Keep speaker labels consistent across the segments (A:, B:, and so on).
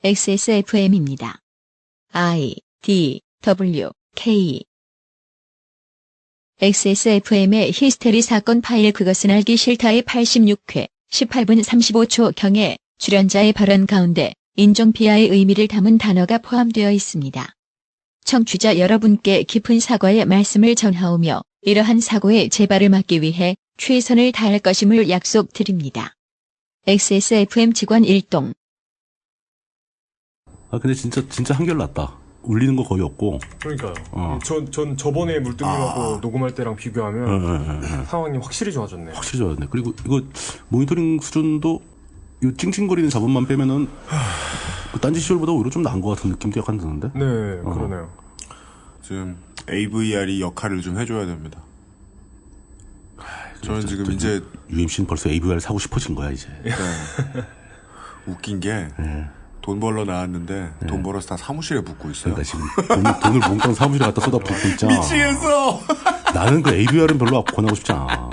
A: XSFM입니다. I, D, W, K. XSFM의 히스테리 사건 파일 그것은 알기 싫다의 86회 18분 35초경에 출연자의 발언 가운데 인종 비하의 의미를 담은 단어가 포함되어 있습니다. 청취자 여러분께 깊은 사과의 말씀을 전하오며 이러한 사고의 재발을 막기 위해 최선을 다할 것임을 약속드립니다. XSFM 직원 일동.
B: 근데 진짜 한결 낫다. 울리는 거 거의 없고.
C: 그러니까요. 전 저번에 물뚱님하고 녹음할 때랑 비교하면 상황이 확실히 좋아졌네요.
B: 확실히 좋아졌네. 그리고 이거 모니터링 수준도 이 찡찡거리는 잡음만 빼면은 딴지 시절보다 오히려 좀 나은 것 같은 느낌도 약간 드는데.
C: 네, 그러네요.
D: 지금 AVR이 역할을 좀 해줘야 됩니다. 저는 지금 이제
B: UMC는 벌써 AVR 사고 싶어진 거야 이제.
D: 네. 웃긴 게. 돈 벌러 나왔는데 돈 벌어서 다 사무실에 붓고 있어요.
B: 그러니까 지금 돈을 몽땅 사무실에 갖다 쏟아붓고 있잖아.
D: 미치겠어.
B: 나는 그 AVR은 별로 권하고 싶지 않아.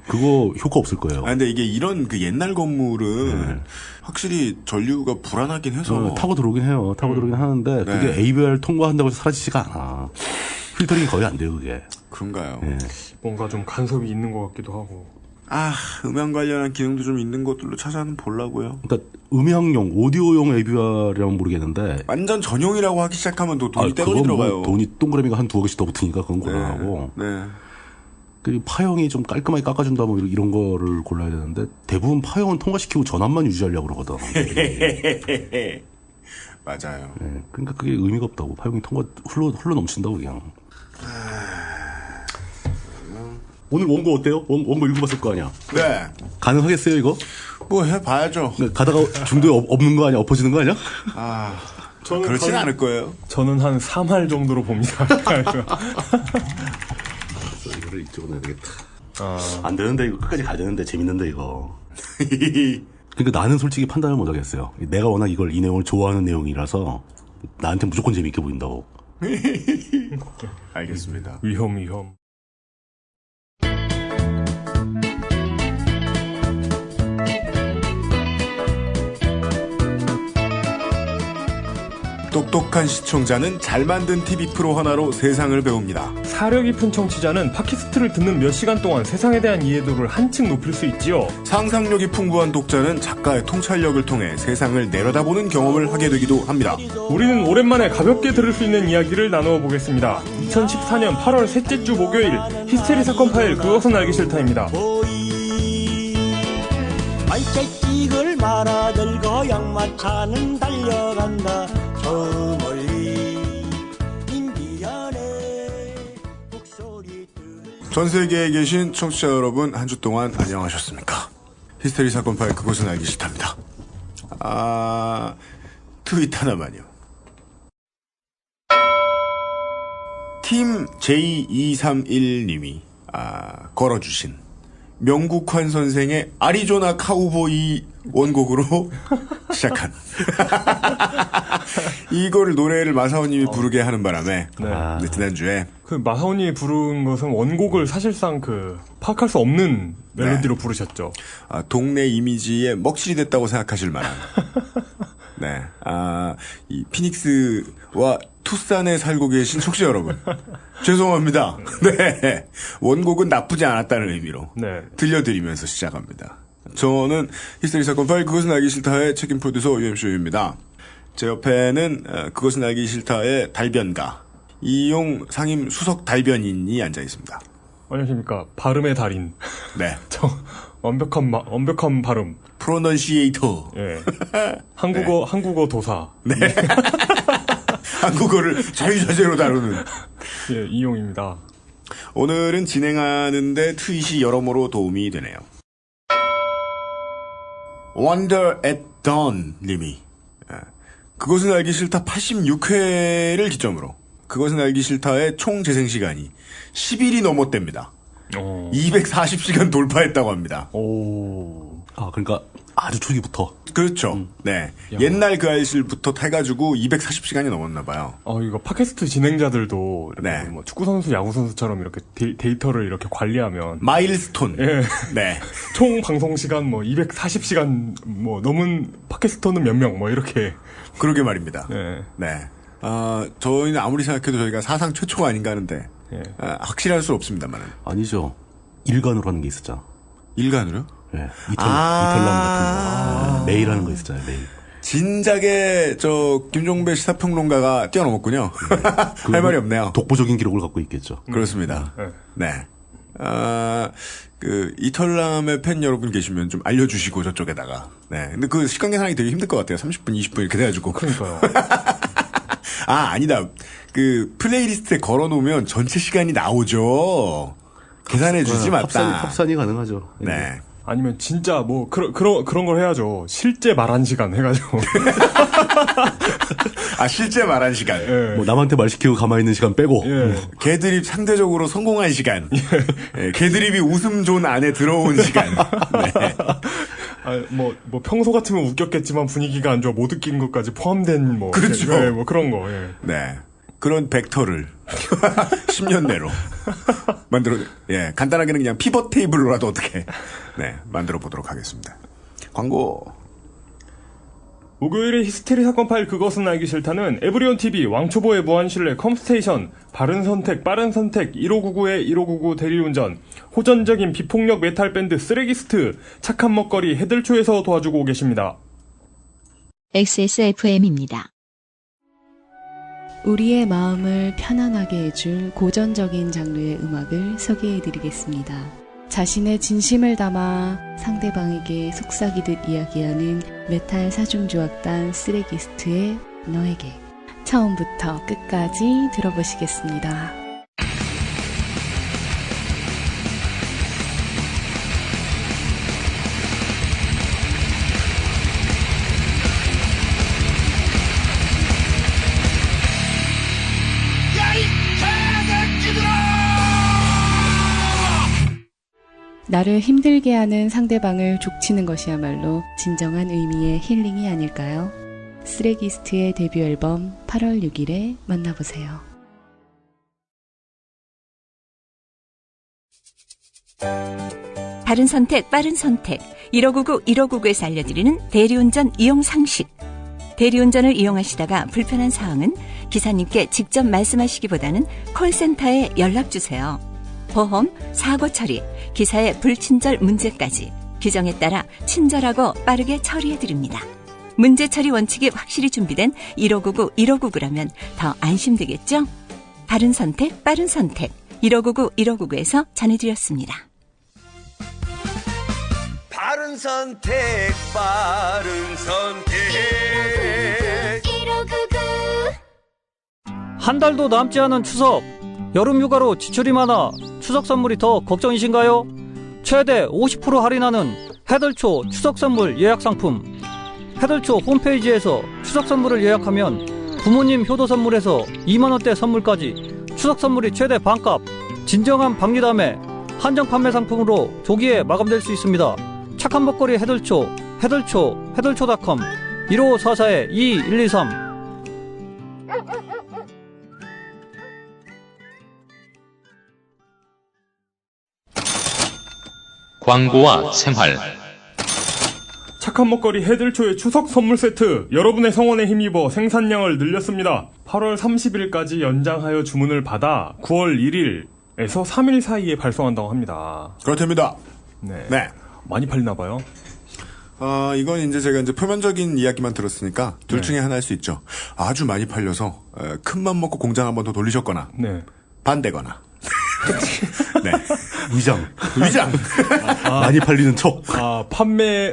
B: 그거 효과 없을 거예요.
D: 근데 이게 이런 그 옛날 건물은 확실히 전류가 불안하긴 해서
B: 타고 들어오긴 해요. 타고 들어오긴 하는데 그게 AVR 통과한다고 해서 사라지지가 않아. 필터링이 거의 안 돼요 그게.
D: 그런가요?
B: 네.
C: 뭔가 좀 간섭이 있는 것 같기도 하고.
D: 음향 관련한 기능도 좀 있는 것들로 찾아는 보려고요.
B: 그러니까 음향용, 오디오용 AVR이라면 모르겠는데
D: 완전 전용이라고 하기 시작하면 또 돈이 떼돈이 들어가요.
B: 뭐 돈이 동그라미가 한 두어 개씩 더 붙으니까 그건 곤란하고.
D: 네.
B: 그 파형이 좀 깔끔하게 깎아준다 뭐 이런 거를 골라야 되는데 대부분 파형은 통과시키고 전압만 유지하려고 그러거든.
D: 맞아요.
B: 네, 그러니까 그게 의미가 없다고. 파형이 흘러 넘친다고 그냥. 오늘 원고 어때요? 원고 읽어봤을 거 아니야?
D: 네.
B: 가능하겠어요 이거?
D: 뭐 해봐야죠.
B: 네, 가다가 중도에 없는 거 아니야? 엎어지는 거 아니야?
D: 저는 그렇진 않을 거예요.
C: 저는 한 3할 정도로 봅니다.
B: 이거를 이쪽으로 해야 되겠다. 안 되는데 이거 끝까지 가야 되는데 재밌는데 이거. 그러니까 나는 솔직히 판단을 못 하겠어요. 내가 워낙 이 내용을 좋아하는 내용이라서 나한테 무조건 재밌게 보인다고.
D: 알겠습니다.
C: 위험.
D: 똑똑한 시청자는 잘 만든 TV 프로 하나로 세상을 배웁니다.
C: 사려 깊은 청취자는 팟캐스트를 듣는 몇 시간 동안 세상에 대한 이해도를 한층 높일 수 있지요.
D: 상상력이 풍부한 독자는 작가의 통찰력을 통해 세상을 내려다보는 경험을 하게 되기도 합니다.
C: 우리는 오랜만에 가볍게 들을 수 있는 이야기를 나누어 보겠습니다. 2014년 8월 셋째 주 목요일 히스테리 사건 파일 그것은 알기 싫다입니다.
E: 말짝찍을 말아들고 양마차는 달려간다. 저 멀리 인디안의 목소리
D: 전 세계에 계신 청취자 여러분 한 주 동안 안녕하셨습니까? 히스테리 사건 파일 그것은 알기 싫답니다. 트윗 하나만요. 팀 J231님이 걸어주신 명국환 선생의 아리조나 카우보이 원곡으로 시작한 이거를 노래를 마사오님이 부르게 하는 바람에 지난주에
C: 그 마사오님이 부른 것은 원곡을 사실상 파악할 수 없는 멜로디로 부르셨죠.
D: 동네 이미지에 먹칠이 됐다고 생각하실 만한 네. 이 피닉스와 투싼에 살고 계신 청취자 여러분. 죄송합니다. 네. 원곡은 나쁘지 않았다는 의미로.
C: 네.
D: 들려드리면서 시작합니다. 저는 히스테리 사건 파일 그것은 알기 싫다의 책임 프로듀서 UMC입니다. 제 옆에는 그것은 알기 싫다의 달변가. 이용 상임 수석 달변인이 앉아 있습니다.
C: 안녕하십니까. 발음의 달인.
D: 네.
C: 완벽한 발음.
D: 프로넌시에이터.
C: 예. 한국어 도사.
D: 네. 한국어를 자유자재로 다루는.
C: 예, 이용입니다.
D: 오늘은 진행하는데 트윗이 여러모로 도움이 되네요. Wonder at Dawn 님이 그것은 알기 싫다 86회를 기점으로 그것은 알기 싫다의 총 재생 시간이 10일이 넘었답니다. 240시간 돌파했다고 합니다.
C: 오.
B: 그러니까 아주 초기부터.
D: 그렇죠. 네. 옛날 그 알실부터 타가지고 240시간이 넘었나 봐요.
C: 이거 팟캐스트 진행자들도 이렇게
D: 네.
C: 뭐 축구 선수, 야구 선수처럼 이렇게 데이터를 이렇게 관리하면
D: 마일스톤.
C: 예.
D: 네.
C: 총 방송 시간 뭐 240시간 뭐 넘은 팟캐스터는 몇 명 뭐 이렇게.
D: 그러게 말입니다.
C: 예.
D: 네. 저희는 아무리 생각해도 저희가 사상 최초가 아닌가 하는데
C: 예.
D: 확실할 수 없습니다만은.
B: 아니죠. 일간으로 하는 게 있었잖아.
D: 일간으로요?
B: 네. 이탈남 같은 거. 매일 하는 거 있었잖아요, 매일.
D: 진작에 김종배 시사평론가가 뛰어넘었군요. 할 말이 없네요.
B: 독보적인 기록을 갖고 있겠죠.
D: 그렇습니다. 네. 이털남의 팬 여러분 계시면 좀 알려주시고 저쪽에다가. 네. 근데 그 시간 계산하기 되게 힘들 것 같아요. 30분, 20분 이렇게 돼가지고.
C: 그러니까요.
D: 아니다. 플레이리스트에 걸어놓으면 전체 시간이 나오죠. 계산해주지 맞다.
B: 합산이 가능하죠.
D: 네.
C: 아니면 진짜 뭐 그런 걸 해야죠. 실제 말한 시간 해가지고.
D: 실제 말한 시간.
C: 예.
B: 뭐 남한테 말 시키고 가만히 있는 시간 빼고.
C: 예.
D: 개드립 상대적으로 성공한 시간. 예. 개드립이 웃음 존 안에 들어온 시간. 네.
C: 뭐 평소 같으면 웃겼겠지만 분위기가 안 좋아 못 웃긴 것까지 포함된 뭐.
D: 그렇죠.
C: 예, 뭐 그런 거. 예.
D: 네. 그런 벡터를 10년 내로 간단하게는 그냥 피벗 테이블로라도 어떻게 만들어 보도록 하겠습니다. 광고.
C: 목요일의 히스테리 사건 파일 그것은 알기 싫다는 에브리온 TV, 왕초보의 무한실내 컴스테이션, 바른 선택, 빠른 선택, 1599의 1599 대리운전, 호전적인 비폭력 메탈 밴드 쓰레기스트, 착한 먹거리 해들초에서 도와주고 계십니다.
A: XSFM입니다.
F: 우리의 마음을 편안하게 해줄 고전적인 장르의 음악을 소개해드리겠습니다. 자신의 진심을 담아 상대방에게 속삭이듯 이야기하는 메탈 사중조악단 쓰레기스트의 너에게. 처음부터 끝까지 들어보시겠습니다. 나를 힘들게 하는 상대방을 족치는 것이야말로 진정한 의미의 힐링이 아닐까요? 쓰레기스트의 데뷔 앨범 8월 6일에 만나보세요.
G: 바른 선택, 빠른 선택. 1599, 1599에서 알려드리는 대리운전 이용 상식. 대리운전을 이용하시다가 불편한 사항은 기사님께 직접 말씀하시기보다는 콜센터에 연락주세요. 보험, 사고 처리, 기사의 불친절 문제까지 규정에 따라 친절하고 빠르게 처리해드립니다. 문제 처리 원칙이 확실히 준비된 1599, 1599라면 더 안심되겠죠? 바른 선택, 빠른 선택. 1599, 1599에서 전해드렸습니다.
E: 바른 선택, 빠른 선택. 1599.
H: 한 달도 남지 않은 추석. 여름 휴가로 지출이 많아 추석 선물이 더 걱정이신가요? 최대 50% 할인하는 해들초 추석 선물 예약 상품. 해들초 홈페이지에서 추석 선물을 예약하면 부모님 효도 선물에서 2만원대 선물까지 추석 선물이 최대 반값. 진정한 박리담에 한정 판매 상품으로 조기에 마감될 수 있습니다. 착한 먹거리 해들초, 해들초닷컴 1544-2123.
I: 광고와 생활.
C: 착한 먹거리 해들초의 추석 선물 세트. 여러분의 성원에 힘입어 생산량을 늘렸습니다. 8월 30일까지 연장하여 주문을 받아 9월 1일에서 3일 사이에 발송한다고 합니다.
D: 그렇답니다.
C: 네.
D: 네.
C: 많이 팔리나 봐요.
D: 이건 제가 표면적인 이야기만 들었으니까 둘 중에 하나일 수 있죠. 아주 많이 팔려서 큰맘 먹고 공장 한 번 더 돌리셨거나
C: 네.
D: 반대거나. 네.
B: 위장.
C: 많이
B: 팔리는 척.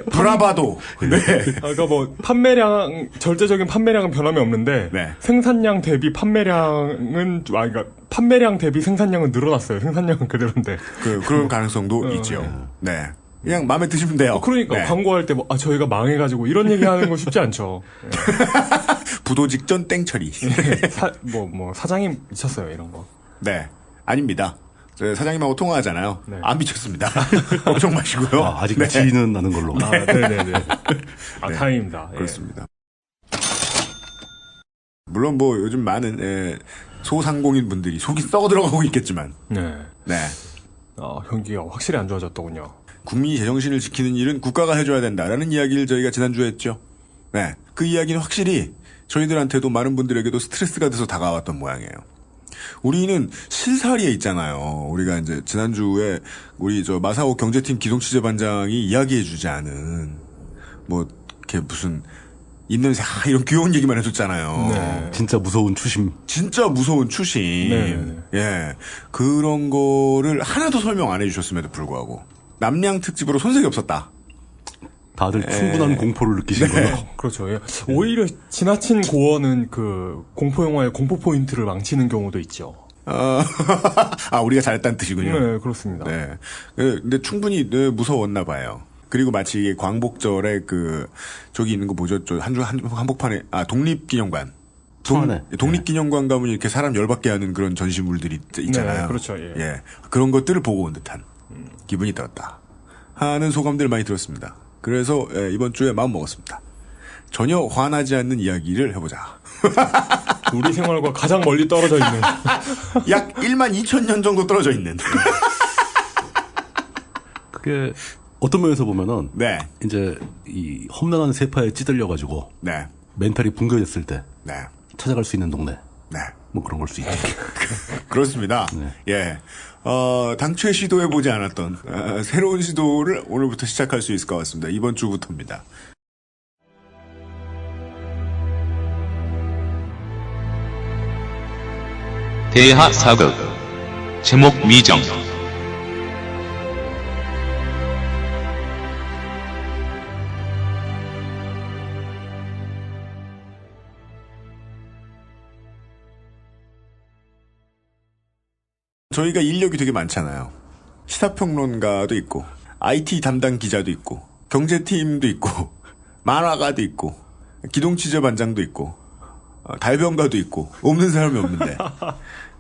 D: 브라바도. 네.
C: 그러니까 뭐 절대적인 판매량은 변함이 없는데
D: 네.
C: 생산량 대비 판매량은 그러니까 판매량 대비 생산량은 늘어났어요. 생산량은 그대로인데.
D: 그런 가능성도 있죠. 네. 그냥 마음에 드시면 돼요.
C: 그러니까
D: 네.
C: 광고할 때 저희가 망해가지고 이런 얘기하는 거 쉽지 않죠. 네.
D: 부도 직전 땡처리.
C: 사장이 미쳤어요 이런 거.
D: 네. 아닙니다. 사장님하고 통화하잖아요.
C: 네.
D: 안 미쳤습니다. 걱정 마시고요.
B: 아직 미치는 않은 걸로.
C: 네네네. 다행입니다.
D: 그렇습니다. 물론 뭐 요즘 많은 소상공인 분들이 속이 썩어 들어가고 있겠지만.
C: 네.
D: 네.
C: 경기가 확실히 안 좋아졌더군요.
D: 국민이 제정신을 지키는 일은 국가가 해줘야 된다라는 이야기를 저희가 지난주에 했죠. 네. 그 이야기는 확실히 저희들한테도 많은 분들에게도 스트레스가 돼서 다가왔던 모양이에요. 우리는 실사리에 있잖아요. 우리가 이제 지난주에 우리 마사오 경제팀 기동취재반장이 이야기해주지 않은 뭐 이렇게 무슨 입냄새 이런 귀여운 얘기만 해줬잖아요.
C: 네.
B: 진짜 무서운 추심.
D: 진짜 무서운 추심.
C: 네.
D: 예. 그런 거를 하나도 설명 안 해주셨음에도 불구하고 남양 특집으로 손색이 없었다.
B: 다들 충분한 공포를 느끼신 걸로.
C: 그렇죠. 예. 오히려 지나친 고어는 그 공포 영화의 공포 포인트를 망치는 경우도 있죠.
D: 우리가 잘했다는 뜻이군요.
C: 네, 그렇습니다.
D: 네. 근데 충분히 무서웠나 봐요. 그리고 마치 이게 광복절에 저기 있는 거 뭐죠? 한복판에, 독립기념관. 독립기념관 가면 이렇게 사람 열받게 하는 그런 전시물들이 있잖아요.
C: 네, 그렇죠. 예.
D: 그런 것들을 보고 온 듯한 기분이 들었다 하는 소감들 많이 들었습니다. 그래서 이번 주에 마음 먹었습니다. 전혀 화나지 않는 이야기를 해보자.
C: 우리 생활과 가장 멀리 떨어져 있는.
D: 약 1만 2천 년 정도 떨어져 있는.
B: 그게 어떤 면에서 보면은
D: 네.
B: 이제 이 험난한 세파에 찌들려 가지고
D: 네.
B: 멘탈이 붕괴됐을 때
D: 네.
B: 찾아갈 수 있는 동네.
D: 네.
B: 뭐 그런 걸 수 있죠.
D: 그렇습니다.
B: 네.
D: 예. 당초에 시도해보지 않았던 새로운 시도를 오늘부터 시작할 수 있을 것 같습니다. 이번 주부터입니다.
I: 대하 사극 제목 미정.
D: 저희가 인력이 되게 많잖아요. 시사평론가도 있고, IT 담당 기자도 있고, 경제팀도 있고, 만화가도 있고, 기동취재반장도 있고, 달변가도 있고, 없는 사람이 없는데,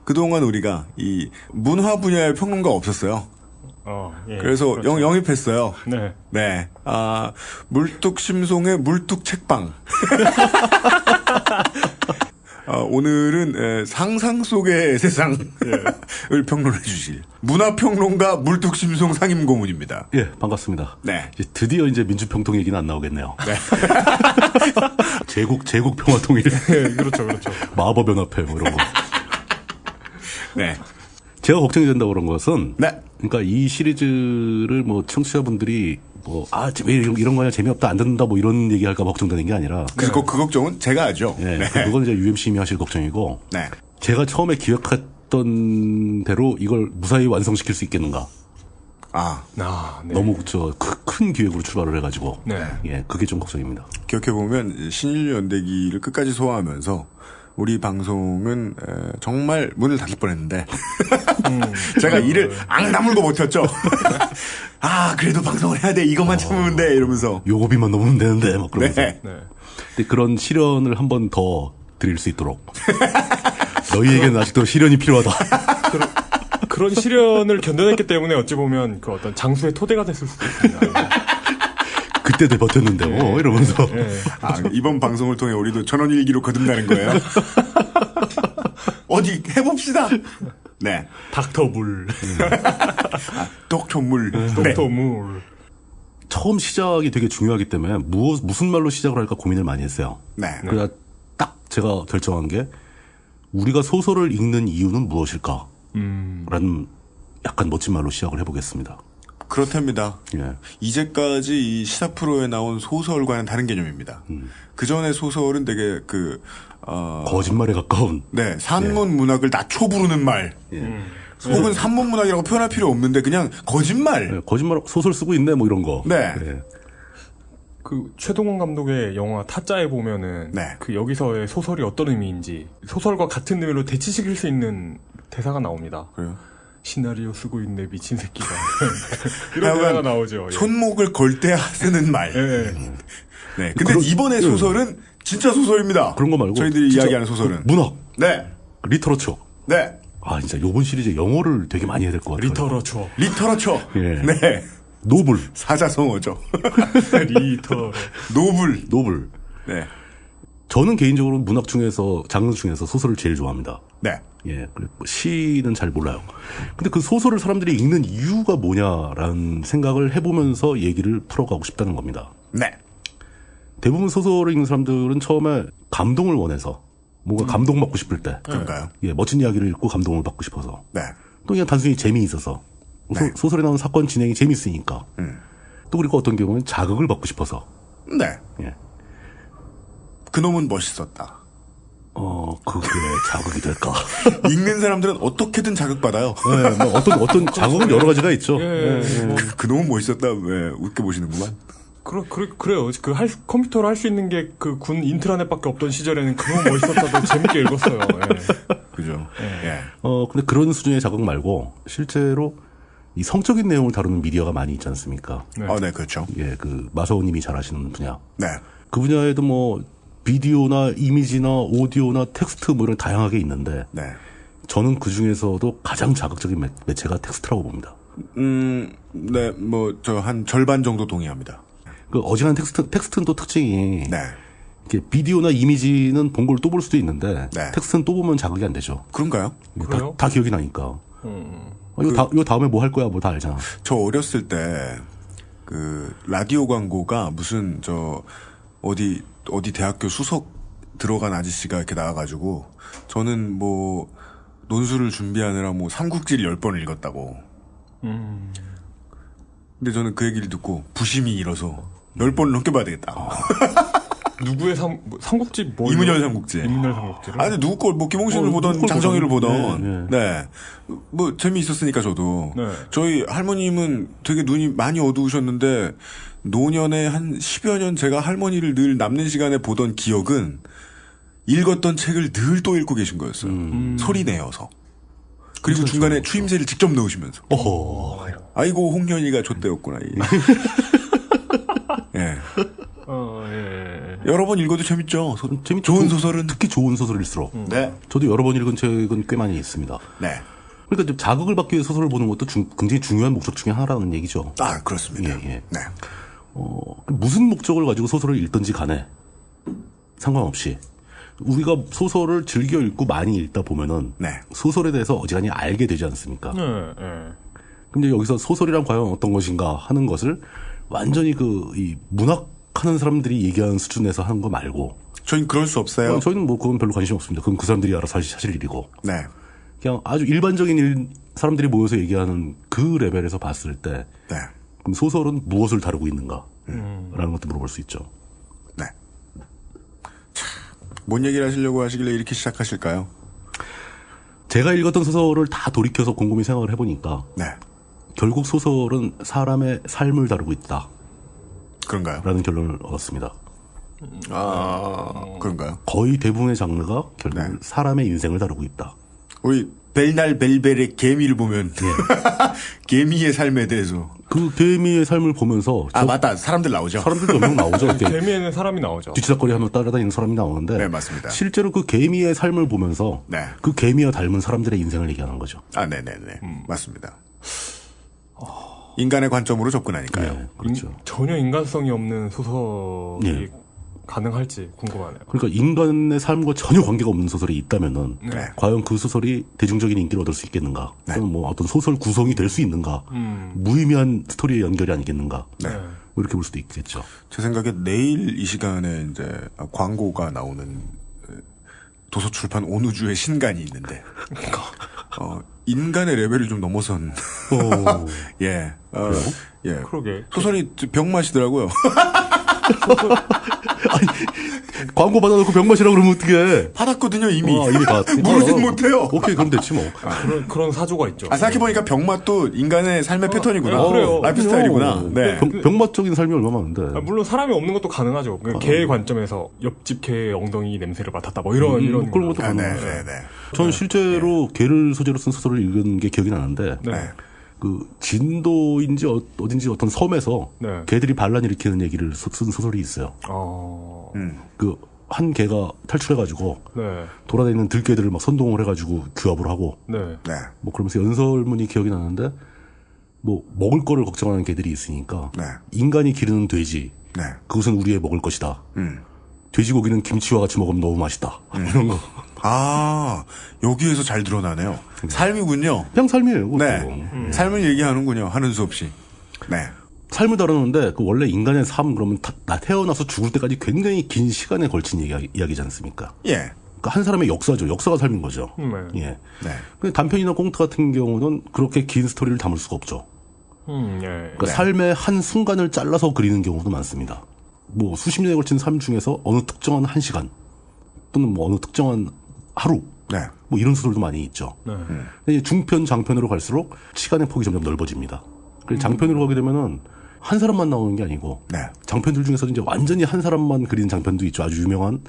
D: 그동안 우리가 이 문화 분야의 평론가가 없었어요.
C: 예,
D: 그래서
C: 그렇죠.
D: 영입했어요.
C: 네.
D: 네. 물뚝심송의 물뚝책방. 오늘은 상상 속의 세상을 평론해 주실 문화평론가 물뚝심송 상임고문입니다.
B: 예, 반갑습니다.
D: 네.
B: 드디어 이제 민주평통 얘기는 안 나오겠네요.
D: 네.
B: 제국 평화통일.
C: 네, 그렇죠.
B: 마법연합회 뭐 이런 거.
D: 네.
B: 제가 걱정이 된다고 그런 것은,
D: 네.
B: 그러니까 이 시리즈를 뭐 청취자분들이 왜 이런 거냐 재미없다 안 듣는다 뭐 이런 얘기할까 봐 걱정되는 게 아니라.
D: 그 걱정은 제가 하죠.
B: 네.
D: 네.
B: 그건 이제 UMC님이 하실 걱정이고.
D: 네.
B: 제가 처음에 기획했던 대로 이걸 무사히 완성시킬 수 있겠는가.
C: 네.
B: 너무 큰 기획으로 출발을 해가지고.
C: 네.
B: 예, 그게 좀 걱정입니다.
D: 기억해보면 신인류 연대기를 끝까지 소화하면서 우리 방송은 정말 문을 닫을 뻔했는데 제가 이를 앙다물고 버텼죠. 그래도 방송을 해야 돼. 이것만 참으면 돼. 이러면서
B: 요거비만 넘으면 되는데 막 그러면서.
D: 네.
B: 근데 그런 시련을 한 번 더 드릴 수 있도록. 너희에게는 아직도 시련이 필요하다.
C: 그런 시련을 견뎌냈기 때문에 어찌 보면 그 어떤 장수의 토대가 됐을 수도 있습니다.
B: 그때도 버텼는데 이러면서.
D: 이번 방송을 통해 우리도 전원일기로 거듭나는 거예요. 어디 해봅시다. 네.
C: 닥터물.
D: 독초물.
C: 독터물.
B: 처음 시작이 되게 중요하기 때문에 무슨 말로 시작을 할까 고민을 많이 했어요.
D: 네.
B: 그래서 딱 제가 결정한 게 우리가 소설을 읽는 이유는 무엇일까? 라는 약간 멋진 말로 시작을 해보겠습니다.
D: 그렇답니다.
B: 예.
D: 이제까지 이 시사 프로에 나온 소설과는 다른 개념입니다. 그 전에 소설은 되게
B: 거짓말에 가까운.
D: 네, 산문 문학을 낮춰 부르는 말. 혹은 산문 문학이라고 표현할 필요 없는데 그냥 거짓말.
B: 네, 거짓말 소설 쓰고 있네 뭐 이런 거.
D: 네.
B: 네.
C: 그 최동원 감독의 영화 타짜에 보면은 그 여기서의 소설이 어떤 의미인지 소설과 같은 의미로 대치시킬 수 있는 대사가 나옵니다.
D: 그래요?
C: 시나리오 쓰고 있네 미친 새끼가. 이런 대사가 나오죠.
D: 손목을 걸 때 쓰는 말. 네. 근데 이번에 소설은 진짜 소설입니다.
B: 그런 거 말고
D: 저희들이 이야기하는 소설은
B: 문학.
D: 네.
B: 리터러처.
D: 네.
B: 진짜 요번 시리즈 영어를 되게 많이 해야 될 것 같아요.
C: 리터러처.
D: 리터러처.
B: 예.
D: 네.
B: 노블.
D: 사자성어죠.
C: 리터.
D: 노블. 네.
B: 저는 개인적으로 문학 중에서, 장르 중에서 소설을 제일 좋아합니다.
D: 네.
B: 예. 그리고 시는 잘 몰라요. 근데 그 소설을 사람들이 읽는 이유가 뭐냐라는 생각을 해보면서 얘기를 풀어가고 싶다는 겁니다.
D: 네.
B: 대부분 소설을 읽는 사람들은 처음에 감동을 원해서 뭔가 감동받고 싶을 때.
D: 그런가요?
B: 예, 멋진 이야기를 읽고 감동을 받고 싶어서.
D: 네.
B: 또 그냥 단순히 재미있어서.
D: 네.
B: 소설에 나오는 사건 진행이 재밌으니까. 또 그리고 어떤 경우는 자극을 받고 싶어서.
D: 네.
B: 예.
D: 그놈은 멋있었다.
B: 그게 자극이 될까?
D: 읽는 사람들은 어떻게든 자극받아요.
B: 네, 뭐 어떤 자극은 여러 가지가 있죠.
D: 그놈은 멋있었다. 왜 웃겨 보시는구만.
C: 그래요. 컴퓨터로 할 수 있는 게 그 군 인트라넷밖에 없던 시절에는 그거 멋있었다도 재밌게 읽었어요. 예.
D: 그죠. 예.
B: 근데 그런 수준의 자극 말고 실제로 이 성적인 내용을 다루는 미디어가 많이 있지 않습니까?
D: 네, 그렇죠.
B: 예, 그 마사오님이 잘 아시는 분야.
D: 네.
B: 그 분야에도 뭐 비디오나 이미지나 오디오나 텍스트 뭐 이런 다양하게 있는데.
D: 네.
B: 저는 그 중에서도 가장 자극적인 매체가 텍스트라고 봅니다.
D: 네, 뭐 저 한 절반 정도 동의합니다.
B: 그 어지간한 텍스트는 또 특징이.
D: 네.
B: 이렇게 비디오나 이미지는 본 걸 또 볼 수도 있는데.
D: 네.
B: 텍스트는 또 보면 자극이 안 되죠.
D: 그런가요?
B: 다 기억이 나니까. 요 다음에 뭐 할 거야, 뭐 다 알잖아.
D: 저 어렸을 때, 라디오 광고가 무슨, 어디 대학교 수석 들어간 아저씨가 이렇게 나와가지고, 저는 뭐, 논술을 준비하느라 뭐, 삼국지를 10번을 읽었다고. 근데 저는 그 얘기를 듣고, 부심이 일어서, 10번을 넘게 봐야 되겠다.
C: 누구의 삼국지 뭐?
D: 이문열 삼국지.
C: 이문열 삼국지를.
D: 아니, 누구 걸, 뭐, 김홍신을 보던, 장성희를 보던. 네. 뭐, 재미있었으니까 저도.
C: 네.
D: 저희 할머님은 되게 눈이 많이 어두우셨는데, 노년에 한 10여 년 제가 할머니를 늘 남는 시간에 보던 기억은, 읽었던 책을 늘 또 읽고 계신 거였어요. 소리 내어서. 그리고 중간에 추임새를 직접 넣으시면서. 아이고, 홍련이가 좆대였구나. 예.
C: 예.
D: 여러 번 읽어도 재밌죠.
B: 재밌죠.
D: 좋은 소설은
B: 특히 좋은 소설일수록.
D: 네.
B: 저도 여러 번 읽은 책은 꽤 많이 있습니다.
D: 네.
B: 그러니까 좀 자극을 받기 위해 소설을 보는 것도 굉장히 중요한 목적 중에 하나라는 얘기죠.
D: 아, 그렇습니다.
B: 예.
D: 네.
B: 무슨 목적을 가지고 소설을 읽든지 간에 상관없이 우리가 소설을 즐겨 읽고 많이 읽다 보면은
D: 네.
B: 소설에 대해서 어지간히 알게 되지 않습니까? 근데 여기서 소설이란 과연 어떤 것인가 하는 것을 완전히 이 문학하는 사람들이 얘기하는 수준에서 하는 거 말고.
D: 저희는 그럴 수 없어요.
B: 저희는 뭐 그건 별로 관심 없습니다. 그건 그 사람들이 알아서 하실 일이고.
D: 네.
B: 그냥 아주 일반적인 사람들이 모여서 얘기하는 그 레벨에서 봤을 때.
D: 네.
B: 그럼 소설은 무엇을 다루고 있는가? 라는 것도 물어볼 수 있죠.
D: 네. 뭔 얘기를 하시려고 하시길래 이렇게 시작하실까요?
B: 제가 읽었던 소설을 다 돌이켜서 곰곰이 생각을 해보니까.
D: 네.
B: 결국 소설은 사람의 삶을 다루고 있다.
D: 그런가요?
B: 라는 결론을 얻었습니다.
D: 그런가요?
B: 거의 대부분의 장르가 결국 사람의 인생을 다루고 있다.
D: 우리 벨날 벨벨의 개미를 보면 개미의 삶에 대해서
B: 그 개미의 삶을 보면서
D: 맞다. 사람들 나오죠.
B: 사람들도 몇 명 나오죠.
C: 개미에는 사람이 나오죠.
B: 뒤치다거리 하면 따라다니는 사람이 나오는데
D: 네, 맞습니다.
B: 실제로 그 개미의 삶을 보면서 그 개미와 닮은 사람들의 인생을 얘기하는 거죠.
D: 네네네. 맞습니다. 인간의 관점으로 접근하니까요.
B: 네, 그렇죠.
C: 전혀 인간성이 없는 소설이 가능할지 궁금하네요.
B: 그러니까 인간의 삶과 전혀 관계가 없는 소설이 있다면은 과연 그 소설이 대중적인 인기를 얻을 수 있겠는가? 또는 뭐 어떤 소설 구성이 될 수 있는가? 무의미한 스토리의 연결이 아니겠는가? 뭐 이렇게 볼 수도 있겠죠.
D: 제 생각에 내일 이 시간에 이제 광고가 나오는 도서출판 온우주의 신간이 있는데 인간의 레벨을 좀 넘어선 예.
C: 그러게.
D: 소설이 병맛이더라고요.
B: 아니, 광고 받아놓고 병맛이라고 그러면 어떡해.
D: 받았거든요, 이미.
B: 이미
D: 모르진 못해요.
B: 오케이, 그럼 됐지 뭐.
C: 그런 사조가 있죠.
D: 생각해보니까 병맛도 인간의 삶의 패턴이구나.
C: 그래요.
D: 라이프 스타일이구나. 네.
B: 병맛적인 삶이 얼마나 많은데.
C: 물론 사람이 없는 것도 가능하죠. 개의 관점에서 옆집 개의 엉덩이 냄새를 맡았다. 뭐 이런.
B: 그런 것도 가능하죠. 저는 실제로 개를 소재로 쓴 소설을 읽은 게 기억이 나는데. 그 진도인지 어딘지 어떤 섬에서 개들이 반란 일으키는 얘기를 쓴 소설이 있어요. 그 한 개가 탈출해가지고
C: 네.
B: 돌아다니는 들개들을 막 선동을 해가지고 규합을 하고
C: 네.
D: 네.
B: 뭐 그러면서 연설문이 기억이 나는데 뭐 먹을 거를 걱정하는 개들이 있으니까
D: 네.
B: 인간이 기르는 돼지
D: 네.
B: 그것은 우리의 먹을 것이다. 돼지고기는 김치와 같이 먹으면 너무 맛있다. 이런 거.
D: 아, 여기에서 잘 드러나네요. 삶이군요.
B: 그냥 삶이에요. 그것도.
D: 네. 삶을 얘기하는군요. 하는 수 없이. 네.
B: 삶을 다루는데 그 원래 인간의 삶 그러면 나 태어나서 죽을 때까지 굉장히 긴 시간에 걸친 이야기지 않습니까?
D: 예.
B: 그러니까 한 사람의 역사죠. 역사가 삶인 거죠. 예.
D: 네.
B: 근데 단편이나 꽁트 같은 경우는 그렇게 긴 스토리를 담을 수가 없죠.
C: 예.
B: 그러니까 삶의 한 순간을 잘라서 그리는 경우도 많습니다. 뭐 수십 년에 걸친 삶 중에서 어느 특정한 한 시간 또는 뭐 어느 특정한 하루
D: 네.
B: 뭐 이런 소설도 많이 있죠.
C: 네.
B: 근데 중편, 장편으로 갈수록 시간의 폭이 점점 넓어집니다. 그래서 장편으로 가게 되면은 한 사람만 나오는 게 아니고
D: 네.
B: 장편들 중에서도 이제 완전히 한 사람만 그리는 장편도 있죠. 아주 유명한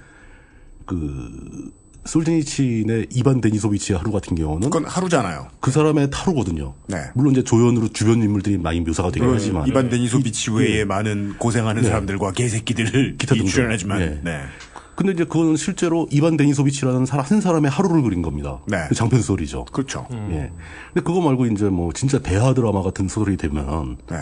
B: 그 솔제니친의 이반 데니소비치의 하루 같은 경우는
D: 그건 하루잖아요.
B: 그 사람의 하루거든요.
D: 네.
B: 물론 이제 조연으로 주변 인물들이 많이 묘사가 되긴 하지만
D: 이반 데니소비치 외에 많은 고생하는 사람들과 개새끼들을
B: 기타 등등.
D: 출연하지만.
B: 예.
D: 네.
B: 근데 이제 그거는 실제로 이반 데니소비치라는 한 사람의 하루를 그린 겁니다.
D: 네.
B: 그 장편 소설이죠.
D: 그렇죠.
B: 예. 근데 그거 말고 이제 뭐 진짜 대하 드라마 같은 소설이 되면
D: 네.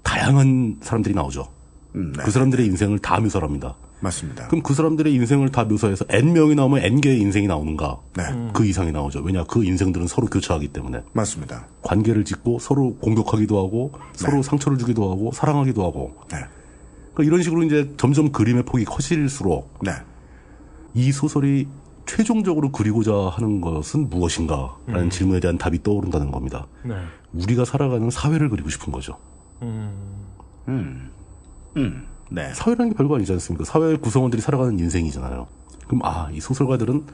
B: 다양한 사람들이 나오죠.
D: 네.
B: 그 사람들의 인생을 다 묘사를 합니다.
D: 맞습니다.
B: 그럼 그 사람들의 인생을 다 묘사해서 N명이 나오면 N개의 인생이 나오는가?
D: 네.
B: 그 이상이 나오죠. 왜냐, 그 인생들은 서로 교차하기 때문에.
D: 맞습니다.
B: 관계를 짓고 서로 공격하기도 하고 서로 상처를 주기도 하고 사랑하기도 하고.
D: 네.
B: 그러니까 이런 식으로 이제 점점 그림의 폭이 커질수록
D: 네.
B: 이 소설이 최종적으로 그리고자 하는 것은 무엇인가라는 질문에 대한 답이 떠오른다는 겁니다.
C: 네.
B: 우리가 살아가는 사회를 그리고 싶은 거죠.
D: 네.
B: 사회라는 게 별거 아니지 않습니까? 사회의 구성원들이 살아가는 인생이잖아요. 그럼 이 소설가들은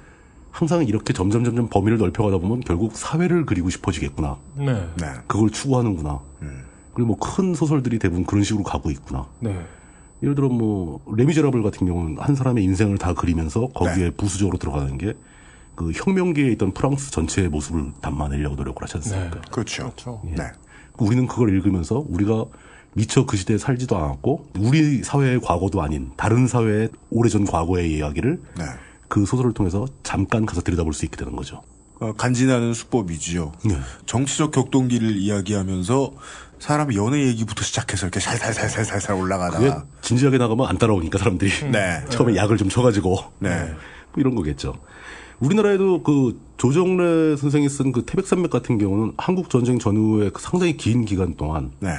B: 항상 이렇게 점점 범위를 넓혀가다 보면 결국 사회를 그리고 싶어지겠구나.
C: 네.
D: 네.
B: 그걸 추구하는구나. 그리고 뭐 큰 소설들이 대부분 그런 식으로 가고 있구나.
C: 네.
B: 예를 들어 뭐 레미제라블 같은 경우는 한 사람의 인생을 다 그리면서 거기에 부수적으로 들어가는 게 그 혁명기에 있던 프랑스 전체의 모습을 담아내려고 노력을 하지 않습니까?
D: 그렇죠.
B: 예.
D: 네.
B: 우리는 그걸 읽으면서 우리가 미처 그 시대에 살지도 않았고 우리 사회의 과거도 아닌 다른 사회의 오래전 과거의 이야기를
D: 네.
B: 그 소설을 통해서 잠깐 가서 들여다볼 수 있게 되는 거죠.
D: 간지나는 수법이지요.
B: 네.
D: 정치적 격동기를 이야기하면서 사람의 연애 얘기부터 시작해서 이렇게 살살살살살
B: 그게
D: 올라가다가
B: 진지하게 나가면 안 따라오니까 사람들이
D: 네.
B: 처음에 약을 좀 쳐가지고
D: 네.
B: 뭐 이런 거겠죠. 우리나라에도 그 조정래 선생이 쓴 그 태백산맥 같은 경우는 한국 전쟁 전후의 그 상당히 긴 기간 동안
D: 네.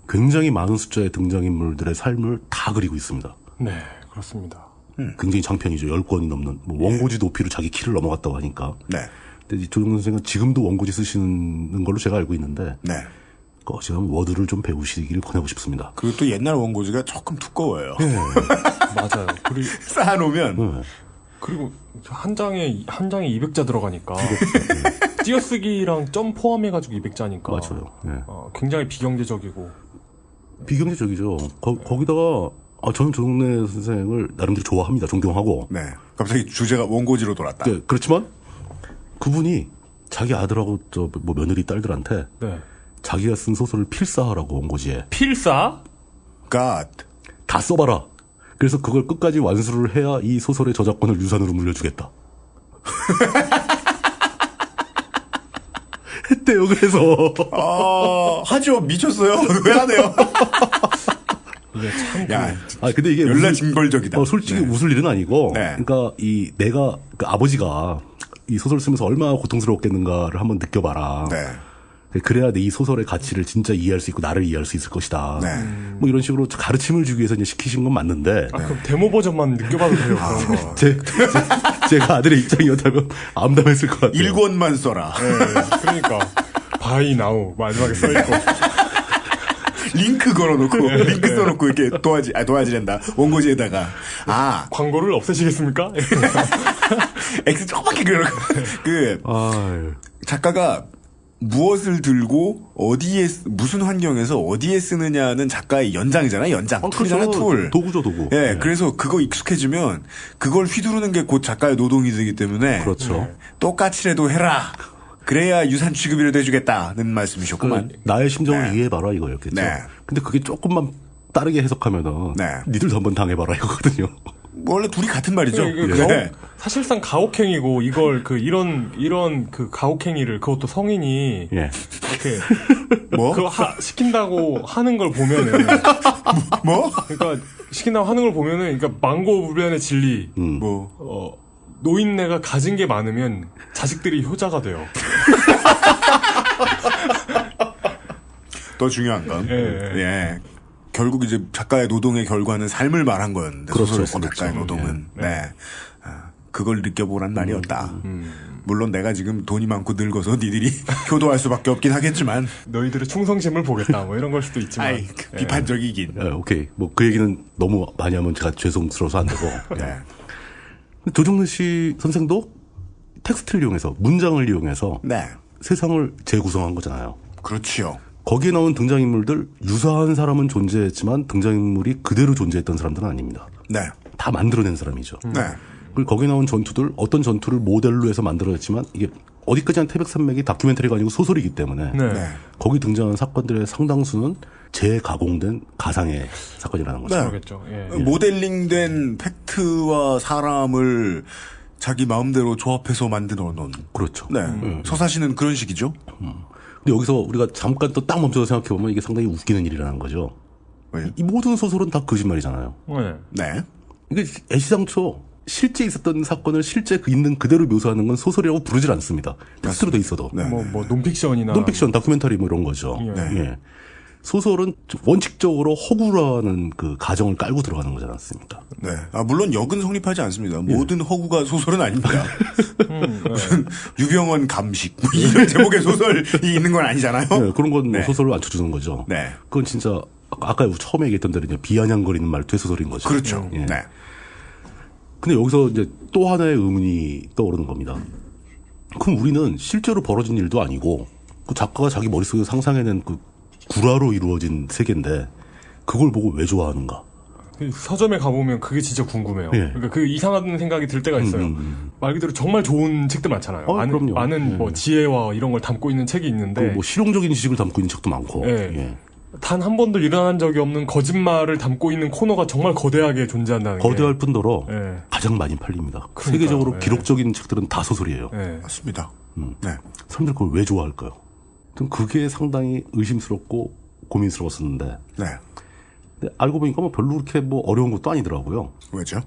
B: 굉장히 많은 숫자의 등장인물들의 삶을 다 그리고 있습니다.
C: 네. 그렇습니다.
B: 굉장히 장편이죠. 10권이 넘는 뭐 원고지 높이로 자기 키를 넘어갔다고 하니까.
D: 네.
B: 근데 조정래 선생은 지금도 원고지 쓰시는 걸로 제가 알고 있는데
D: 네.
B: 지금 워드를 좀 배우시기를 권하고 싶습니다.
D: 그리고 또 옛날 원고지가 조금 두꺼워요.
C: 맞아요. 그리고
D: 쌓아놓으면
C: 그리고 한 장에 200자 들어가니까 띄어쓰기랑 점 포함해가지고 200자니까
B: 맞아요. 네.
C: 굉장히 비경제적이고
B: 비경제적이죠. 거기다가 저는 조정래 선생을 나름대로 좋아합니다. 존경하고.
D: 네. 갑자기 주제가 원고지로 돌았다.
B: 네, 그렇지만 그분이 자기 아들하고 뭐 며느리 딸들한테
C: 네.
B: 자기가 쓴 소설을 필사하라고 원고지에
C: 필사?
D: God.
B: 다 써봐라. 그래서 그걸 끝까지 완수를 해야 이 소설의 저작권을 유산으로 물려주겠다. 했대요. 그래서
D: 하죠. 미쳤어요. 왜 안 해요?
C: 이게 참
D: 야,
B: 근데 이게
D: 연라 징벌적이다.
B: 솔직히
D: 네.
B: 웃을 일은 아니고,
D: 네.
B: 그러니까 내가 그 아버지가 이 소설을 쓰면서 얼마나 고통스러웠겠는가를 한번 느껴봐라.
D: 네.
B: 그래야 내 이 소설의 가치를 진짜 이해할 수 있고 나를 이해할 수 있을 것이다.
D: 네.
B: 뭐 이런 식으로 가르침을 주기 위해서 이제 시키신 건 맞는데.
C: 그럼 데모 버전만 느껴봐도 돼요. 그런 거.
B: 제가 아들의 입장이었다면 암담했을 것 같아요.
D: 1권만 써라.
C: 네, 그러니까 바이 나우 마지막에 써있고
D: 링크 걸어놓고 링크 써놓고 이렇게 도화지랜다. 원고지에다가
C: 광고를 없애시겠습니까?
D: X 조그맣게 그려놓고 작가가 무엇을 들고 무슨 환경에서 어디에 쓰느냐는 작가의 연장이잖아요. 연장. 툴이잖아요. 툴.
B: 도구죠, 도구.
D: 예, 네. 그래서 그거 익숙해지면 그걸 휘두르는 게 곧 작가의 노동이 되기 때문에
B: 그렇죠.
D: 똑같이라도 해라. 그래야 유산 취급이라도 해주겠다는 말씀이셨구만.
B: 나의 심정을 이해해봐라 이거였겠죠.
D: 네.
B: 근데 그게 조금만 다르게 해석하면은 니들도 한번 당해봐라 이거거든요.
D: 원래 둘이 같은 말이죠.
C: 네. 사실상 가혹행위고 이걸 이런 가혹행위를 그것도 성인이
B: 예.
C: 이렇게
D: 뭐?
C: 그거 시킨다고 하는 걸 보면은
D: 뭐?
C: 그러니까 시킨다고 하는 걸 보면은 그러니까 망고불변의 진리
D: 뭐
C: 노인네가 가진 게 많으면 자식들이 효자가 돼요.
D: 더 중요한 건 예. 결국 이제 작가의 노동의 결과는 삶을 말한 거였는데
B: 그렇죠.
D: 소설의 작가의 노동은 그걸 느껴보란 말이었다. 물론 내가 지금 돈이 많고 늙어서 니들이 효도할 수밖에 없긴 하겠지만
C: 너희들의 충성심을 보겠다 뭐 이런 걸 수도 있지만
D: 아이, 비판적이긴.
B: 오케이. 뭐 그 얘기는 너무 많이 하면 제가 죄송스러워서 안 되고. 조정래 씨 선생도 텍스트를 이용해서 문장을 이용해서 세상을 재구성한 거잖아요.
D: 그렇지요.
B: 거기에 나온 등장인물들 유사한 사람은 존재했지만 등장인물이 그대로 존재했던 사람들은 아닙니다. 다 만들어낸 사람이죠. 그리고 거기에 나온 전투들 어떤 전투를 모델로 해서 만들어냈지만 이게 어디까지나 태백산맥이 다큐멘터리가 아니고 소설이기 때문에 거기 등장하는 사건들의 상당수는 재가공된 가상의 사건이라는 거죠.
C: 그렇겠죠.
D: 모델링된 팩트와 사람을 자기 마음대로 조합해서 만들어 놓은.
B: 그렇죠.
D: 서사시는 그런 식이죠.
B: 근데 여기서 우리가 잠깐 또 딱 멈춰서 생각해보면 이게 상당히 웃기는 일이라는 거죠. 이 모든 소설은 다 거짓말이잖아요. 이게 애시당초 실제 있었던 사건을 실제 있는 그대로 묘사하는 건 소설이라고 부르질 않습니다. 텍스트로 돼 있어도.
C: 뭐 논픽션이나
B: 논픽션, 다큐멘터리 뭐 이런 거죠. 소설은 원칙적으로 허구라는 그 가정을 깔고 들어가는 거지 않습니까?
D: 물론 역은 성립하지 않습니다. 모든 허구가 소설은 아닙니다. 무슨 유병원 감식 뭐 이런 제목의 소설이 있는 건 아니잖아요.
B: 그런 건 뭐 소설로 안 쳐주는 거죠. 그건 진짜 아까 처음에 얘기했던 대로 비아냥거리는 말투의 소설인 거죠.
D: 그렇죠.
B: 근데 여기서 이제 또 하나의 의문이 떠오르는 겁니다. 그럼 우리는 실제로 벌어진 일도 아니고 그 작가가 자기 머릿속에 상상해낸 그 구라로 이루어진 세계인데 그걸 보고 왜 좋아하는가?
C: 서점에 가보면 그게 진짜 궁금해요. 그러니까 그 이상한 생각이 들 때가 있어요. 말 그대로 정말 좋은 책들 많잖아요.
B: 그럼요.
C: 많은 뭐 지혜와 이런 걸 담고 있는 책이 있는데
B: 뭐 실용적인 지식을 담고 있는 책도 많고
C: 단 한 번도 일어난 적이 없는 거짓말을 담고 있는 코너가 정말 거대하게 존재한다는
B: 거대할
C: 게.
B: 뿐더러 가장 많이 팔립니다.
C: 그러니까요.
B: 세계적으로 기록적인 책들은 다 소설이에요.
D: 맞습니다.
B: 사람들 그걸 왜 좋아할까요? 좀 그게 상당히 의심스럽고 고민스러웠었는데 근데 알고 보니까 뭐 별로 그렇게 뭐 어려운 것도 아니더라고요.
D: 왜죠?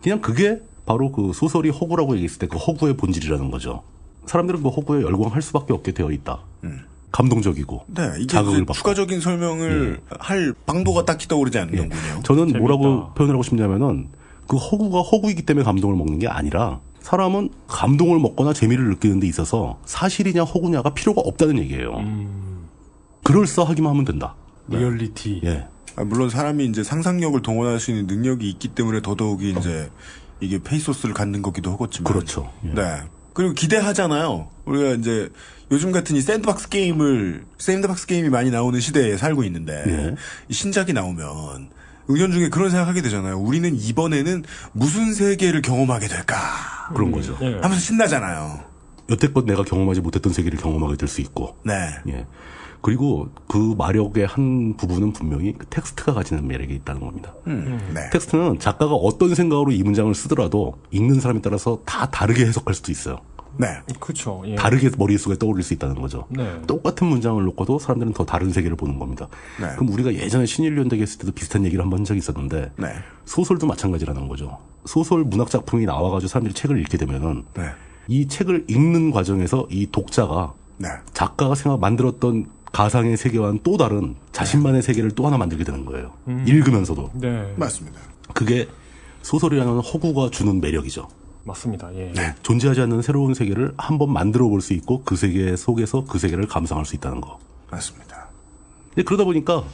B: 그냥 그게 바로 그 소설이 허구라고 얘기했을 때 그 허구의 본질이라는 거죠. 사람들은 그 허구에 열광할 수밖에 없게 되어 있다. 감동적이고
D: 이게
B: 자극을 받고.
D: 추가적인 설명을 할 방도가 딱히 떠오르지 않는군요.
B: 저는
C: 재밌다.
B: 뭐라고 표현을 하고 싶냐면은 그 허구가 허구이기 때문에 감동을 먹는 게 아니라 사람은 감동을 먹거나 재미를 느끼는 데 있어서 사실이냐 허구냐가 필요가 없다는 얘기예요. 그럴싸하기만 하면 된다.
C: 리얼리티.
D: 물론 사람이 이제 상상력을 동원할 수 있는 능력이 있기 때문에 더더욱이 이제 이게 페이소스를 갖는 거기도 하겠지만.
B: 그렇죠.
D: 그리고 기대하잖아요. 우리가 이제 요즘 같은 이 샌드박스 게임이 많이 나오는 시대에 살고 있는데 이 신작이 나오면 은연중에 그런 생각하게 되잖아요. 우리는 이번에는 무슨 세계를 경험하게 될까?
B: 그런 거죠.
D: 하면서 신나잖아요.
B: 여태껏 내가 경험하지 못했던 세계를 경험하게 될 수 있고. 그리고 그 마력의 한 부분은 분명히 그 텍스트가 가지는 매력이 있다는 겁니다. 텍스트는 작가가 어떤 생각으로 이 문장을 쓰더라도 읽는 사람에 따라서 다 다르게 해석할 수도 있어요.
C: 그렇죠.
B: 다르게 머릿속에 떠올릴 수 있다는 거죠. 똑같은 문장을 놓고도 사람들은 더 다른 세계를 보는 겁니다. 그럼 우리가 예전에 신일연대기 했을 때도 비슷한 얘기를 한번 한 적이 있었는데 소설도 마찬가지라는 거죠. 소설 문학 작품이 나와가지고 사람들이 책을 읽게 되면은 이 책을 읽는 과정에서 이 독자가 작가가 만들었던 가상의 세계와는 또 다른 자신만의 세계를 또 하나 만들게 되는 거예요. 읽으면서도.
D: 맞습니다.
B: 그게 소설이라는 허구가 주는 매력이죠.
C: 맞습니다.
B: 존재하지 않는 새로운 세계를 한번 만들어 볼 수 있고 그 세계 속에서 그 세계를 감상할 수 있다는 거.
D: 맞습니다.
B: 그러다 보니까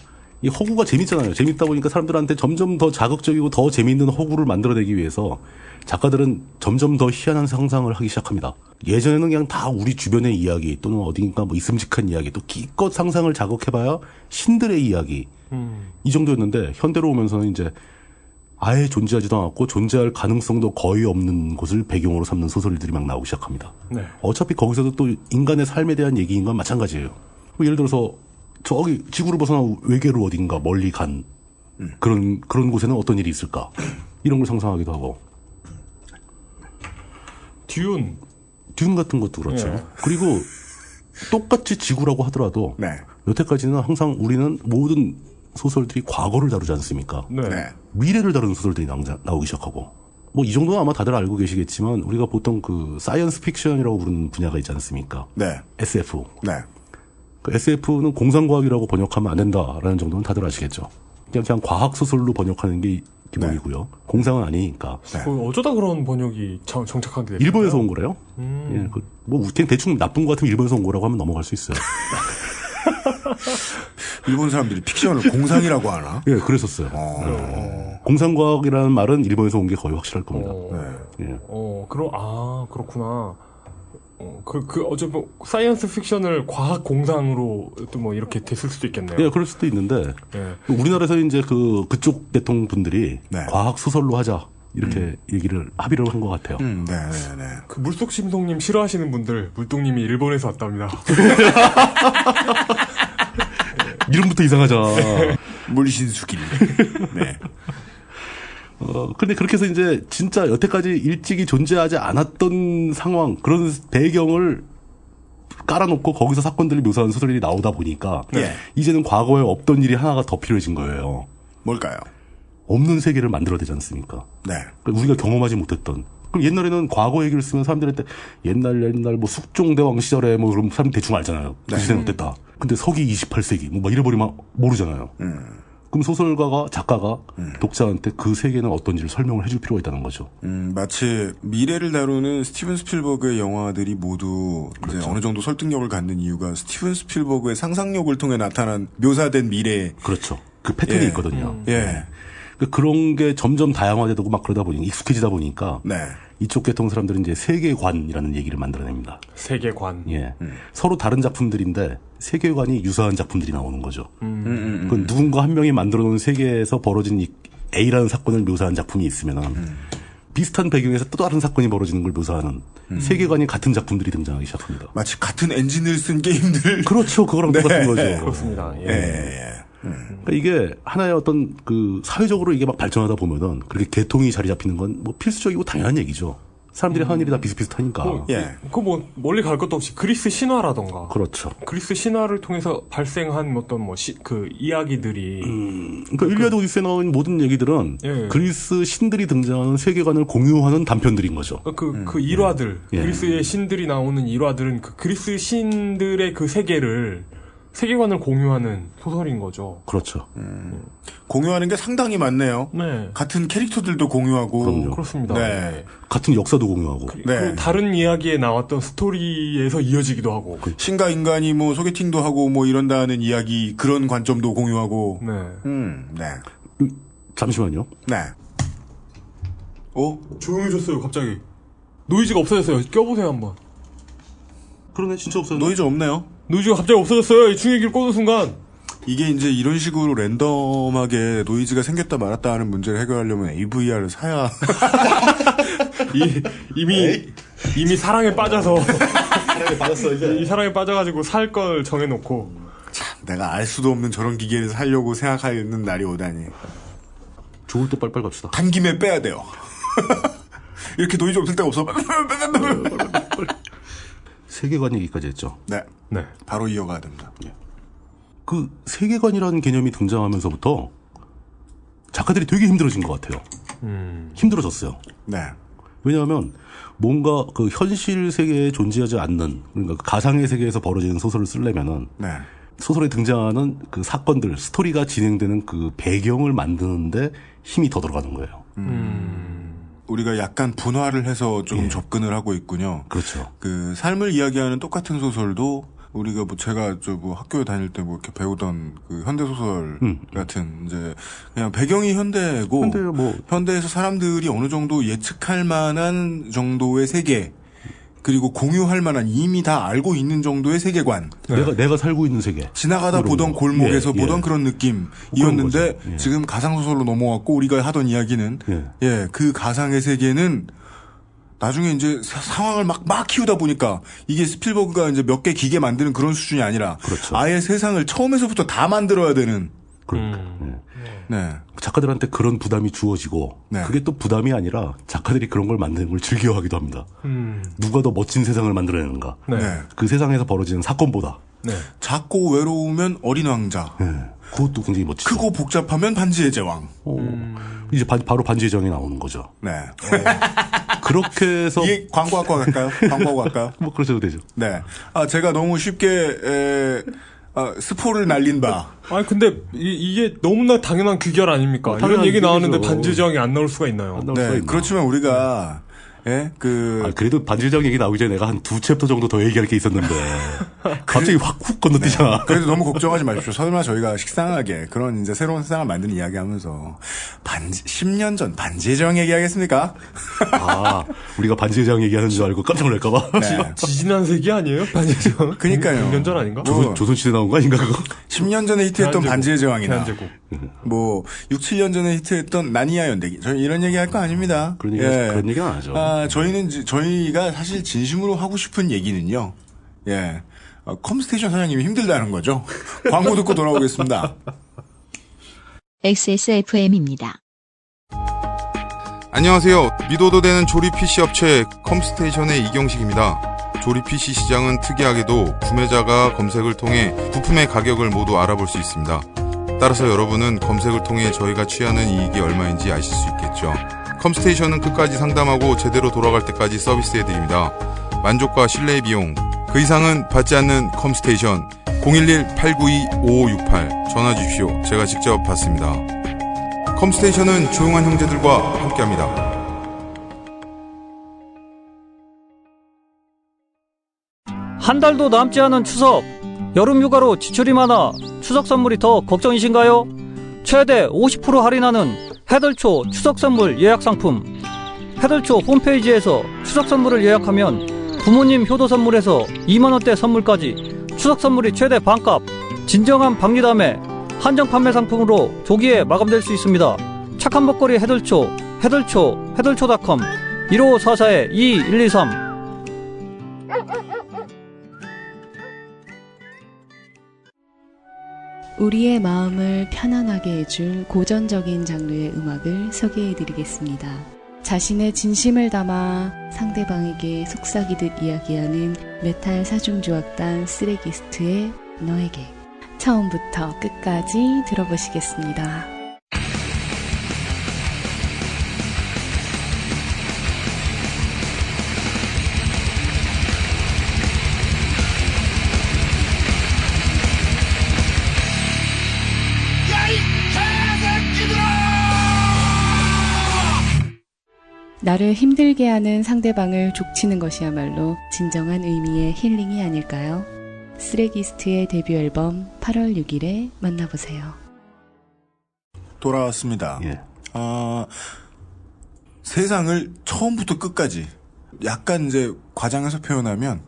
B: 이 허구가 재밌잖아요. 재밌다 보니까 사람들한테 점점 더 자극적이고 더 재미있는 허구를 만들어내기 위해서 작가들은 점점 더 희한한 상상을 하기 시작합니다. 예전에는 그냥 다 우리 주변의 이야기 또는 어딘가 뭐 있음직한 이야기 또 기껏 상상을 자극해봐야 신들의 이야기 이 정도였는데 현대로 오면서는 이제 아예 존재하지도 않았고 존재할 가능성도 거의 없는 곳을 배경으로 삼는 소설들이 막 나오기 시작합니다. 어차피 거기서도 또 인간의 삶에 대한 얘기인 건 마찬가지예요. 뭐 예를 들어서 저기 지구를 벗어나 외계로 어딘가 멀리 간 그런 곳에는 어떤 일이 있을까? 이런 걸 상상하기도 하고.
C: 듄
B: 같은 것도 그렇죠.
C: 예.
B: 그리고 똑같이 지구라고 하더라도
D: 네.
B: 여태까지는 항상 우리는 모든 소설들이 과거를 다루지 않습니까?
C: 네.
D: 네.
B: 미래를 다루는 소설들이 나오기 시작하고. 뭐 이 정도는 아마 다들 알고 계시겠지만 우리가 보통 그 사이언스 픽션이라고 부르는 분야가 있지 않습니까?
D: 네.
B: SF.
D: 네.
B: 그 SF는 공상과학이라고 번역하면 안 된다라는 정도는 다들 아시겠죠. 그냥 과학 소설로 번역하는 게 기본이고요. 공상은 아니니까.
C: 어쩌다 그런 번역이 정착하게 됐어요?
B: 일본에서 온 거래요. 예, 뭐 그냥 대충 나쁜 것 같으면 일본에서 온 거라고 하면 넘어갈 수 있어요.
D: 일본 사람들이 픽션을 공상이라고 하나?
B: 예, 그랬었어요. 공상과학이라는 말은 일본에서 온 게 거의 확실할 겁니다. 예.
C: 그렇구나. 어차피 사이언스 픽션을 과학 공상으로 또 뭐 이렇게 됐을 수도 있겠네요.
B: 예, 그럴 수도 있는데, 우리나라에서 이제 그쪽 계통 분들이 과학 소설로 하자. 이렇게 얘기를 합의를 한 것 같아요.
C: 그 물속 심송님 싫어하시는 분들, 물뚱님이 일본에서 왔답니다.
B: 이름부터 이상하잖아.
D: 물신수길. 네.
B: 근데 그렇게 해서 이제 진짜 여태까지 일찍이 존재하지 않았던 상황, 그런 배경을 깔아놓고 거기서 사건들을 묘사하는 소설이 나오다 보니까 이제는 과거에 없던 일이 하나가 더 필요해진 거예요.
D: 뭘까요?
B: 없는 세계를 만들어야 되지 않습니까?
D: 네.
B: 그러니까 우리가 경험하지 못했던. 그럼 옛날에는 과거 얘기를 쓰면 사람들한테 옛날 뭐 숙종대왕 시절에 뭐 그럼 사람 대충 알잖아요. 그 시대는 어땠다. 근데 서기 28세기 뭐 이래버리면 모르잖아요. 그럼 소설가가 작가가 독자한테 그 세계는 어떤지를 설명을 해줄 필요가 있다는 거죠.
D: 마치 미래를 다루는 스티븐 스필버그의 영화들이 모두 이제 어느 정도 설득력을 갖는 이유가 스티븐 스필버그의 상상력을 통해 나타난 묘사된 미래.
B: 그렇죠. 그 패턴이 있거든요.
D: 예.
B: 그런 게 점점 다양화되고 막 그러다 보니 익숙해지다 보니까 이쪽 계통 사람들은 이제 세계관이라는 얘기를 만들어냅니다.
C: 세계관.
B: 예. 서로 다른 작품들인데 세계관이 유사한 작품들이 나오는 거죠. 그건 누군가 한 명이 만들어 놓은 세계에서 벌어진 이 A라는 사건을 묘사한 작품이 있으면 비슷한 배경에서 또 다른 사건이 벌어지는 걸 묘사하는 세계관이 같은 작품들이 등장하기 시작합니다.
D: 마치 같은 엔진을 쓴 게임들.
B: 그렇죠. 그거랑 똑같은 거죠.
C: 그렇습니다.
B: 그러니까 이게 하나의 어떤 그 사회적으로 이게 막 발전하다 보면은 그렇게 계통이 자리 잡히는 건 뭐 필수적이고 당연한 얘기죠. 사람들이 하는 일이 다 비슷비슷하니까.
C: 뭐 멀리 갈 것도 없이 그리스 신화라던가.
B: 그렇죠.
C: 그리스 신화를 통해서 발생한 어떤 그 이야기들이.
B: 그러니까 일리아드 오디세이에 나온 모든 얘기들은 그리스 신들이 등장하는 세계관을 공유하는 단편들인 거죠.
C: 그 일화들, 그리스의 신들이 나오는 일화들은 그 그리스 신들의 그 세계관을 공유하는 소설인 거죠.
B: 그렇죠.
D: 공유하는 게 상당히 많네요.
C: 네.
D: 같은 캐릭터들도 공유하고.
B: 그럼요.
C: 그렇습니다.
B: 네. 같은 역사도 공유하고.
C: 그 다른 이야기에 나왔던 스토리에서 이어지기도 하고.
D: 신과 인간이 뭐 소개팅도 하고 뭐 이런다는 이야기 그런 관점도 공유하고.
C: 네.
B: 잠시만요.
D: 네.
C: 조용해졌어요, 갑자기. 노이즈가 없어졌어요. 껴보세요, 한번.
B: 그러네, 진짜 없어요.
D: 노이즈 없네요.
C: 노이즈가 갑자기 없어졌어요. 이 충격기를 꽂은 순간.
D: 이게 이제 이런 식으로 랜덤하게 노이즈가 생겼다 말았다 하는 문제를 해결하려면 AVR을 사야.
C: 이미 사랑에 빠져서.
B: 사랑에 빠졌어, 이제.
C: 이 사랑에 빠져가지고 살 걸 정해놓고.
D: 참, 내가 알 수도 없는 저런 기계를 사려고 생각하는 날이 오다니.
B: 좋을 때 빨리빨리 갑시다.
D: 단 김에 빼야 돼요. 이렇게 노이즈 없을 데가 없어.
B: 세계관 얘기까지 했죠.
D: 네. 바로 이어가야 됩니다.
B: 그 세계관이라는 개념이 등장하면서부터 작가들이 되게 힘들어진 것 같아요. 힘들어졌어요.
D: 네.
B: 왜냐하면 뭔가 그 현실 세계에 존재하지 않는, 그러니까 가상의 세계에서 벌어지는 소설을 쓰려면은 소설에 등장하는 그 사건들, 스토리가 진행되는 그 배경을 만드는데 힘이 더 들어가는 거예요.
D: 우리가 약간 분화를 해서 좀 접근을 하고 있군요.
B: 그렇죠.
D: 그 삶을 이야기하는 똑같은 소설도 우리가 뭐 제가 학교에 다닐 때 뭐 이렇게 배우던 그 현대 소설 같은 이제 그냥 배경이 현대고 현대에서 사람들이 어느 정도 예측할 만한 정도의 세계 그리고 공유할 만한 이미 다 알고 있는 정도의 세계관.
B: 내가 살고 있는 세계.
D: 지나가다 보던 골목에서 보던 그런 느낌이었는데 지금 가상소설로 넘어왔고 우리가 하던 이야기는 그 가상의 세계는 나중에 이제 상황을 막 키우다 보니까 이게 스필버그가 이제 몇 개 기계 만드는 그런 수준이 아니라 아예 세상을 처음에서부터 다 만들어야 되는
B: 그러니까.
D: 네.
B: 작가들한테 그런 부담이 주어지고
D: 네.
B: 그게 또 부담이 아니라 작가들이 그런 걸 만드는 걸 즐겨하기도 합니다. 누가 더 멋진 세상을 만들어내는가.
C: 네.
D: 네.
B: 그 세상에서 벌어지는 사건보다.
C: 네.
D: 작고 외로우면 어린 왕자.
B: 네. 그것도 굉장히 멋지죠.
D: 크고 복잡하면 반지의 제왕.
B: 이제 바로 반지의 제왕이 나오는 거죠.
D: 네.
B: 그렇게 해서
D: 이게 광고학과 갈까요? 광고학과 갈까요?
B: 뭐 그러셔도 되죠.
D: 네. 제가 너무 쉽게 스포를 날린 바.
C: 아니 근데 이게 너무나 당연한 귀결 아닙니까? 이런
B: 당연한
C: 얘기 나오는데
B: 귀결이죠.
C: 반지의 제왕이 안 나올 수가 있나요?
B: 안 나올 수가
D: 네.
B: 있나.
D: 그렇지만 우리가
B: 그래도 반지의 제왕 얘기 나오기 전에 내가 한 2챕터 정도 더 얘기할 게 있었는데 갑자기 확 훅 건너뛰잖아.
D: 그래도 너무 걱정하지 마십시오. 설마 저희가 식상하게 그런 이제 새로운 세상을 만드는 이야기하면서 10년 전 반지의 제왕 얘기하겠습니까?
B: 우리가 반지의 제왕 얘기하는 줄 알고 깜짝 놀랄까봐.
D: 네.
C: 지지난 세기 아니에요? 반지의 제왕?
D: 그니까요.
C: 6년 전 아닌가?
B: 조선시대 나온 거 아닌가 그거?
D: 10년 전에 히트했던
C: 대한제국.
D: 반지의 제왕이나
C: 대한제국.
D: 뭐 6, 7년 전에 히트했던 나니아 연대기. 저희 이런 얘기 할 거 아닙니다.
B: 그런 얘기는 안 하죠.
D: 저희가 사실 진심으로 하고 싶은 얘기는요. 예. 컴스테이션 사장님이 힘들다는 거죠. 광고 듣고 돌아오겠습니다.
A: XSFM입니다.
J: 안녕하세요. 믿어도 되는 조립 PC 업체 컴스테이션의 이경식입니다. 조립 PC 시장은 특이하게도 구매자가 검색을 통해 부품의 가격을 모두 알아볼 수 있습니다. 따라서 여러분은 검색을 통해 저희가 취하는 이익이 얼마인지 아실 수 있겠죠. 컴스테이션은 끝까지 상담하고 제대로 돌아갈 때까지 서비스해드립니다. 만족과 신뢰의 비용, 그 이상은 받지 않는 컴스테이션 011-892-5568 전화 주십시오. 제가 직접 받습니다. 컴스테이션은 조용한 형제들과 함께합니다.
H: 한 달도 남지 않은 추석. 여름 휴가로 지출이 많아 추석 선물이 더 걱정이신가요? 최대 50% 할인하는 해덜초 추석 선물 예약 상품. 해덜초 홈페이지에서 추석 선물을 예약하면 부모님 효도 선물에서 2만원대 선물까지 추석 선물이 최대 반값. 진정한 박리담에 한정 판매 상품으로 조기에 마감될 수 있습니다. 착한 먹거리 해덜초닷컴 1544-2123.
F: 우리의 마음을 편안하게 해줄 고전적인 장르의 음악을 소개해드리겠습니다. 자신의 진심을 담아 상대방에게 속삭이듯 이야기하는 메탈 사중조악단 쓰레기스트의 너에게. 처음부터 끝까지 들어보시겠습니다. 나를 힘들게 하는 상대방을 족치는 것이야말로 진정한 의미의 힐링이 아닐까요? 쓰레기스트의 데뷔 앨범 8월 6일에 만나보세요.
D: 돌아왔습니다.
B: 예.
D: 세상을 처음부터 끝까지 약간 이제 과장해서 표현하면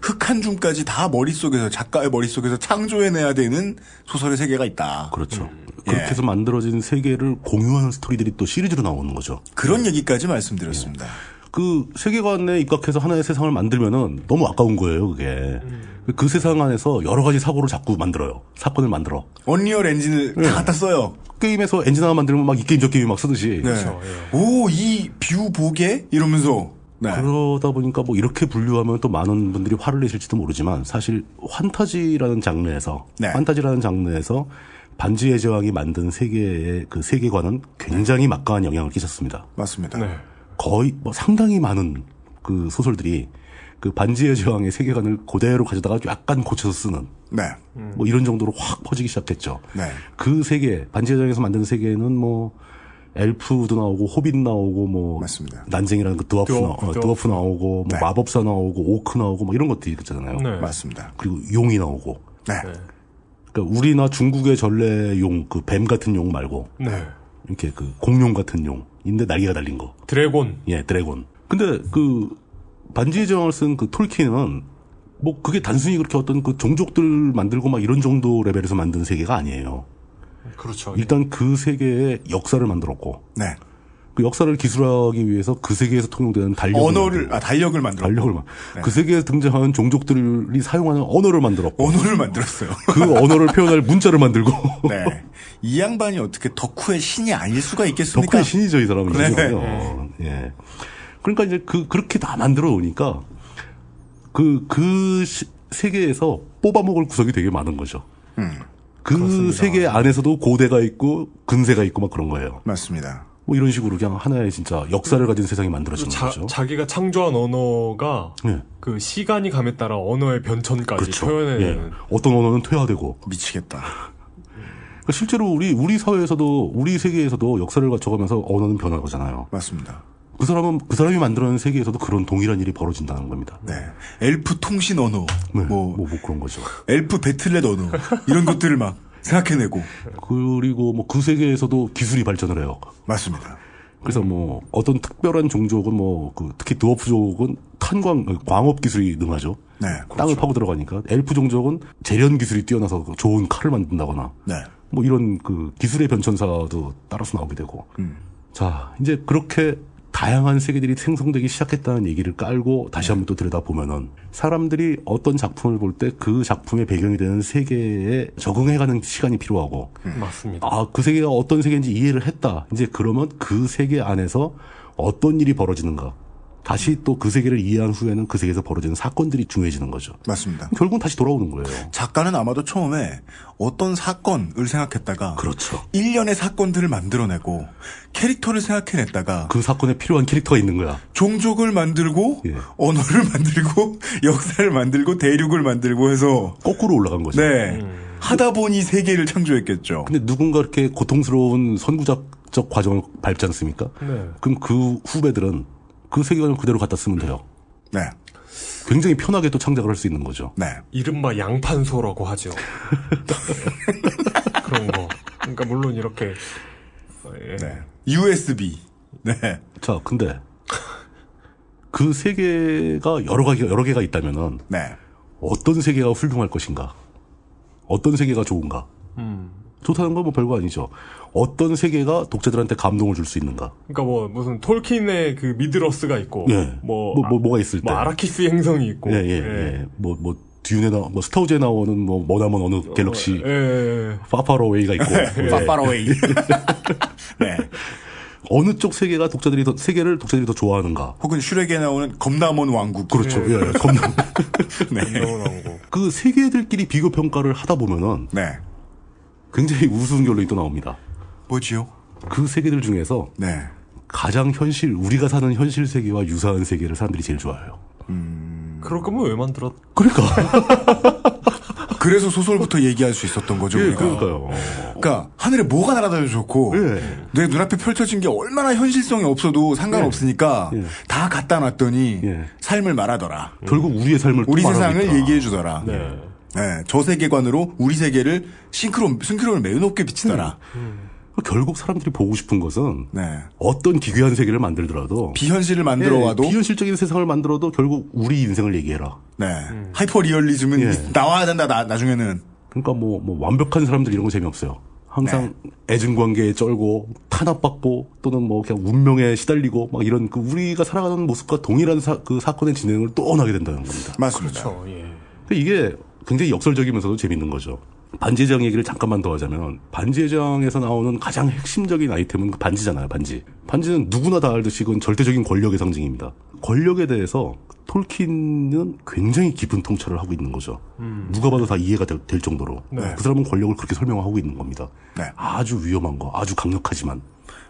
D: 흙 한 줌까지 다 머릿속에서 작가의 머릿속에서 창조해내야 되는 소설의 세계가 있다.
B: 그렇죠. 그렇게 해서 만들어진 세계를 공유하는 스토리들이 또 시리즈로 나오는 거죠.
D: 그런 얘기까지 말씀드렸습니다.
B: 그 세계관에 입각해서 하나의 세상을 만들면은 너무 아까운 거예요, 그게. 그 세상 안에서 여러 가지 사고를 자꾸 만들어요. 사건을 만들어.
D: 언리얼 엔진을 다 갖다 써요.
B: 게임에서 엔진 하나 만들면 막 이 게임 저 게임 막 쓰듯이.
D: 네. 오, 이 뷰 보게? 이러면서. 네.
B: 그러다 보니까 뭐 이렇게 분류하면 또 많은 분들이 화를 내실지도 모르지만 사실 환타지라는 장르에서 반지의 제왕이 만든 세계의 그 세계관은 굉장히 막강한 영향을 끼쳤습니다.
D: 맞습니다.
C: 네.
B: 거의 뭐 상당히 많은 그 소설들이 그 반지의 제왕의 세계관을 그대로 가져다가 약간 고쳐서 쓰는
D: 네.
B: 뭐 이런 정도로 확 퍼지기 시작했죠.
D: 네.
B: 그 세계 반지의 제왕에서 만든 세계는 뭐 엘프도 나오고 호빗 나오고 뭐
D: 맞습니다.
B: 난쟁이라는 그 드워프 나오고 뭐
D: 네.
B: 마법사 나오고 오크 나오고 뭐 이런 것들이 있잖아요.
C: 네.
D: 맞습니다.
B: 그리고 용이 나오고.
D: 네.
B: 그러니까 우리나 중국의 전래 용, 그 뱀 같은 용 말고
C: 네.
B: 이렇게 그 공룡 같은 용인데 날개가 달린 거.
C: 드래곤.
B: 예, 드래곤. 근데 그 반지의 제왕을 쓴 그 톨킨은 뭐 그게 단순히 그렇게 어떤 그 종족들 만들고 막 이런 정도 레벨에서 만든 세계가 아니에요.
C: 그렇죠.
B: 일단 그 세계의 역사를 만들었고,
D: 네.
B: 그 역사를 기술하기 위해서 그 세계에서 통용되는 달력을
D: 달력을
B: 네. 그 세계에 등장하는 종족들이 사용하는 언어를 만들었고
D: 언어를 만들었어요.
B: 그 언어를 표현할 문자를 만들고
D: 네. 이 양반이 어떻게 덕후의 신이 아닐 수가 있겠습니까?
B: 덕후의 신이죠, 이 사람은.
D: 네.
B: 예. 그러니까 이제 그렇게 다 만들어 놓으니까 세계에서 뽑아먹을 구석이 되게 많은 거죠. 그 그렇습니다. 세계 안에서도 고대가 있고 근세가 있고 막 그런 거예요.
D: 맞습니다.
B: 뭐 이런 식으로 그냥 하나의 진짜 역사를 가진 세상이 만들어지는 거죠.
C: 자기가 창조한 언어가
B: 네.
C: 그 시간이 감에 따라 언어의 변천까지
B: 그렇죠.
C: 표현해내는.
B: 예. 어떤 언어는 퇴화되고.
D: 미치겠다.
B: 그러니까 실제로 우리 사회에서도 우리 세계에서도 역사를 거쳐가면서 언어는 변화하잖아요.
D: 맞습니다.
B: 그 사람이 만들어낸 세계에서도 그런 동일한 일이 벌어진다는 겁니다.
D: 네. 엘프 통신 언어.
B: 네. 뭐 그런 거죠.
D: 엘프 배틀넷 언어. 이런 것들을 막 생각해내고.
B: 그리고 뭐 그 세계에서도 기술이 발전을 해요.
D: 맞습니다.
B: 그래서 뭐 어떤 특별한 종족은 특히 드워프족은 광업 기술이 능하죠.
D: 네.
B: 땅을
D: 그렇죠.
B: 파고 들어가니까. 엘프 종족은 재련 기술이 뛰어나서 좋은 칼을 만든다거나.
D: 네.
B: 뭐 이런 그 기술의 변천사도 따라서 나오게 되고. 자, 이제 그렇게 다양한 세계들이 생성되기 시작했다는 얘기를 깔고 다시 한번 또 들여다보면은 사람들이 어떤 작품을 볼 때 그 작품의 배경이 되는 세계에 적응해가는 시간이 필요하고
C: 맞습니다.
B: 그 세계가 어떤 세계인지 이해를 했다. 이제 그러면 그 세계 안에서 어떤 일이 벌어지는가. 다시 또 그 세계를 이해한 후에는 그 세계에서 벌어지는 사건들이 중요해지는 거죠.
D: 맞습니다.
B: 결국은 다시 돌아오는 거예요.
D: 작가는 아마도 처음에 어떤 사건을 생각했다가
B: 그렇죠.
D: 일련의 사건들을 만들어내고 캐릭터를 생각해냈다가
B: 그 사건에 필요한 캐릭터가 있는 거야.
D: 종족을 만들고 언어를 만들고 역사를 만들고 대륙을 만들고 해서
B: 거꾸로 올라간 거죠.
D: 네. 하다 보니 세계를 창조했겠죠.
B: 근데 누군가 이렇게 고통스러운 선구자적 과정을 밟지 않습니까?
C: 네.
B: 그럼 그 후배들은 그 세계관을 그대로 갖다 쓰면 돼요.
D: 네.
B: 굉장히 편하게 또 창작을 할 수 있는 거죠.
D: 네.
C: 이른바 양판소라고 하죠. 그런 거. 그러니까 물론 이렇게
D: 네. USB. 네.
B: 자, 근데 그 세계가 여러 개가 있다면은
D: 네.
B: 어떤 세계가 훌륭할 것인가? 어떤 세계가 좋은가? 좋다는 건 뭐 별거 아니죠. 어떤 세계가 독자들한테 감동을 줄 수 있는가?
C: 그러니까 무슨 톨킨의 그 미드러스가 있고,
B: 뭐가 있을 때,
C: 아라키스 행성이 있고,
B: 듀운에 스타우즈에 나오는 머나먼 어느 갤럭시, 파파로웨이가 있고,
D: 파파로웨이. 네.
B: 어느 쪽 세계가 세계를 독자들이 더 좋아하는가?
D: 혹은 슈렉에 나오는 겁나먼 왕국.
B: 그렇죠. 겁나먼.
C: 왕국.
B: 그 세계들끼리 비교 평가를 하다 보면은, 굉장히 우스운 결론이 또 나옵니다.
D: 뭐지요?
B: 그 세계들 중에서 가장 우리가 사는 현실 세계와 유사한 세계를 사람들이 제일 좋아해요.
C: 그럴 거면 왜 만들었?
B: 그러니까.
D: 그래서 소설부터 얘기할 수 있었던 거죠.
B: 예, 그러니까요.
D: 그러니까 하늘에 뭐가 날아다녀도 좋고 내 눈앞에 펼쳐진 게 얼마나 현실성이 없어도 상관없으니까 다 갖다 놨더니 삶을 말하더라.
B: 결국 우리의 삶을
D: 우리 세상을 얘기해 주더라.
C: 네.
D: 저 세계관으로 우리 세계를 싱크로를 매우 높게 비치더라.
B: 결국 사람들이 보고 싶은 것은 어떤 기괴한 세계를 만들더라도
D: 비현실을 만들어와도
B: 비현실적인 세상을 만들어도 결국 우리 인생을 얘기해라.
D: 하이퍼 리얼리즘은 나와야 된다. 나중에는.
B: 그러니까 뭐 완벽한 사람들 이런 거 재미없어요. 항상 애증관계에 쩔고 탄압받고 또는 뭐 그냥 운명에 시달리고 막 이런 우리가 살아가는 모습과 동일한 그 사건의 진행을 또 원하게 된다는 겁니다.
D: 맞습니다.
C: 그렇죠. 예.
B: 이게 굉장히 역설적이면서도 재밌는 거죠. 반지의 제왕 얘기를 잠깐만 더 하자면 반지의 제왕에서 나오는 가장 핵심적인 아이템은 그 반지잖아요. 반지는 누구나 다 알듯이 그건 절대적인 권력의 상징입니다. 권력에 대해서 톨킨은 굉장히 깊은 통찰을 하고 있는 거죠. 누가 봐도 다 이해가 될 정도로 그 사람은 권력을 그렇게 설명하고 있는 겁니다. 아주 위험한 거, 아주 강력하지만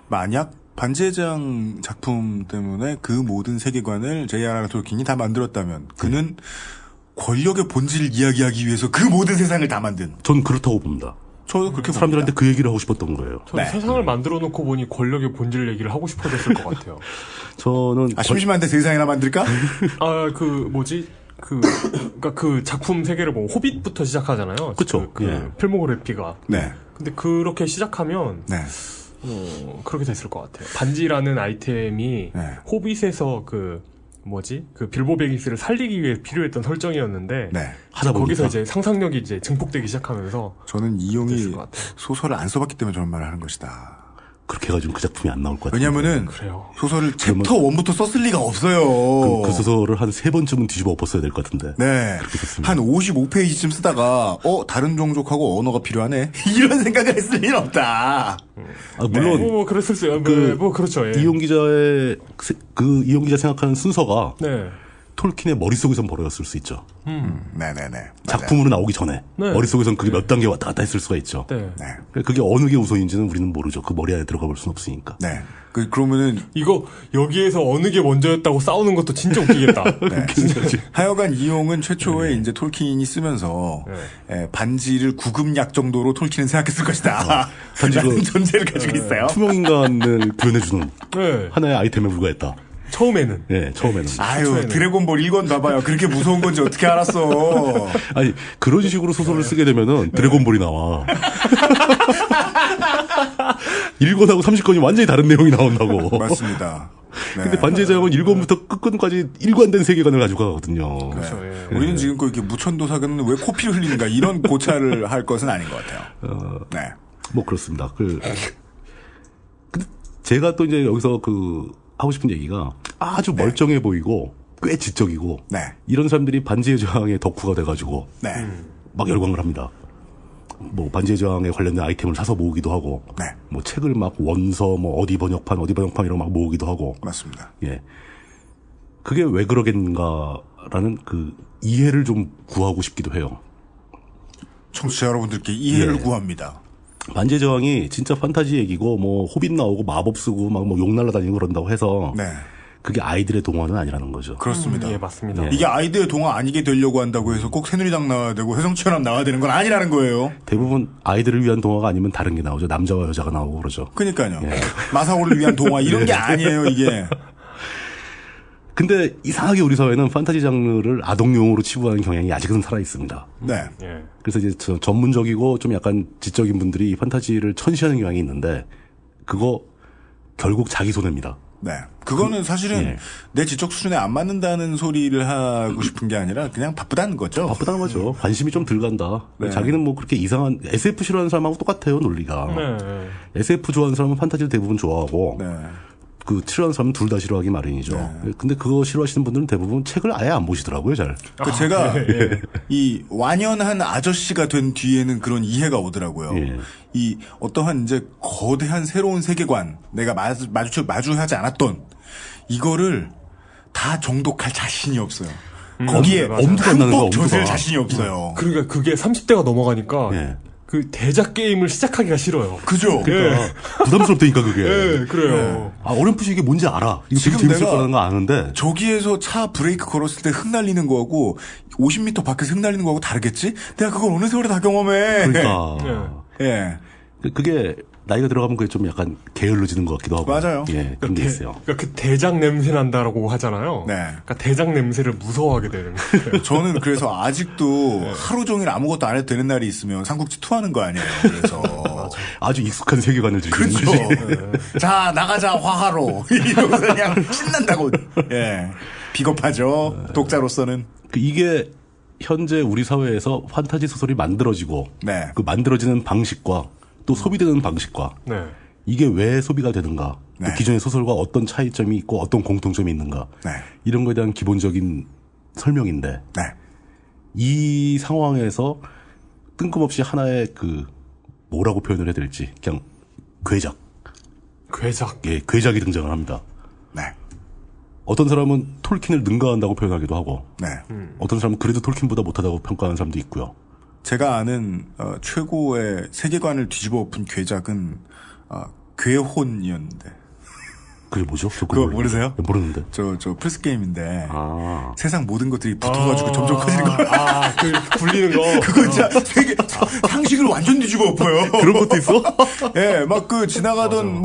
D: 만약 반지의 제왕 작품 때문에 그 모든 세계관을 J.R.R. 톨킨이 다 만들었다면 그는 권력의 본질을 이야기하기 위해서 그 모든 세상을 다 만든.
B: 전 그렇다고 봅니다.
D: 저도 그렇게
B: 사람들한테
D: 봅니다.
B: 그 얘기를 하고 싶었던 거예요.
C: 저는 세상을 만들어 놓고 보니 권력의 본질 얘기를 하고 싶어졌을 것 같아요.
B: 저는
D: 심심한데 세상이나 만들까?
C: 그러니까 그 작품 세계를 보면 호빗부터 시작하잖아요.
B: 그렇죠.
C: 필모그래피가. 근데 그렇게 시작하면 그렇게 됐을 것 같아요. 반지라는 아이템이 호빗에서 그 빌보 베깅스를 살리기 위해 필요했던 설정이었는데 거기서 이제 상상력이 이제 증폭되기 시작하면서
D: 저는 이용이 소설을 안 써봤기 때문에 저런 말을 하는 것이다.
B: 그렇게 해가지고 그 작품이 안 나올 것 같아요.
D: 왜냐면은
C: 그래요.
D: 소설을 챕터 1부터 썼을 리가 없어요.
B: 그 소설을 한 3번쯤은 뒤집어 엎었어야 될 것 같은데.
D: 네. 한 55페이지쯤 쓰다가 다른 종족하고 언어가 필요하네. 이런 생각을 했을 리는 없다.
B: 물론
C: 네. 뭐 그랬을 수, 그렇죠. 예.
B: 이용 기자 생각하는 순서가
C: 네.
B: 톨킨의 머릿속에선 벌어졌을 수 있죠.
D: 네네네.
B: 작품으로 나오기 전에
C: 네.
B: 머릿속에선 그게 몇 단계 왔다 갔다 했을 수가 있죠.
C: 네.
D: 네.
B: 그게 어느 게 우선인지는 우리는 모르죠. 그 머리 안에 들어가 볼 수는 없으니까.
D: 네. 그러면은
C: 이거 여기에서 어느 게 먼저였다고 싸우는 것도 진짜 웃기겠다.
D: 네. 하여간 이용은 최초에 이제 톨킨이 쓰면서 반지를 구급약 정도로 톨킨은 생각했을 것이다. 라는 전제를 가지고 있어요.
B: 투명 인간을 구현해주는
C: 네.
B: 하나의 아이템에 불과했다.
C: 처음에는.
B: 네, 처음에는.
D: 아유, 드래곤볼 1권 봐봐요. 그렇게 무서운 건지 어떻게 알았어.
B: 아니, 그런 식으로 소설을 쓰게 되면은 드래곤볼이 나와. 1권하고 30권이 완전히 다른 내용이 나온다고.
D: 맞습니다. 네.
B: 근데 반지의 제왕은 1권부터 끝권까지 일관된 세계관을 가지고 가거든요.
D: 그렇죠. 예. 우리는 지금껏 이렇게 무천도사는 왜 코피를 흘리는가 이런 고찰을 할 것은 아닌 것 같아요. 네.
B: 뭐 그렇습니다. 근데 제가 또 이제 여기서 하고 싶은 얘기가 아주 멀쩡해 보이고 꽤 지적이고 이런 사람들이 반지의 제왕의 덕후가 돼가지고 막 열광을 합니다. 뭐 반지의 제왕에 관련된 아이템을 사서 모으기도 하고 뭐 책을 막 원서 뭐 어디 번역판 이런 막 모으기도 하고
D: 맞습니다.
B: 예. 그게 왜 그러겠는가라는 이해를 좀 구하고 싶기도 해요.
D: 청취자 여러분들께 이해를 구합니다.
B: 반지의 제왕이 진짜 판타지 얘기고 뭐 호빗 나오고 마법 쓰고 막 뭐 용 날라다니고 그런다고 해서 그게 아이들의 동화는 아니라는 거죠.
D: 그렇습니다.
C: 예, 맞습니다.
D: 이게 아이들의 동화 아니게 되려고 한다고 해서 꼭 새누리당 나와야 되고 해성처럼 나와야 되는 건 아니라는 거예요.
B: 대부분 아이들을 위한 동화가 아니면 다른 게 나오죠. 남자와 여자가 나오고 그러죠.
D: 그러니까요. 마사오를 위한 동화 이런 게 아니에요, 이게.
B: 근데 이상하게 우리 사회는 판타지 장르를 아동용으로 치부하는 경향이 아직은 살아 있습니다.
D: 네.
B: 그래서 이제 전문적이고 좀 약간 지적인 분들이 판타지를 천시하는 경향이 있는데 그거 결국 자기 손해입니다.
D: 네. 그거는 사실은 내 지적 수준에 안 맞는다는 소리를 하고 싶은 게 아니라 그냥 바쁘다는 거죠.
B: 바쁘다는 거죠. 관심이 좀 덜 간다.
D: 네.
B: 자기는 뭐 그렇게 이상한 SF 싫어하는 사람하고 똑같아요, 논리가. SF 좋아하는 사람은 판타지를 대부분 좋아하고 싫어하는 사람은 둘 다 싫어하기 마련이죠. 근데 그거 싫어하시는 분들은 대부분 책을 아예 안 보시더라고요, 잘.
D: 제가 이 완연한 아저씨가 된 뒤에는 그런 이해가 오더라고요. 이 어떠한 이제 거대한 새로운 세계관, 내가 마주하지 않았던 이거를 다 정독할 자신이 없어요. 거기에
B: 엄두가 안 나는 거야,
D: 흠뻑 젖을
B: 엄두가.
D: 자신이 없어요.
C: 그러니까 그게 30대가 넘어가니까 그 대작 게임을 시작하기가 싫어요.
D: 그죠?
B: 그러니까 부담스럽다니까 그게.
C: 그래요.
B: 어렴풋이 이게 뭔지 알아. 이거 되게 재밌을 거라는 거 아는데.
D: 저기에서 차 브레이크 걸었을 때 흙 날리는 거하고 50m 밖에서 흙 날리는 거하고 다르겠지? 내가 그걸 어느 세월에 다 경험해.
B: 그러니까. 그게 나이가 들어가면 그게 좀 약간 게을러지는 것 같기도 하고.
D: 맞아요.
B: 그런 게 있어요.
C: 그러니까 그 대작 냄새 난다라고 하잖아요. 그러니까 대작 냄새를 무서워하게 되는 거예요.
D: 저는 그래서 아직도 하루 종일 아무것도 안 해도 되는 날이 있으면 삼국지 투하는 거 아니에요. 그래서
B: 아주 익숙한 세계관을 즐기는
D: 거지. 자, 나가자 화하로 이러면서 그냥 신난다고. 비겁하죠. 독자로서는.
B: 이게 현재 우리 사회에서 판타지 소설이 만들어지고 그 만들어지는 방식과 또 소비되는 방식과 이게 왜 소비가 되는가, 또 기존의 소설과 어떤 차이점이 있고 어떤 공통점이 있는가, 이런 거에 대한 기본적인 설명인데 이 상황에서 뜬금없이 하나의 뭐라고 표현을 해야 될지 그냥 괴작. 괴작이 등장을 합니다. 어떤 사람은 톨킨을 능가한다고 표현하기도 하고 어떤 사람은 그래도 톨킨보다 못하다고 평가하는 사람도 있고요.
D: 제가 아는 최고의 세계관을 뒤집어 엎은 괴작은 괴혼이었는데.
B: 그게 뭐죠?
D: 그거 모르세요?
B: 모르는데.
D: 저 플스 게임인데 세상 모든 것들이 붙어가지고 점점 커지는 거.
C: 그 굴리는 거.
D: 그거 진짜 세계 상식을 완전 뒤집어 엎어요.
B: 그런 것도 있어?
D: 막 지나가던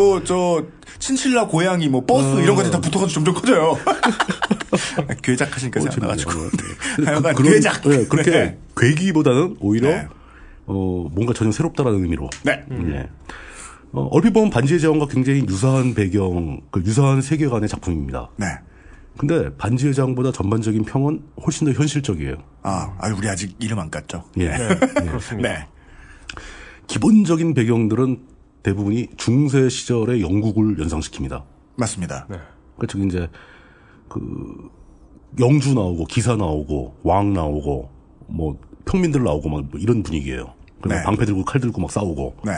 D: 친칠라 고양이 버스 이런 것들이 다 붙어가지고 점점 커져요. 괴작하시니까 생각나가지고. 하여간 괴작.
B: 그렇게 괴기보다는 오히려 뭔가 전혀 새롭다라는 의미로. 얼핏 보면 반지의 제왕과 굉장히 유사한 배경, 유사한 세계관의 작품입니다. 근데 반지의 제왕보다 전반적인 평은 훨씬 더 현실적이에요.
D: 우리 아직 이름 안 깠죠?
C: 그렇습니다.
B: 기본적인 배경들은 대부분이 중세 시절의 영국을 연상시킵니다.
D: 맞습니다.
C: 네.
B: 그러니까 저기 이제 그 영주 나오고 기사 나오고 왕 나오고 뭐 평민들 나오고 막 이런 분위기예요. 그리고
D: 네.
B: 방패 들고 칼 들고 막 싸우고.
D: 네.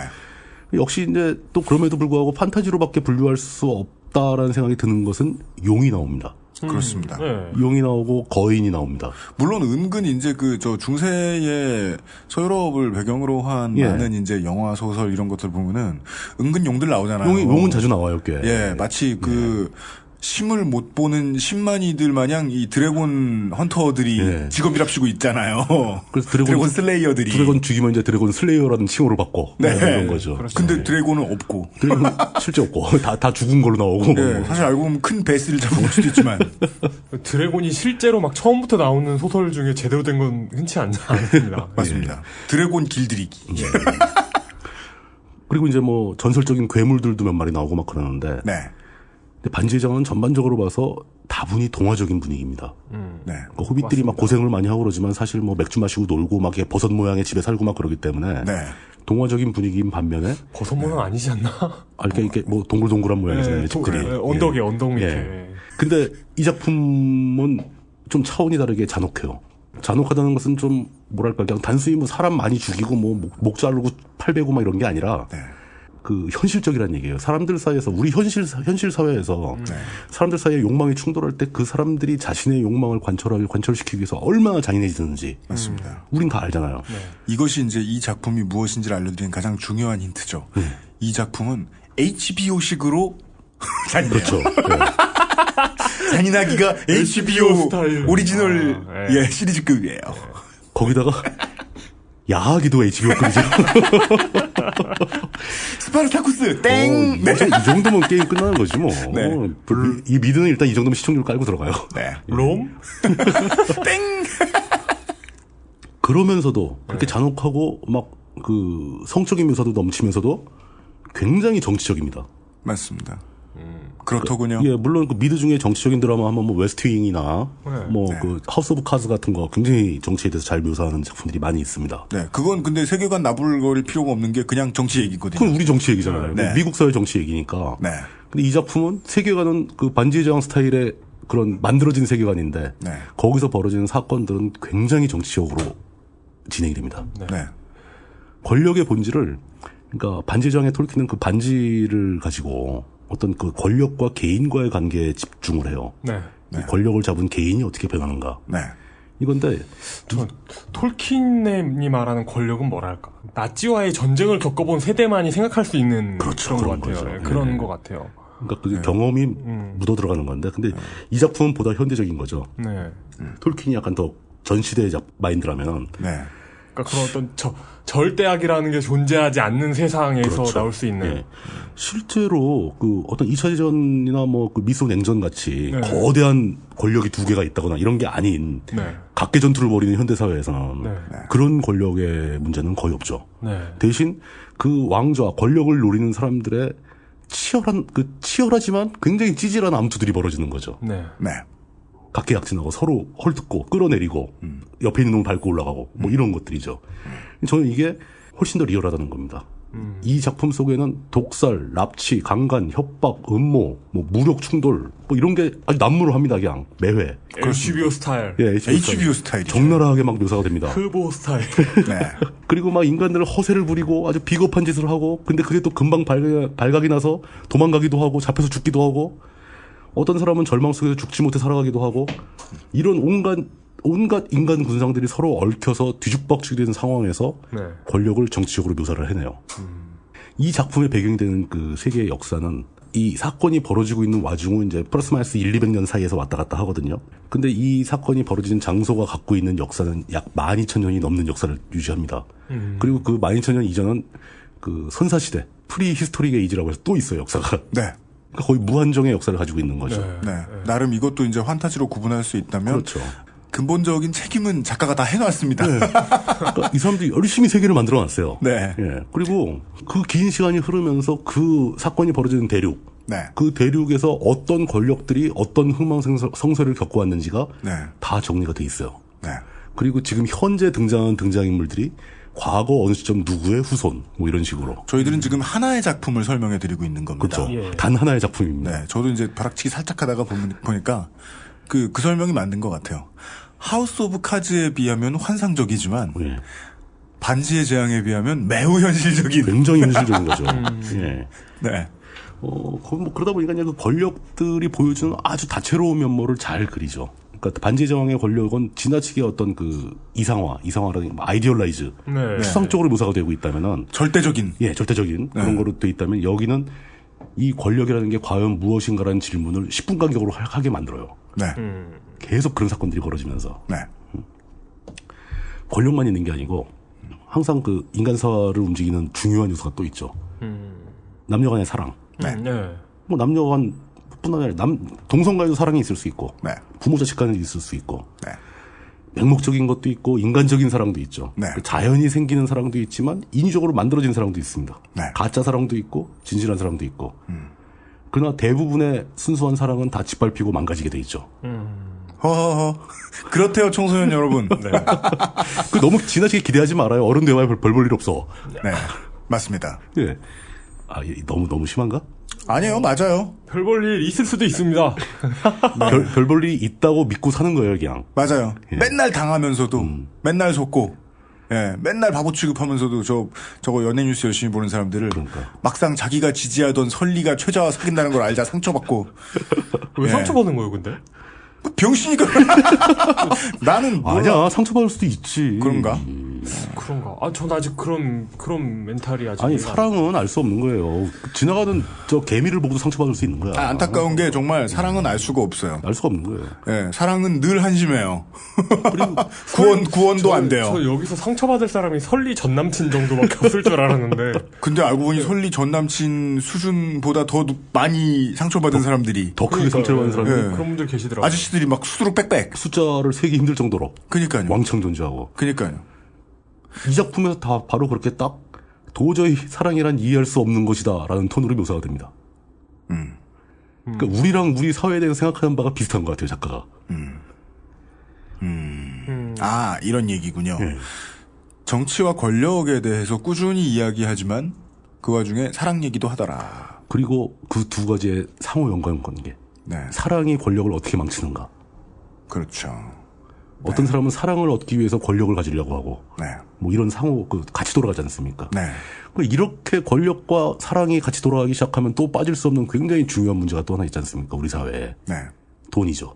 B: 역시 이제 또 그럼에도 불구하고 판타지로밖에 분류할 수 없다라는 생각이 드는 것은 용이 나옵니다.
D: 그렇습니다.
C: 네.
B: 용이 나오고 거인이 나옵니다.
D: 물론 은근히 이제 저 중세의 서유럽을 배경으로 한
B: 예.
D: 많은 이제 영화 소설 이런 것들 보면은 은근 용들 나오잖아요.
B: 용은 자주 나와요, 꽤.
D: 예, 마치 심을 못 보는 신만이들 마냥 이 드래곤 헌터들이
B: 예.
D: 직업이랍시고 있잖아요.
B: 그래서
D: 드래곤 슬레이어들이.
B: 드래곤 죽이면 이제 드래곤 슬레이어라는 칭호를 받고.
D: 네.
B: 이런 거죠.
D: 근데 드래곤은 없고.
B: 드래곤 실제 없고. 다 죽은 걸로 나오고.
D: 예, 사실 알고 보면 큰 베스를 잡아올 수도 있지만.
C: 드래곤이 실제로 막 처음부터 나오는 소설 중에 제대로 된 건 흔치 않습니다.
D: 맞습니다. 드래곤 길들이기.
B: 그리고 이제 뭐 전설적인 괴물들도 몇 마리 나오고 막 그러는데.
D: 네.
B: 근데 반지의 제왕은 전반적으로 봐서 다분히 동화적인 분위기입니다.
D: 네.
B: 그 호빗들이 막 고생을 많이 하고 그러지만 사실 뭐 맥주 마시고 놀고 막 이렇게 버섯 모양의 집에 살고 막 그러기 때문에.
D: 네.
B: 동화적인 분위기인 반면에.
C: 버섯 모양 아니지 않나?
B: 이렇게 뭐 동글동글한 모양이잖아요.
C: 네,
B: 집들이.
C: 언덕에 언덕 밑에.
B: 예. 근데 이 작품은 좀 차원이 다르게 잔혹해요. 잔혹하다는 것은 좀 뭐랄까 그냥 단순히 뭐 사람 많이 죽이고 뭐 목 자르고 팔 베고 막 이런 게 아니라
D: 네.
B: 그 현실적이라는 얘기예요. 사람들 사이에서 우리 현실 사회에서 사람들 사이에 욕망이 충돌할 때 그 사람들이 자신의 욕망을 관철시키기 위해서 얼마나 잔인해지는지
D: 맞습니다.
B: 우린 다 알잖아요.
D: 이것이 이제 이 작품이 무엇인지를 알려드리는 가장 중요한 힌트죠. 이 작품은 HBO식으로 잔인해요.
B: 그렇죠. 네.
D: 잔인하기가 HBO
C: 스타일.
D: 오리지널
C: 예.
D: 시리즈급이에요.
B: 거기다가 야하기도 HBO급이죠.
D: 스파르타쿠스 땡.
B: 이 정도면 게임 끝나는 거지 뭐.
D: 네.
B: 이 미드는 일단 이 정도면 시청률 깔고 들어가요.
D: 네.
C: 롬?
D: 땡.
B: 그러면서도 그렇게 잔혹하고 막 그 성적인 묘사도 넘치면서도 굉장히 정치적입니다.
D: 맞습니다. 그렇더군요.
B: 예, 물론 그 미드 중에 정치적인 드라마 하면 뭐 웨스트윙이나 뭐
D: 네.
B: 그 하우스 오브 카즈 같은 거 굉장히 정치에 대해서 잘 묘사하는 작품들이 많이 있습니다.
D: 네, 그건 근데 세계관 나불거릴 필요가 없는 게 그냥 정치 얘기거든요.
B: 그건 우리 정치 얘기잖아요.
D: 네.
B: 미국 사회 정치 얘기니까.
D: 네.
B: 근데 이 작품은 세계관은 그 반지의 제왕 스타일의 그런 만들어진 세계관인데
D: 네.
B: 거기서 벌어지는 사건들은 굉장히 정치적으로 진행이 됩니다.
D: 네.
B: 권력의 본질을 그러니까 반지의 제왕의 톨킨은 그 반지를 가지고 어떤 그 권력과 개인과의 관계에 집중을 해요.
C: 네.
B: 이 권력을 잡은 개인이 어떻게 변하는가.
D: 네.
B: 이건데
C: 톨킨이 말하는 권력은 뭐랄까 나치와의 전쟁을 겪어본 세대만이 생각할 수 있는
B: 그렇죠.
C: 그런 것
B: 그런
C: 같아요.
B: 거죠.
C: 네, 그런
B: 네.
C: 것 같아요.
B: 그러니까 그 경험이 묻어 들어가는 건데 근데 이 작품은 보다 현대적인 거죠.
C: 네.
B: 톨킨이 약간 더 전시대의 마인드라면
D: 네.
C: 그러니까 그런 어떤 절대악이라는 게 존재하지 않는 세상에서
B: 그렇죠.
C: 나올 수 있는.
B: 예. 실제로 그 어떤 2차 대전이나 뭐 그 미소 냉전 같이
C: 네.
B: 거대한 권력이 두 개가 있다거나 이런 게 아닌
C: 네.
B: 각계 전투를 벌이는 현대 사회에서는
C: 네.
B: 그런 권력의 문제는 거의 없죠.
C: 네.
B: 대신 그 왕좌 권력을 노리는 사람들의 치열하지만 굉장히 찌질한 암투들이 벌어지는 거죠.
C: 네.
D: 네.
B: 각계약진하고 서로 헐뜯고 끌어내리고 옆에 있는 놈을 밟고 올라가고 뭐 이런 것들이죠. 저는 이게 훨씬 더 리얼하다는 겁니다. 이 작품 속에는 독살, 납치, 강간, 협박, 음모, 뭐 무력 충돌 뭐 이런 게 아주 난무를 합니다. 그냥 매회.
C: HBO 스타일.
B: 예,
D: HBO 스타일이죠.
B: 적나라하게 막 묘사가 됩니다.
C: 흐보 스타일.
D: 네.
B: 그리고 막 인간들을 허세를 부리고 아주 비겁한 짓을 하고 근데 그게 또 금방 발각이 나서 도망가기도 하고 잡혀서 죽기도 하고 어떤 사람은 절망 속에서 죽지 못해 살아가기도 하고 이런 온갖 인간 군상들이 서로 얽혀서 뒤죽박죽이 되는 상황에서
C: 네.
B: 권력을 정치적으로 묘사를 해내요. 이 작품의 배경이 되는 그 세계의 역사는 이 사건이 벌어지고 있는 와중은 이제 플러스 마이너스 1,200년 사이에서 왔다 갔다 하거든요. 근데 이 사건이 벌어지는 장소가 갖고 있는 역사는 약 12,000년이 넘는 역사를 유지합니다. 그리고 그 12,000년 이전은 그 선사시대, 프리 히스토릭 에이지라고 해서 또 있어요, 역사가.
D: 네.
B: 그러니까 거의 무한정의 역사를 가지고 있는 거죠.
D: 네. 나름 이것도 이제 환타지로 구분할 수 있다면
B: 그렇죠.
D: 근본적인 책임은 작가가 다 해놨습니다.
B: 네. 그러니까 이 사람들이 열심히 세계를 만들어놨어요.
D: 네.
B: 예. 그리고 그 긴 시간이 흐르면서 그 사건이 벌어지는 대륙,
D: 네.
B: 그 대륙에서 어떤 권력들이 어떤 흥망성쇠를 겪어왔는지가
D: 네.
B: 다 정리가 돼 있어요.
D: 네.
B: 그리고 지금 현재 등장하는 등장인물들이 과거 어느 시점 누구의 후손 뭐 이런 식으로.
D: 저희들은 지금 하나의 작품을 설명해드리고 있는 겁니다.
B: 그렇죠. 단 하나의 작품입니다.
D: 네, 저도 이제 벼락치기 살짝 하다가 보니까 그 설명이 맞는 것 같아요. 하우스 오브 카즈에 비하면 환상적이지만
B: 예.
D: 반지의 제왕에 비하면 매우 현실적인.
B: 굉장히 현실적인 거죠. 예.
D: 네.
B: 뭐 그러다 보니까 그 권력들이 보여주는 아주 다채로운 면모를 잘 그리죠. 그러니까 반지의 제왕의 권력은 지나치게 어떤 그 이상화라는 아이디얼라이즈,
C: 네.
B: 추상적으로 묘사가 되고 있다면은
D: 절대적인,
B: 절대적인 그런 거로 돼 있다면 여기는 이 권력이라는 게 과연 무엇인가라는 질문을 10분 간격으로 하게 만들어요.
D: 네.
B: 계속 그런 사건들이 벌어지면서.
D: 네.
B: 권력만 있는 게 아니고 항상 그 인간사를 움직이는 중요한 요소가 또 있죠. 남녀간의 사랑.
D: 네.
B: 뭐 남녀간 뿐만 아니라 동성 간에도 사랑이 있을 수 있고,
D: 네.
B: 부모 자식 간에도 있을 수 있고,
D: 네.
B: 맹목적인 것도 있고 인간적인 사랑도 있죠.
D: 네.
B: 자연이 생기는 사랑도 있지만 인위적으로 만들어진 사랑도 있습니다.
D: 네.
B: 가짜 사랑도 있고 진실한 사랑도 있고. 그러나 대부분의 순수한 사랑은 다 짓밟히고 망가지게 돼 있죠.
D: 허허허. 그렇대요, 청소년 여러분.
C: 네.
B: 그 너무 지나치게 기대하지 말아요. 어른 대화에 별 볼 일 없어.
D: 네, 맞습니다.
B: 예. 너무 심한가?
D: 아니에요, 맞아요.
C: 별 볼 일 있을 수도 있습니다.
B: 별 볼 일이 있다고 믿고 사는 거예요, 그냥.
D: 맞아요.
B: 예.
D: 맨날 당하면서도, 맨날 속고, 예, 맨날 바보 취급하면서도 저거 연예뉴스 열심히 보는 사람들을
B: 그러니까.
D: 막상 자기가 지지하던 설리가 최자와 사귄다는 걸 알자 상처받고.
C: 왜
D: 예.
C: 상처받는 거예요, 근데?
D: 병신이니까. 나는
B: 아니야, 상처받을 수도 있지.
D: 그런가?
C: 그런가? 전 아직 그런 멘탈이 아직.
B: 아니, 사랑은 알 수 없는 거예요. 지나가는 저 개미를 보고도 상처받을 수 있는 거야.
D: 안타까운 게 정말 사랑은 알 수가 없어요.
B: 알 수가 없는 거예요.
D: 예, 사랑은 늘 한심해요. 구원도 안 돼요.
C: 저 여기서 상처받을 사람이 설리 전 남친 정도밖에 없을 줄 알았는데.
D: 근데 알고 보니 설리 전 남친 수준보다 더 많이 상처받은 사람들이.
B: 더 크게 상처받은 사람들이.
D: 예.
C: 그런 분들 계시더라고요.
D: 아저씨들이 막 수두룩 빽빽.
B: 숫자를 세기 힘들 정도로.
D: 그니까요.
B: 왕창 존재하고.
D: 그니까요.
B: 이 작품에서 다 바로 그렇게 딱 도저히 사랑이란 이해할 수 없는 것이다 라는 톤으로 묘사가 됩니다. 그러니까 우리랑 우리 사회에 대해서 생각하는 바가 비슷한 것 같아요, 작가가.
D: 아, 이런 얘기군요.
B: 예.
D: 정치와 권력에 대해서 꾸준히 이야기하지만 그 와중에 사랑 얘기도 하더라.
B: 그리고 그 두 가지의 상호 연관관계.
D: 네.
B: 사랑이 권력을 어떻게 망치는가.
D: 그렇죠.
B: 어떤 사람은 사랑을 얻기 위해서 권력을 가지려고 하고.
D: 네.
B: 뭐 이런 상호, 같이 돌아가지 않습니까?
D: 네.
B: 이렇게 권력과 사랑이 같이 돌아가기 시작하면 또 빠질 수 없는 굉장히 중요한 문제가 또 하나 있지 않습니까? 우리 사회에.
D: 네.
B: 돈이죠.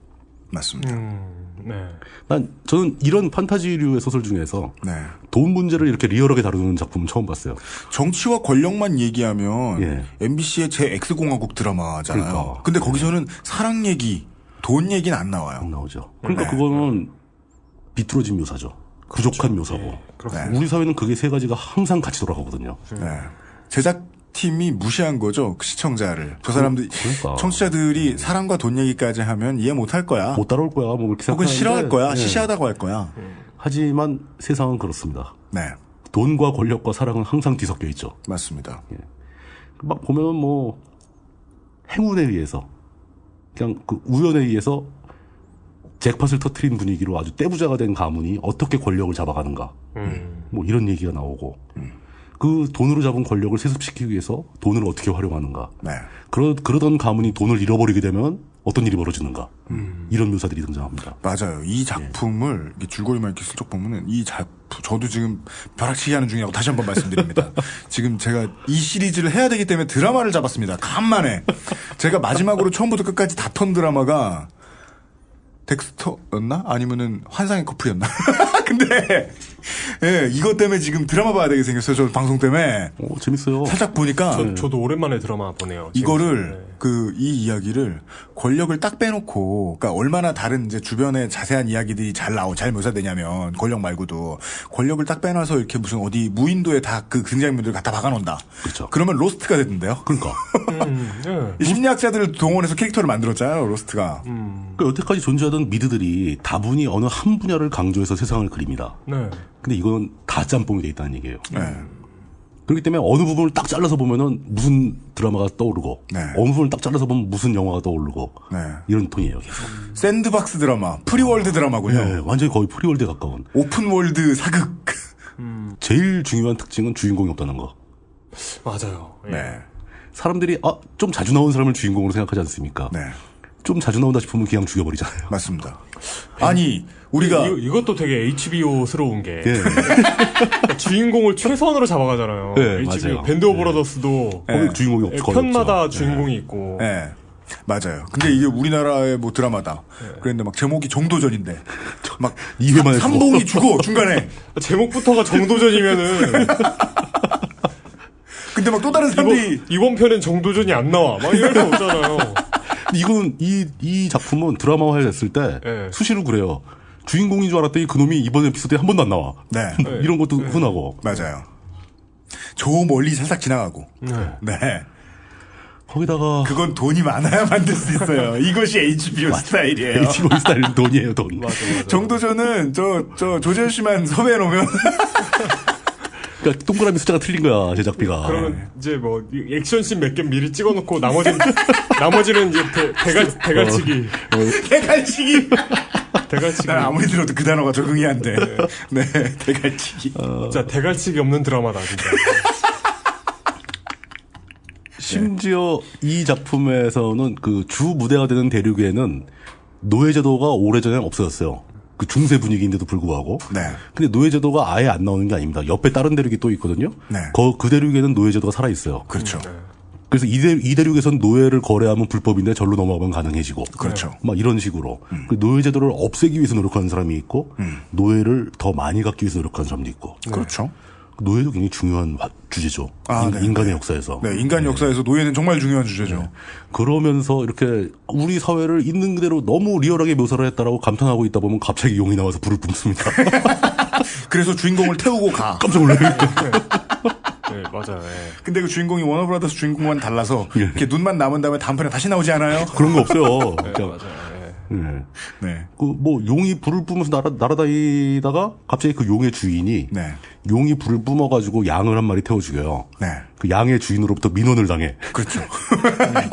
D: 맞습니다.
C: 네.
B: 저는 이런 판타지류의 소설 중에서
D: 네.
B: 돈 문제를 이렇게 리얼하게 다루는 작품은 처음 봤어요.
D: 정치와 권력만 얘기하면
B: 예.
D: MBC의 제 X공화국 드라마잖아요.
B: 그러니까.
D: 근데 거기서는 사랑 얘기, 돈 얘기는 안 나와요.
B: 안 나오죠. 그러니까
D: 네.
B: 그거는 비뚤어진 묘사죠. 부족한 묘사고.
D: 그렇습니다.
B: 우리 사회는 그게 세 가지가 항상 같이 돌아가거든요.
D: 네. 제작팀이 무시한 거죠, 그 시청자를. 저 사람들,
B: 그러니까.
D: 청취자들이 사랑과 돈 얘기까지 하면 이해 못 할 거야.
B: 못 따라올 거야. 뭐 이렇게
D: 혹은
B: 생각하는데.
D: 싫어할 거야.
B: 예.
D: 시시하다고 할 거야.
B: 하지만 세상은 그렇습니다.
D: 네.
B: 돈과 권력과 사랑은 항상 뒤섞여 있죠.
D: 맞습니다.
B: 막 보면 뭐 행운에 의해서 그냥 그 우연에 의해서 잭팟을 터트린 분위기로 아주 떼부자가 된 가문이 어떻게 권력을 잡아가는가. 뭐 이런 얘기가 나오고 그 돈으로 잡은 권력을 세습시키기 위해서 돈을 어떻게 활용하는가.
D: 네.
B: 그러던 가문이 돈을 잃어버리게 되면 어떤 일이 벌어지는가. 이런 묘사들이 등장합니다.
D: 맞아요. 이 작품을 이렇게 줄거리만 이렇게 슬쩍 보면은 저도 지금 벼락치기 하는 중이라고 다시 한번 말씀드립니다. 지금 제가 이 시리즈를 해야 되기 때문에 드라마를 잡았습니다. 간만에. 제가 마지막으로 처음부터 끝까지 다 턴 드라마가 덱스터였나? 아니면은 환상의 커플이었나? 근데 예, 이것 때문에 지금 드라마 봐야 되게 생겼어요. 저 방송 때문에.
B: 재밌어요.
D: 살짝 보니까
C: 저도 오랜만에 드라마 보네요.
D: 이거를 이 이야기를 권력을 딱 빼놓고, 그러니까 얼마나 다른 이제 주변의 자세한 이야기들이 잘 묘사되냐면 권력 말고도 권력을 딱 빼놔서 이렇게 무슨 어디 무인도에 다 그 등장인물들 갖다 박아놓는다.
B: 그렇죠.
D: 그러면 로스트가 됐는데요.
B: 그러니까.
D: 심리학자들을 동원해서 캐릭터를 만들었잖아요. 로스트가.
B: 그러니까 여태까지 존재하던 미드들이 다분히 어느 한 분야를 강조해서 세상을 그립니다.
C: 네.
B: 근데 이건 다 짬뽕이 돼 있다는 얘기예요.
D: 네.
B: 그렇기 때문에 어느 부분을 딱 잘라서 보면은 무슨 드라마가 떠오르고
D: 네.
B: 어느 부분을 딱 잘라서 보면 무슨 영화가 떠오르고
D: 네.
B: 이런 톤이에요. 계속.
D: 샌드박스 드라마, 프리월드 드라마군요.
B: 네, 완전히 거의 프리월드에 가까운.
D: 오픈월드 사극.
B: 제일 중요한 특징은 주인공이 없다는 거.
C: 맞아요. 예.
D: 네.
B: 사람들이 좀 자주 나온 사람을 주인공으로 생각하지 않습니까?
D: 네.
B: 좀 자주 나온다 싶으면 그냥 죽여버리잖아요.
D: 맞습니다. 아니 우리가
C: 이것도 되게 HBO스러운 게
D: 예.
C: 주인공을 최선으로 잡아가잖아요.
B: 네,
C: HBO
B: 맞아요.
C: 밴드 오브 브라더스도
B: 거기 주인공이 없죠.
C: 편마다 주인공이 있고.
D: 네. 맞아요. 근데 이게 우리나라의 뭐 드라마다. 그런데 막 제목이 정도전인데 막
B: 2회만 했고.
D: 삼봉이 죽어 중간에.
C: 제목부터가 정도전이면은
D: 근데 막 또 다른 사람들이
C: 이번 편엔 정도전이 안 나와. 막 이럴 수 없잖아요.
B: 이거는 이 작품은 드라마화 됐을 때
C: 네.
B: 수시로 그래요. 주인공인 줄 알았더니 그놈이 이번 에피소드에 한 번도 안 나와.
D: 네.
B: 이런 것도 흔하고.
D: 맞아요. 저 멀리 살짝 지나가고. 네.
B: 거기다가
D: 그건 돈이 많아야 만들 수 있어요. 이것이 HBO 스타일이에요.
B: HBO 스타일은 돈이에요, 돈.
C: 맞아.
D: 정도전은 저 조재현 씨만 섭외해 놓으면
B: 그러니까 동그라미 숫자가 틀린 거야, 제작비가.
C: 그러면 이제 뭐 액션씬 몇 개 미리 찍어놓고 나머지는 이제 대갈치기.
D: 대갈치기.
C: 대갈치기.
D: 난 아무리 들어도 그 단어가 적응이 안 돼. 네, 대갈치기.
C: 진짜 대갈치기 없는 드라마다 진짜.
B: 심지어 이 작품에서는 그 주 무대가 되는 대륙에는 노예제도가 오래전에 없어졌어요. 그 중세 분위기인데도 불구하고.
D: 네.
B: 근데 노예제도가 아예 안 나오는 게 아닙니다. 옆에 다른 대륙이 또 있거든요.
D: 네.
B: 그 대륙에는 노예제도가 살아있어요.
D: 그렇죠.
B: 그래서 이 대륙에선 노예를 거래하면 불법인데 절로 넘어가면 가능해지고.
D: 그렇죠.
B: 막 이런 식으로. 그 노예제도를 없애기 위해서 노력하는 사람이 있고, 노예를 더 많이 갖기 위해서 노력하는 사람도 있고.
D: 그렇죠.
B: 노예도 굉장히 중요한 주제죠.
D: 네.
B: 인간의 역사에서.
D: 네, 인간 역사에서 노예는 정말 중요한 주제죠.
B: 네. 그러면서 이렇게 우리 사회를 있는 그대로 너무 리얼하게 묘사를 했다라고 감탄하고 있다 보면 갑자기 용이 나와서 불을 뿜습니다.
D: 그래서 주인공을 태우고 가.
B: 깜짝 놀라요.
C: 네, 맞아요. 네.
D: 근데 그 주인공이 워너브라더스 주인공과는 달라서 이렇게 눈만 남은 다음에 다음 편에 다시 나오지 않아요?
B: 그런 거 없어요.
C: 네, 맞아요.
B: 네.
D: 네.
B: 뭐 용이 불을 뿜으면서 날아다니다가 갑자기 그 용의 주인이
D: 네.
B: 용이 불을 뿜어가지고 양을 한 마리 태워 죽여요.
D: 네.
B: 그 양의 주인으로부터 민원을 당해.
D: 그렇죠.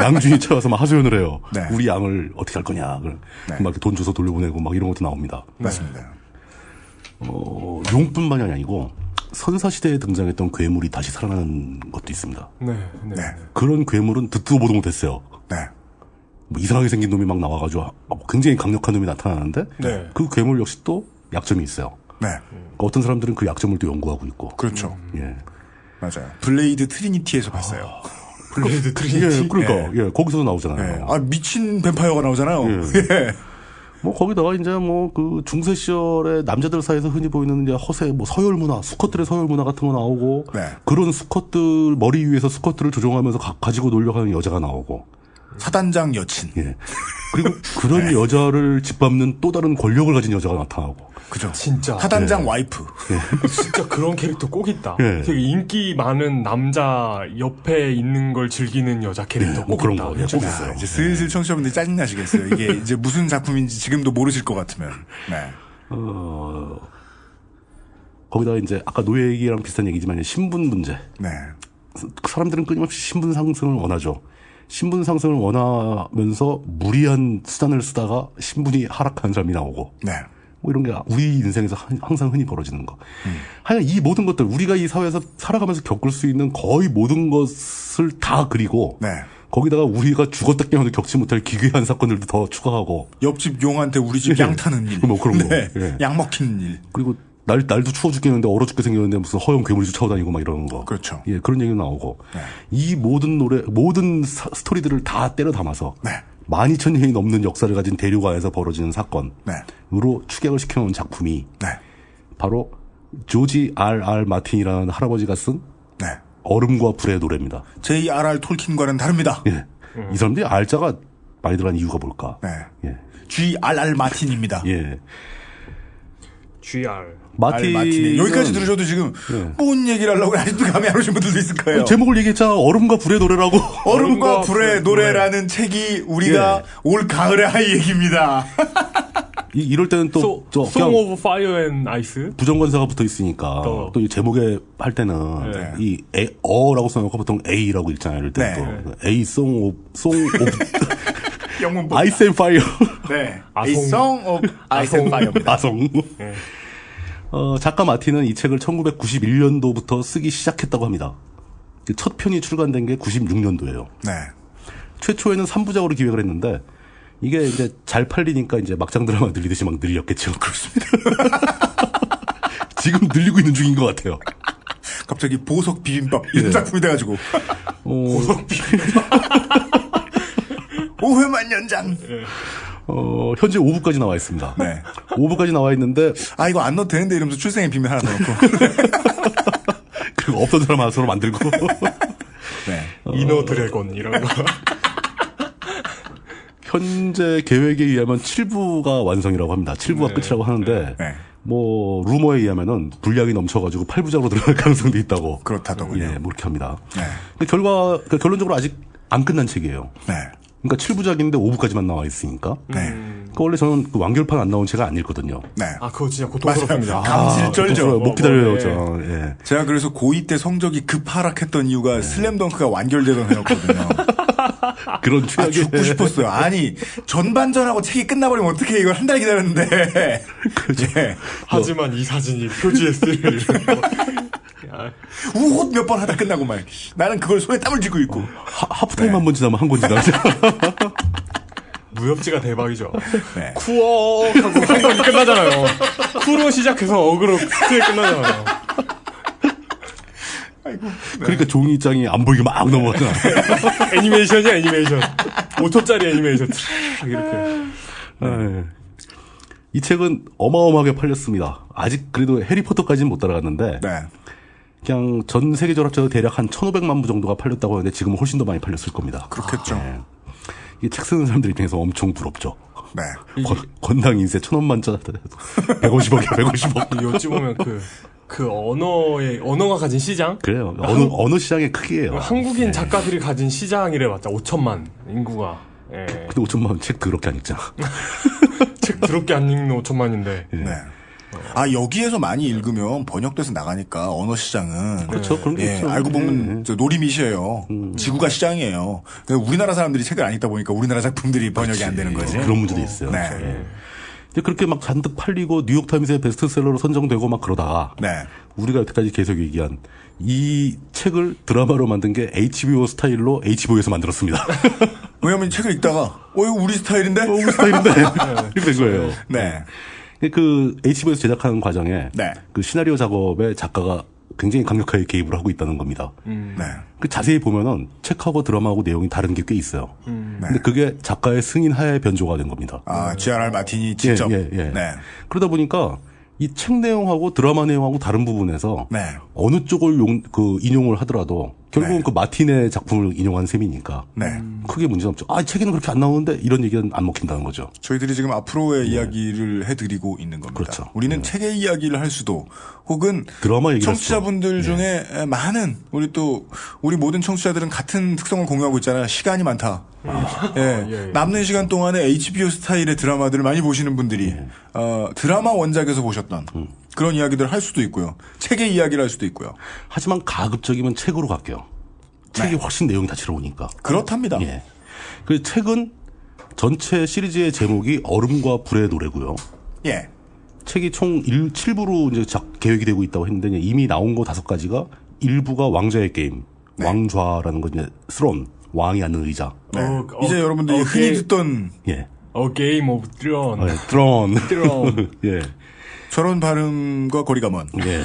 B: 양 주인이 찾아와서 막 하소연을 해요.
D: 네.
B: 우리 양을 어떻게 할 거냐. 막 이렇게 돈 줘서 돌려보내고 막 이런 것도 나옵니다.
D: 맞습니다.
B: 용뿐만이 아니고 선사시대에 등장했던 괴물이 다시 살아나는 것도 있습니다.
C: 네.
B: 그런 괴물은 듣도 보도 못했어요.
D: 네.
B: 뭐 이상하게 생긴 놈이 막 나와가지고 굉장히 강력한 놈이 나타나는데
C: 네.
B: 그 괴물 역시 또 약점이 있어요.
D: 네.
B: 어떤 사람들은 그 약점을 또 연구하고 있고.
D: 그렇죠.
B: 예.
D: 맞아요. 블레이드 트리니티에서 봤어요.
C: 블레이드 트리니티.
B: 예, 그러니까 예, 거기서도 나오잖아요.
D: 아 미친 뱀파이어가 나오잖아요. 예.
B: 뭐 거기다가 이제 뭐 그 중세 시절에 남자들 사이에서 흔히 보이는 이제 허세 뭐 서열 문화, 수컷들의 서열 문화 같은 거 나오고
D: 네.
B: 그런 수컷들 머리 위에서 수컷들을 조종하면서 가지고 놀려고 하는 여자가 나오고.
D: 사단장 여친.
B: 예. 그리고 그런 여자를 짓밟는 또 다른 권력을 가진 여자가 나타나고.
D: 그죠.
C: 진짜.
D: 사단장 와이프.
C: 진짜 그런 캐릭터 꼭 있다.
B: 예.
C: 되게 인기 많은 남자 옆에 있는 걸 즐기는 여자 캐릭터 꼭
B: 뭐 그런
C: 있다.
B: 거, 예, 꼭 있어요.
D: 이제 슬슬 청취자분들이 짜증나시겠어요. 이게 이제 무슨 작품인지 지금도 모르실 것 같으면. 네.
B: 거기다가 이제 아까 노예 얘기랑 비슷한 얘기지만 신분 문제.
D: 네.
B: 사람들은 끊임없이 신분 상승을 원하죠. 신분 상승을 원하면서 무리한 수단을 쓰다가 신분이 하락하는 사람이 나오고.
D: 네.
B: 뭐 이런 게 우리 인생에서 항상 흔히 벌어지는 거. 하여간 이 모든 것들 우리가 이 사회에서 살아가면서 겪을 수 있는 거의 모든 것을 다 그리고.
D: 네.
B: 거기다가 우리가 죽었다 깨어도 겪지 못할 기괴한 사건들도 더 추가하고.
D: 옆집 용한테 우리 집 양 타는 일.
B: 뭐 그런 거.
D: 네.
B: 예.
D: 양 먹히는 일.
B: 그리고 날도 추워 죽겠는데 얼어 죽게 생겼는데 무슨 허용 괴물이 쫓아다니고 막 이러는 거.
D: 그렇죠.
B: 예, 그런 얘기도 나오고.
D: 네.
B: 이 모든 스토리들을 다 때려 담아서.
D: 네.
B: 12,000년이 넘는 역사를 가진 대륙 안에서 벌어지는 사건으로
D: 네.
B: 축약을 시켜놓은 작품이.
D: 네.
B: 바로 조지 R.R. 마틴이라는 할아버지가 쓴.
D: 네.
B: 얼음과 불의 노래입니다.
D: J.R.R. 톨킨과는 다릅니다.
B: 예. 이 사람들이 R자가 많이 들어간 이유가 뭘까?
D: 네.
B: 예.
D: G.R.R. 마틴입니다.
B: 예.
C: GR.
B: 마틴.
D: 여기까지 들으셔도 지금 뭔 얘기를 하려고 아직도 감이 안 오신 분들도 있을 거예요.
B: 제목을 얘기했잖아. 얼음과 불의 노래라고.
D: 얼음과 불의 노래라는 책이 우리가 올 가을에 할 얘기입니다.
B: 이럴 때는 또
C: Song of Fire and Ice.
B: 부정관사가 붙어 있으니까 또 이 제목에 할 때는 이 어라고 써놓고 보통 A라고 읽잖아요. 이럴 때 또 A Song of
D: 영문
B: Ice and Fire.
D: 네. A Song of Ice and Fire입니다.
B: 아성. 작가 마틴은 이 책을 1991년도부터 쓰기 시작했다고 합니다. 첫 편이 출간된 게 96년도예요.
D: 네.
B: 최초에는 3부작으로 기획을 했는데 이게 이제 잘 팔리니까 이제 막장 드라마 늘리듯이 막 늘렸겠죠.
D: 그렇습니다.
B: 지금 늘리고 있는 중인 것 같아요.
D: 갑자기 보석 비빔밥 이런 작품이 돼가지고 보석 비빔밥 5회만 연장.
B: 현재 5부까지 나와 있습니다.
D: 네.
B: 5부까지 나와 있는데
D: 이거 안 넣어도 되는데 이러면서 출생의 비밀 하나 넣고
B: 그리고 없던 사람 하나 서로 만들고
D: 네.
C: 이너 드래곤 이런 거.
B: 현재 계획에 의하면 7부가 완성이라고 합니다. 7부가 끝이라고 하는데 뭐 루머에 의하면은 분량이 넘쳐가지고 8부작으로 들어갈 가능성도 있다고.
D: 그렇다더군요.
B: 예, 뭐 그렇게 합니다.
D: 네.
B: 근데 결론적으로 아직 안 끝난 책이에요.
D: 네.
B: 그러니까 7부작인데 5부까지만 나와 있으니까.
D: 네.
B: 그러니까 원래 저는 그 완결판 안 나온 책을 안 읽거든요.
D: 네.
C: 그거 진짜 고통스럽습니다.
D: 감질쩔죠.
B: 못 기다려요. 예.
D: 제가 그래서 고2 때 성적이 급 하락했던 이유가 슬램덩크가 완결되던 해였거든요.
B: 그런 최악의.
D: 죽고 싶었어요. 아니, 전반전하고 책이 끝나버리면 어떻게 이걸 한 달 기다렸는데.
B: 그렇죠.
D: 예.
C: 하지만 이 사진이 표지에 쓸
D: 우헛 몇 번 하다 끝나고 막. 나는 그걸 손에 땀을 쥐고 있고.
B: 하프타임 한 번 지나면 한 권 지나죠.
C: 무협지가 대박이죠.
D: 네.
C: 쿠어 하고 한 권이 끝나잖아요. 쿠로 시작해서 어그로 끝나잖아요.
D: 아이고.
B: 그러니까 종이장이 안 보이게 막 넘어가잖아.
C: 애니메이션이야, 애니메이션. 5초짜리 애니메이션. 이렇게.
B: 이 책은 어마어마하게 팔렸습니다. 아직 그래도 해리포터까지는 못 따라갔는데.
D: 네.
B: 그냥 전 세계적으로 합쳐서 대략 한 1,500만 부 정도가 팔렸다고 하는데 지금은 훨씬 더 많이 팔렸을 겁니다.
D: 그렇겠죠.
B: 이게 책 쓰는 사람들 입장에서 엄청 부럽죠.
D: 네.
B: 건당 인쇄 1,000원만 짜도 150억이야, 150억.
C: 어찌 보면 언어가 가진 시장?
B: 그래요. 어느 시장의 크기예요.
C: 한국인 작가들이 가진 시장이래 맞자. 5천만 인구가. 예.
B: 근데 5천만 원 책 그렇게 안 읽잖아.
C: 책 더럽게 안 읽는 5천만인데.
B: 예.
D: 네. 여기에서 많이 읽으면 번역돼서 나가니까 언어 시장은.
B: 그렇죠. 그런 게 있죠.
D: 알고 보면 놀이미시예요. 지구가 시장이에요. 우리나라 사람들이 책을 안 읽다 보니까 우리나라 작품들이 번역이 안 되는 거지.
B: 그런 문제도 있어요.
D: 네.
B: 이제 그렇게 막 잔뜩 팔리고 뉴욕타임스의 베스트셀러로 선정되고 막 그러다가.
D: 네.
B: 우리가 여태까지 계속 얘기한 이 책을 드라마로 만든 게 HBO 스타일로 HBO에서 만들었습니다.
D: 왜냐면 책을 읽다가, 이거 우리 스타일인데?
B: 우리 스타일인데? 이렇게 된 거예요.
D: 네.
B: 그 HBO에서 제작하는 과정에
D: 네.
B: 그 시나리오 작업에 작가가 굉장히 강력하게 개입을 하고 있다는 겁니다.
D: 네.
B: 그 자세히 보면은 책하고 드라마하고 내용이 다른 게 꽤 있어요. 근데 그게 작가의 승인 하에 변조가 된 겁니다.
D: G.R.R. 마틴이 직접.
B: 예.
D: 네.
B: 그러다 보니까 이 책 내용하고 드라마 내용하고 다른 부분에서
D: 네.
B: 어느 쪽을 인용을 하더라도 결국은 그 마틴의 작품을 인용한 셈이니까
D: 네.
B: 크게 문제는 없죠. 책에는 그렇게 안 나오는데 이런 얘기는 안 먹힌다는 거죠.
D: 저희들이 지금 앞으로의 이야기를 해드리고 있는 겁니다.
B: 그렇죠.
D: 우리는 책의 이야기를 할 수도 혹은
B: 드라마 얘기를
D: 청취자분들 중에 많은 우리 모든 청취자들은 같은 특성을 공유하고 있잖아요. 시간이 많다. 남는 시간 동안에 HBO 스타일의 드라마들을 많이 보시는 분들이 드라마 원작에서 보셨던 그런 이야기들을 할 수도 있고요. 책의 이야기를 할 수도 있고요.
B: 하지만 가급적이면 책으로 갈게요. 책이 훨씬 내용이 다채로우니까.
D: 그렇답니다.
B: 예. 그 책은 전체 시리즈의 제목이 얼음과 불의 노래고요.
D: 예.
B: 책이 총 7부로 이제 계획이 되고 있다고 했는데 이미 나온 거 5가지가 1부가 왕좌의 게임, 왕좌라는 건 이제 스론, 왕이 앉는 의자.
D: 네. 이제 여러분들이 흔히 듣던
C: 게임 오브 드론.
B: 드론. 예.
D: 저런 발음과 거리가 먼.
B: 예.
D: 네.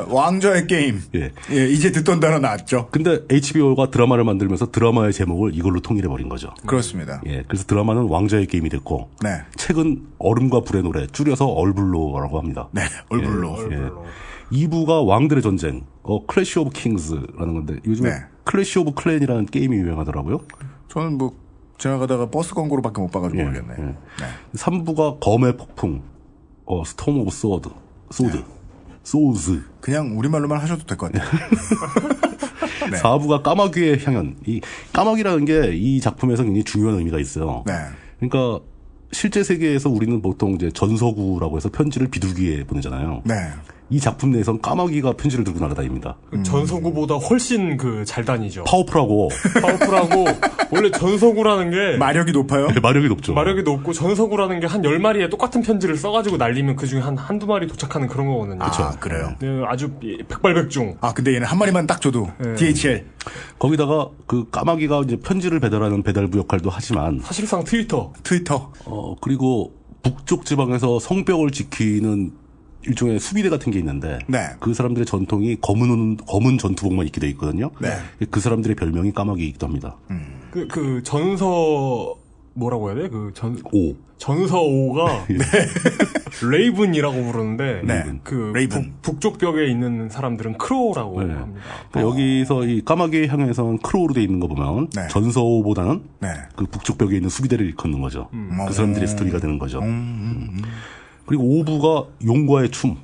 D: 왕좌의 게임.
B: 예.
D: 이제 듣던 단어 나왔죠.
B: 근데 HBO가 드라마를 만들면서 드라마의 제목을 이걸로 통일해버린 거죠.
D: 그렇습니다.
B: 예. 그래서 드라마는 왕좌의 게임이 됐고.
D: 네.
B: 책은 얼음과 불의 노래, 줄여서 얼블로라고 합니다.
D: 네. 얼블로.
B: 예. 2부가 왕들의 전쟁, 클래시 오브 킹스라는 건데, 요즘에 클래시 오브 클랜이라는 게임이 유행하더라고요.
D: 저는 지나가다가 버스 광고로밖에 못 봐가지고 모르겠네. 네.
B: 3부가 검의 폭풍, 스톰 오브 소드.
D: 그냥 우리말로만 하셔도 될 것 같아요.
B: 네. 4부가 까마귀의 향연. 이 까마귀라는 게 이 작품에서 굉장히 중요한 의미가 있어요.
D: 네.
B: 그러니까 실제 세계에서 우리는 보통 이제 전서구라고 해서 편지를 비둘기에 보내잖아요.
D: 네.
B: 이 작품 내에선 까마귀가 편지를 들고 날아다닙니다.
C: 전서구보다 훨씬 잘 다니죠.
B: 파워풀하고
C: 원래 전서구라는 게
D: 마력이 높아요?
B: 네, 마력이 높죠.
C: 마력이 높고 전서구라는 게 한 10마리에 똑같은 편지를 써가지고 날리면 그 중에 한두 마리 도착하는 그런 거거든요.
D: 아, 그래요?
C: 네, 아주 백발백중.
D: 아, 근데 얘는 한 마리만 딱 줘도
C: 네.
D: DHL.
B: 거기다가 그 까마귀가 이제 편지를 배달하는 배달부 역할도 하지만
C: 사실상 트위터.
B: 그리고 북쪽 지방에서 성벽을 지키는 일종의 수비대 같은 게 있는데
D: 네.
B: 그 사람들의 전통이 검은 전투복만 입게 돼 있거든요.
D: 네.
B: 그 사람들의 별명이 까마귀이기도 합니다.
C: 그 전서 뭐라고 해야 돼? 전서오가
B: 네.
C: 레이븐이라고 부르는데
D: 네. 레이븐.
C: 북쪽 벽에 있는 사람들은 크로우라고
B: 네.
C: 합니다.
B: 그러니까 여기서 이 까마귀 향에서는 크로우로 돼 있는 거 보면
D: 네.
B: 전서오보다는
D: 네.
B: 그 북쪽 벽에 있는 수비대를 일컫는 거죠. 그 사람들의 스토리가 되는 거죠. 그리고 오부가 용과의 춤.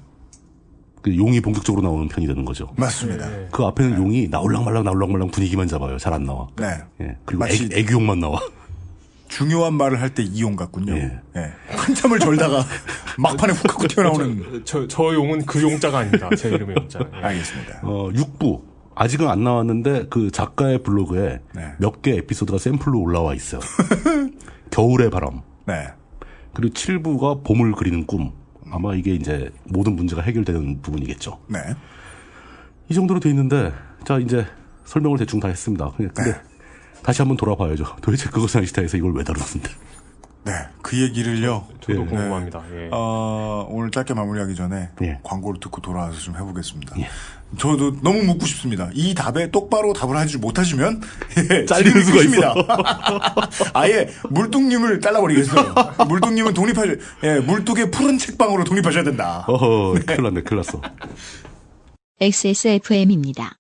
B: 그 용이 본격적으로 나오는 편이 되는 거죠.
D: 맞습니다.
C: 네.
B: 그 앞에는 용이 나올랑말랑 분위기만 잡아요. 잘 안 나와.
D: 네.
B: 예. 그리고
D: 마치
B: 애기용만 나와.
D: 중요한 말을 할 때 이용 같군요.
B: 예.
D: 예. 한참을 졸다가 막판에 훅 하고 튀어나오는.
C: 저 용은 그 용자가 아닙니다. 제 이름의 용자. 예.
D: 알겠습니다.
B: 6부. 아직은 안 나왔는데 그 작가의 블로그에
D: 네.
B: 몇 개 에피소드가 샘플로 올라와 있어요. 겨울의 바람.
D: 네.
B: 그리고 7부가 봄을 그리는 꿈. 아마 이게 이제 모든 문제가 해결되는 부분이겠죠.
D: 네.
B: 이 정도로 돼 있는데, 자, 이제 설명을 대충 다 했습니다. 근데
D: 네.
B: 다시 한번 돌아봐야죠. 도대체 그것은 아시타에서 이걸 왜 다루는데.
D: 네. 그 얘기를요.
C: 저도
B: 네.
C: 궁금합니다. 예.
D: 오늘 짧게 마무리하기 전에
B: 예.
D: 광고를 듣고 돌아와서 좀 해보겠습니다.
B: 예.
D: 저도 너무 묻고 싶습니다. 이 답에 똑바로 답을 하지 못하시면 예,
B: 잘리는
D: 지금이
B: 수가
D: 끝입니다. 아예 물뚱님을 잘라버리겠어요. 물뚱님은 물뚱의 푸른 책방으로 독립하셔야 된다.
B: 큰일 났네, 큰일 났어.
A: XSFM입니다.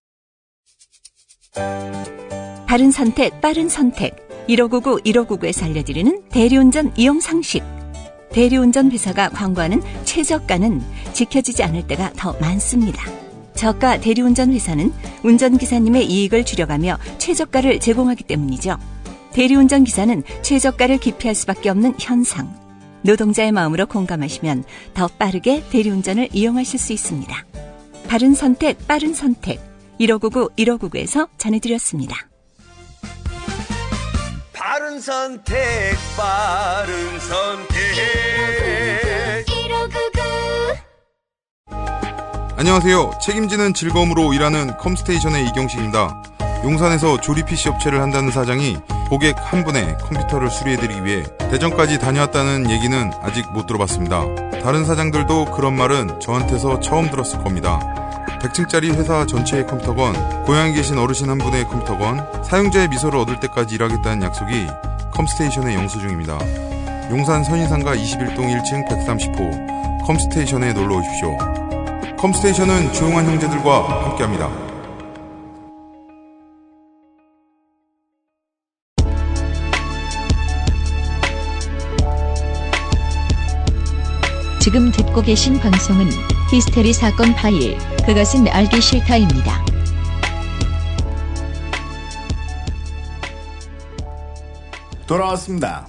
G: 바른 선택, 빠른 선택. 1599에서 알려드리는 대리운전 이용 상식. 대리운전 회사가 광고하는 최저가는 지켜지지 않을 때가 더 많습니다. 저가 대리운전 회사는 운전기사님의 이익을 줄여가며 최저가를 제공하기 때문이죠. 대리운전 기사는 최저가를 기피할 수밖에 없는 현상. 노동자의 마음으로 공감하시면 더 빠르게 대리운전을 이용하실 수 있습니다. 바른 선택, 빠른 선택. 1599에서 전해드렸습니다.
E: 바른 선택 빠른 선택 1599
J: 안녕하세요. 책임지는 즐거움으로 일하는 컴스테이션의 이경식입니다. 용산에서 조립 PC 업체를 한다는 사장이 고객 한 분의 컴퓨터를 수리해드리기 위해 대전까지 다녀왔다는 얘기는 아직 못 들어봤습니다. 다른 사장들도 그런 말은 저한테서 처음 들었을 겁니다. 100층짜리 회사 전체의 컴퓨터건, 고향에 계신 어르신 한 분의 컴퓨터건, 사용자의 미소를 얻을 때까지 일하겠다는 약속이 컴스테이션의 영수증입니다. 용산 선인상가 21동 1층 130호 컴스테이션에 놀러 오십시오. 컴스테이션은 조용한 형제들과 함께합니다.
A: 지금 듣고 계신 방송은 히스테리 사건 파일, 그것은 알기 싫다입니다.
D: 돌아왔습니다.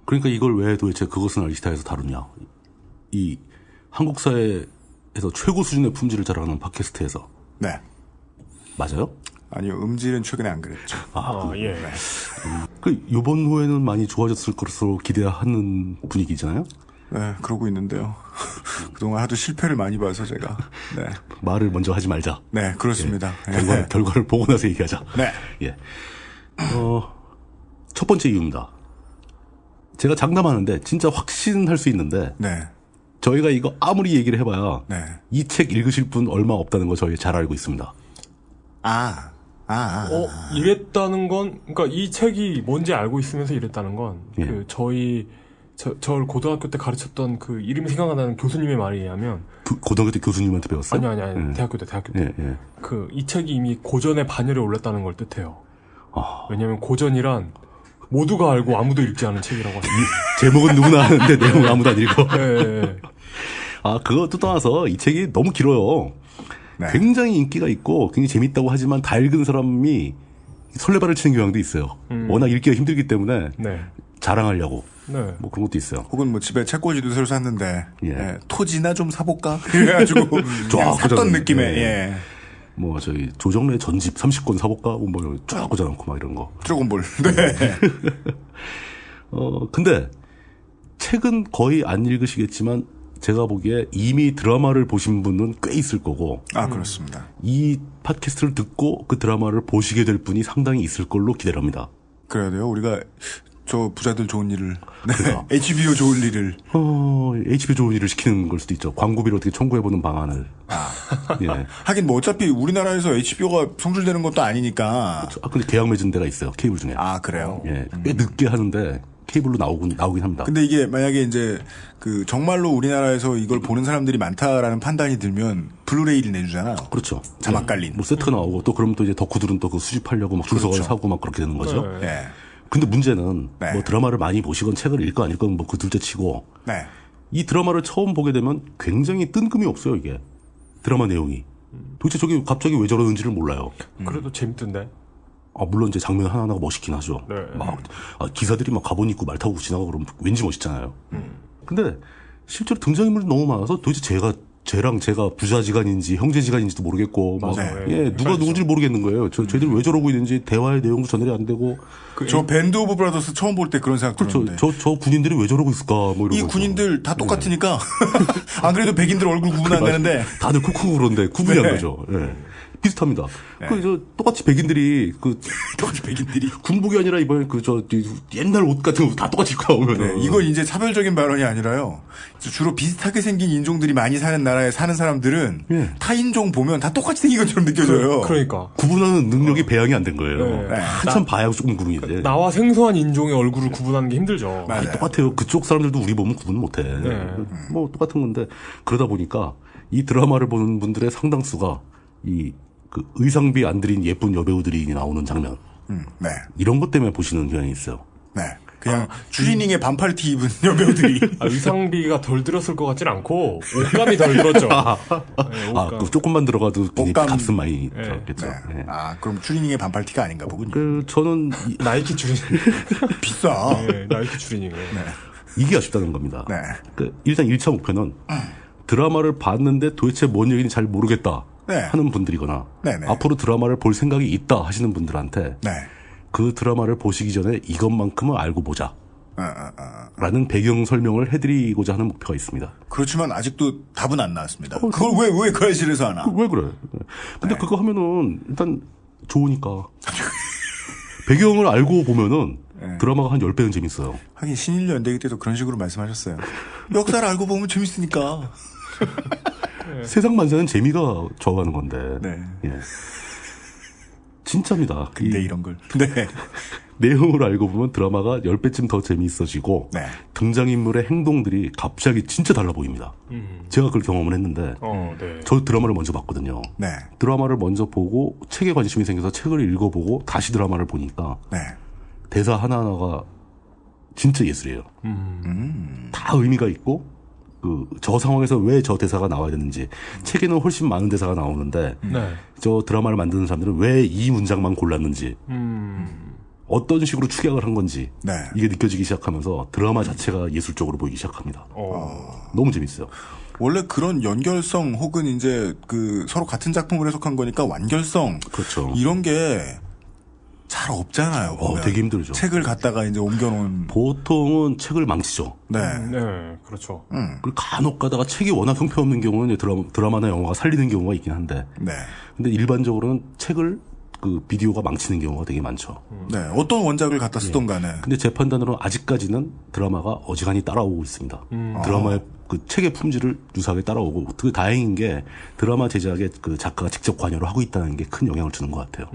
B: 그러니까 이걸 왜 도대체 그것은 알기 싫다에서 다루냐. 이 한국 사회에서 최고 수준의 품질을 자랑하는 팟캐스트에서.
D: 네.
B: 맞아요?
D: 아니요, 음질은 최근에 안 그랬죠.
C: 예.
B: 요번 후에는 많이 좋아졌을 것으로 기대하는 분위기잖아요?
D: 네, 그러고 있는데요. 그동안 하도 실패를 많이 봐서 제가. 네.
B: 말을 먼저 하지 말자.
D: 네, 그렇습니다.
B: 예. 결과를 보고 나서 얘기하자.
D: 네.
B: 예. 첫 번째 이유입니다. 제가 장담하는데, 진짜 확신할 수 있는데,
D: 네.
B: 저희가 이거 아무리 얘기를 해봐야,
D: 네.
B: 이 책 읽으실 분 얼마 없다는 거 저희 잘 알고 있습니다.
C: 이랬다는 건, 그러니까 이 책이 뭔지 알고 있으면서 이랬다는 건,
B: 예.
C: 저를 고등학교 때 가르쳤던 그 이름이 생각나는 안 교수님의 말에 의하면,
B: 고등학교 때 교수님한테 배웠어요?
C: 아니,
B: 예.
C: 대학교 때.
B: 예, 예.
C: 이 책이 이미 고전의 반열에 올랐다는 걸 뜻해요. 왜냐면 고전이란 모두가 알고 아무도 읽지 않은 책이라고 합니다.
B: 제목은 누구나 아는데 내용은 아무도 안 읽어.
C: 네.
B: 그것도 떠나서 이 책이 너무 길어요.
D: 네.
B: 굉장히 인기가 있고 굉장히 재밌다고 하지만 다 읽은 사람이 설레발을 치는 경향도 있어요. 워낙 읽기가 힘들기 때문에
C: 네.
B: 자랑하려고.
C: 네.
B: 뭐 그런 것도 있어요.
D: 혹은 뭐 집에 책꽂이도 새로 샀는데
B: 예.
D: 예, 토지나 좀 사볼까? 그래가지고 그냥 샀던 느낌의 예.
B: 뭐 저희 조정래 전집 30권 사볼까? 뭐 쫙 꽂아놓고 막 이런 거.
D: 드래곤볼. 네.
B: 근데 책은 거의 안 읽으시겠지만 제가 보기에 이미 드라마를 보신 분은 꽤 있을 거고.
D: 아, 그렇습니다.
B: 이 팟캐스트를 듣고 그 드라마를 보시게 될 분이 상당히 있을 걸로 기대를 합니다.
D: 그래야 돼요. 우리가 저 부자들 좋은 일을. 네.
B: 그러니까.
D: HBO 좋은 일을.
B: HBO 좋은 일을 시키는 걸 수도 있죠. 광고비를 어떻게 청구해보는 방안을. 예.
D: 하긴 뭐 어차피 우리나라에서 HBO가 송출되는 것도 아니니까.
B: 근데 계약 맺은 데가 있어요. 케이블 중에.
D: 아, 그래요?
B: 예. 꽤 늦게 하는데 케이블로 나오긴 합니다.
D: 근데 이게 만약에 이제 그 정말로 우리나라에서 이걸 보는 사람들이 많다라는 판단이 들면 블루레이를 내주잖아요.
B: 그렇죠.
D: 자막 깔린.
B: 뭐 세트가 나오고 또 그러면 또 이제 덕후들은 또 그 수집하려고 막 줄 서서
D: 그렇죠.
B: 사고 막 그렇게 되는 거죠.
D: 네.
B: 근데 문제는
D: 네.
B: 뭐 드라마를 많이 보시건 책을 읽건 안 읽건 뭐 그 둘째 치고
D: 네.
B: 이 드라마를 처음 보게 되면 굉장히 뜬금이 없어요, 이게. 드라마 내용이. 도대체 저게 갑자기 왜 저러는지를 몰라요.
C: 그래도 재밌던데.
B: 물론 이제 장면 하나하나가 멋있긴 하죠.
C: 네.
B: 기사들이 막 가본 입고 말 타고 지나가고 그러면 왠지 멋있잖아요. 근데 실제로 등장인물이 너무 많아서 도대체 쟤랑 제가 부자지간인지 형제지간인지도 모르겠고, 막,
C: 맞아요.
B: 예, 누가 누군지 모르겠는 거예요. 쟤들 왜 저러고 있는지 대화의 내용도 전달이 안 되고.
D: 저 밴드 오브 브라더스 처음 볼 때 그런 생각
B: 그렇죠.
D: 들었는데.
B: 저 군인들이 왜 저러고 있을까, 뭐 이런
D: 이
B: 거.
D: 군인들 다 똑같으니까. 안 그래도 백인들 얼굴 구분 안 되는데.
B: 다들 쿡쿡 그런데 구분이 안 가죠. 예. 비슷합니다. 똑같이 백인들이
D: 똑같이 백인들이
B: 군복이 아니라 이번에 옛날 옷 같은 거 다 똑같이 입고 나오면
D: 이건 이제 차별적인 발언이 아니라요. 주로 비슷하게 생긴 인종들이 많이 사는 나라에 사는 사람들은 타인종 보면 다 똑같이 생긴 것처럼 느껴져요.
C: 그러니까
B: 구분하는 능력이 배양이 안 된 거예요.
C: 네.
B: 한참 봐야 조금 구분인데.
C: 나와 생소한 인종의 얼굴을 구분하는 게 힘들죠.
B: 똑같아요. 그쪽 사람들도 우리 보면 구분 못해. 뭐 똑같은 건데 그러다 보니까 이 드라마를 보는 분들의 상당수가 그 의상비 안 들인 예쁜 여배우들이 나오는 장면.
D: 네.
B: 이런 것 때문에 보시는 경향이 있어요.
D: 네. 그냥 추리닝에 반팔티 입은 여배우들이.
C: 의상비가 덜 들었을 것 같진 않고, 옷감이 덜 들었죠.
B: 그 조금만 들어가도 값은 많이 들었겠죠.
D: 네.
B: 네.
D: 그럼 추리닝에 반팔티가 아닌가 보군요.
B: 저는.
C: 나이키 추리닝.
D: 비싸.
C: 네, 나이키 추리닝. 네.
B: 이게 아쉽다는 겁니다.
D: 네.
B: 일단 1차 목표는 드라마를 봤는데 도대체 뭔 얘기인지 잘 모르겠다. 하는 분들이거나 앞으로 드라마를 볼 생각이 있다 하시는 분들한테 그 드라마를 보시기 전에 이것만큼은 알고 보자 라는 배경 설명을 해드리고자 하는 목표가 있습니다.
D: 그렇지만 아직도 답은 안 나왔습니다. 그걸 왜 그 알실에서 하나?
B: 왜 그래? 근데 그거 하면은 일단 좋으니까 배경을 알고 보면은 드라마가 한 10배는 재밌어요.
D: 하긴 신인류 연대기 때도 그런 식으로 말씀하셨어요. 역사를 알고 보면 재밌으니까.
B: 세상 만사는 재미가 좌우하는 건데. 예. 진짜입니다.
D: 근데 이런 걸.
B: 내용을 알고 보면 드라마가 10배쯤 더 재미있어지고 등장인물의 행동들이 갑자기 진짜 달라 보입니다. 제가 그걸 경험을 했는데 저 드라마를 먼저 봤거든요. 드라마를 먼저 보고 책에 관심이 생겨서 책을 읽어보고 다시 드라마를 보니까 대사 하나하나가 진짜 예술이에요. 다 의미가 있고 저 상황에서 왜 저 대사가 나와야 되는지 책에는 훨씬 많은 대사가 나오는데 저 드라마를 만드는 사람들은 왜 이 문장만 골랐는지 어떤 식으로 축약을 한 건지 이게 느껴지기 시작하면서 드라마 자체가 예술적으로 보이기 시작합니다. 너무 재밌어요.
D: 원래 그런 연결성 혹은 이제 서로 같은 작품을 해석한 거니까 완결성 이런 게 잘 없잖아요.
B: 되게 힘들죠.
D: 책을 갖다가 이제 옮겨놓은.
B: 보통은 책을 망치죠.
C: 네, 그렇죠.
B: 그리고 간혹 가다가 책이 워낙 형편없는 경우는 드라마나 영화가 살리는 경우가 있긴 한데. 근데 일반적으로는 책을 비디오가 망치는 경우가 되게 많죠.
D: 어떤 원작을 갖다 쓰던 간에.
B: 근데 제 판단으로 아직까지는 드라마가 어지간히 따라오고 있습니다. 드라마의 책의 품질을 유사하게 따라오고, 되게 다행인 게 드라마 제작에 작가가 직접 관여를 하고 있다는 게 큰 영향을 주는 것 같아요.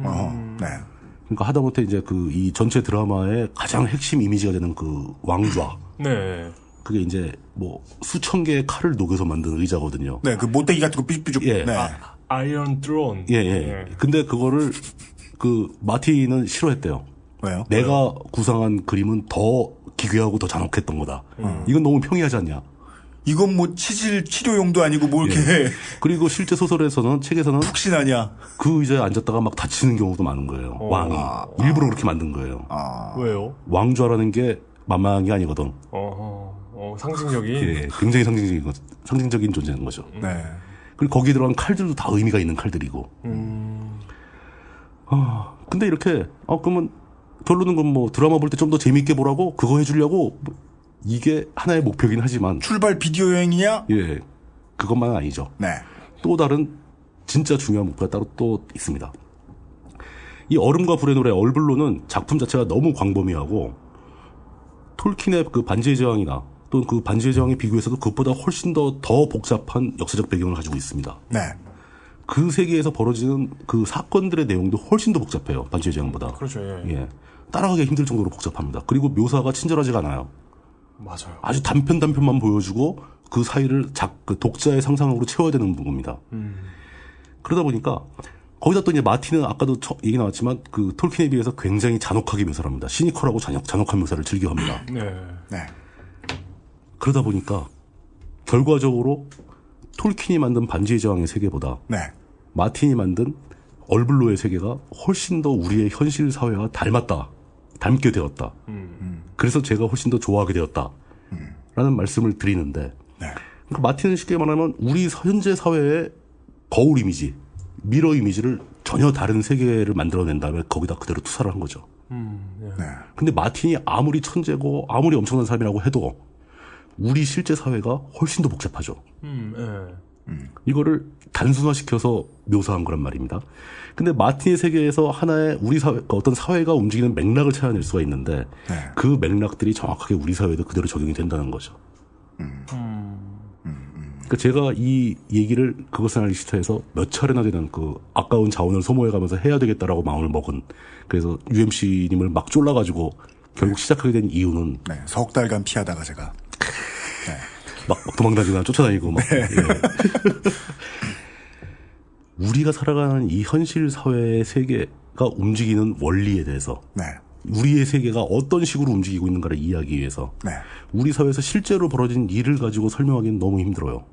B: 그러니까 하다못해 이제 이 전체 드라마의 가장 핵심 이미지가 되는 왕좌. 그게 이제 수천 개의 칼을 녹여서 만든 의자거든요.
D: 그 못대기 같은 거 삐죽삐죽.
C: 아이언 드론.
B: 근데 그거를 마티는 싫어했대요.
D: 왜요?
B: 내가 구상한 그림은 더 기괴하고 더 잔혹했던 거다. 이건 너무 평이하지 않냐?
D: 이건 치질 치료용도 아니고 이렇게.
B: 그리고 실제 소설에서는, 책에서는.
D: 푹신하냐?
B: 그 의자에 앉았다가 막 다치는 경우도 많은 거예요. 왕이. 일부러 그렇게 만든 거예요.
C: 왜요?
B: 왕좌라는 게 만만한 게 아니거든.
C: 상징적인.
B: 예, 굉장히 상징적인 존재인 거죠.
D: 네.
B: 그리고 거기에 들어간 칼들도 다 의미가 있는 칼들이고. 근데 이렇게, 그러면 결론은 뭐 드라마 볼 때 좀 더 재밌게 보라고? 그거 해주려고? 이게 하나의 목표긴 하지만.
D: 출발 비디오 여행이냐?
B: 예. 그것만은 아니죠.
D: 네.
B: 또 다른 진짜 중요한 목표가 따로 또 있습니다. 이 얼음과 불의 노래 얼블로는 작품 자체가 너무 광범위하고 톨킨의 그 반지의 제왕이나 또 그 반지의 제왕에 비교해서도 그것보다 훨씬 더 복잡한 역사적 배경을 가지고 있습니다.
D: 네.
B: 그 세계에서 벌어지는 그 사건들의 내용도 훨씬 더 복잡해요. 반지의 제왕보다.
C: 그렇죠. 예.
B: 예. 따라가기 힘들 정도로 복잡합니다. 그리고 묘사가 친절하지가 않아요.
C: 맞아요.
B: 아주 단편만 보여주고 그 사이를 그 독자의 상상으로 채워야 되는 부분입니다. 그러다 보니까 거기다 또 이제 마틴은 아까도 얘기 나왔지만 그 톨킨에 비해서 굉장히 잔혹하게 묘사를 합니다. 시니컬하고 잔혹한 묘사를 즐겨합니다.
D: 네.
B: 그러다 보니까 결과적으로 톨킨이 만든 반지의 제왕의 세계보다
D: 네.
B: 마틴이 만든 얼블로의 세계가 훨씬 더 우리의 현실 사회와 닮게 되었다. 그래서 제가 훨씬 더 좋아하게 되었다. 라는 말씀을 드리는데
D: 네.
B: 그러니까 마틴은 쉽게 말하면 우리 현재 사회의 거울 이미지, 미러 이미지를 전혀 다른 세계를 만들어낸 다음에 거기다 그대로 투사를 한 거죠.
D: 네.
B: 근데 마틴이 아무리 천재고 아무리 엄청난 사람이라고 해도 우리 실제 사회가 훨씬 더 복잡하죠. 이거를 단순화시켜서 묘사한 거란 말입니다. 근데 마틴의 세계에서 하나의 우리 사회, 어떤 사회가 움직이는 맥락을 찾아낼 수가 있는데 그 맥락들이 정확하게 우리 사회에도 그대로 적용이 된다는 거죠. 그러니까 제가 이 얘기를 그것은 알기 싫다해서 몇 차례나 되는 그 아까운 자원을 소모해가면서 해야 되겠다라고 마음을 먹은 그래서 UMC님을 막 쫄라가지고 결국 시작하게 된 이유는
D: 네. 석 달간 피하다가 제가
B: 막 도망다니거나 쫓아다니고 막.
D: 네.
B: 예. 우리가 살아가는 이 현실 사회의 세계가 움직이는 원리에 대해서
D: 네.
B: 우리의 세계가 어떤 식으로 움직이고 있는가를 이해하기 위해서
D: 네.
B: 우리 사회에서 실제로 벌어진 일을 가지고 설명하기는 너무 힘들어요.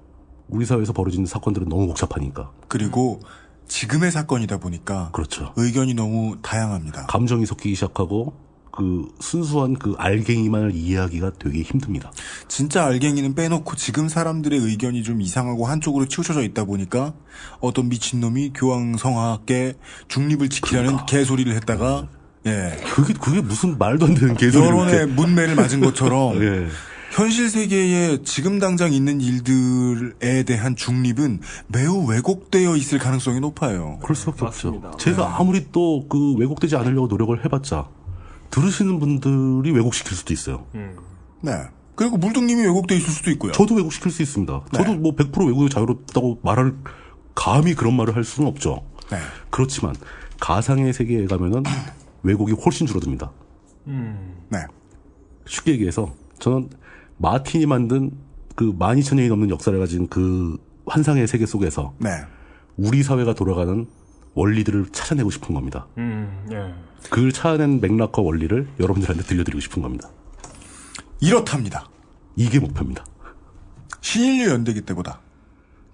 B: 우리 사회에서 벌어지는 사건들은 너무 복잡하니까.
D: 그리고 지금의 사건이다 보니까
B: 그렇죠.
D: 의견이 너무 다양합니다.
B: 감정이 섞이기 시작하고 그 순수한 그 알갱이만을 이해하기가 되게 힘듭니다.
D: 진짜 알갱이는 빼놓고 지금 사람들의 의견이 좀 이상하고 한쪽으로 치우쳐져 있다 보니까 어떤 미친놈이 교황성하께 중립을 지키라는 개소리를 했다가 예.
B: 그게 무슨 말도 안 되는 개소리를
D: 여론의 문매를 맞은 것처럼
B: 예.
D: 현실 세계에 지금 당장 있는 일들에 대한 중립은 매우 왜곡되어 있을 가능성이 높아요.
B: 그럴 수밖에
C: 맞습니다.
B: 없죠. 제가 아무리 또 그 왜곡되지 않으려고 노력을 해봤자 들으시는 분들이 왜곡시킬 수도 있어요.
D: 네. 그리고 물등님이 왜곡돼 있을 수도 있고요.
B: 저도 왜곡시킬 수 있습니다.
D: 네.
B: 저도 뭐 100% 왜곡이 자유롭다고 감히 그런 말을 할 수는 없죠.
D: 네.
B: 그렇지만 가상의 세계에 가면은 왜곡이 훨씬 줄어듭니다.
D: 네.
B: 쉽게 얘기해서 저는 마틴이 만든 그 12,000년이 넘는 역사를 가진 그 환상의 세계 속에서
D: 네.
B: 우리 사회가 돌아가는 원리들을 찾아내고 싶은 겁니다.
C: 예.
B: 그걸 찾아낸 맥락과 원리를 여러분들한테 들려드리고 싶은 겁니다.
D: 이렇답니다.
B: 이게 목표입니다.
D: 신인류 연대기 때보다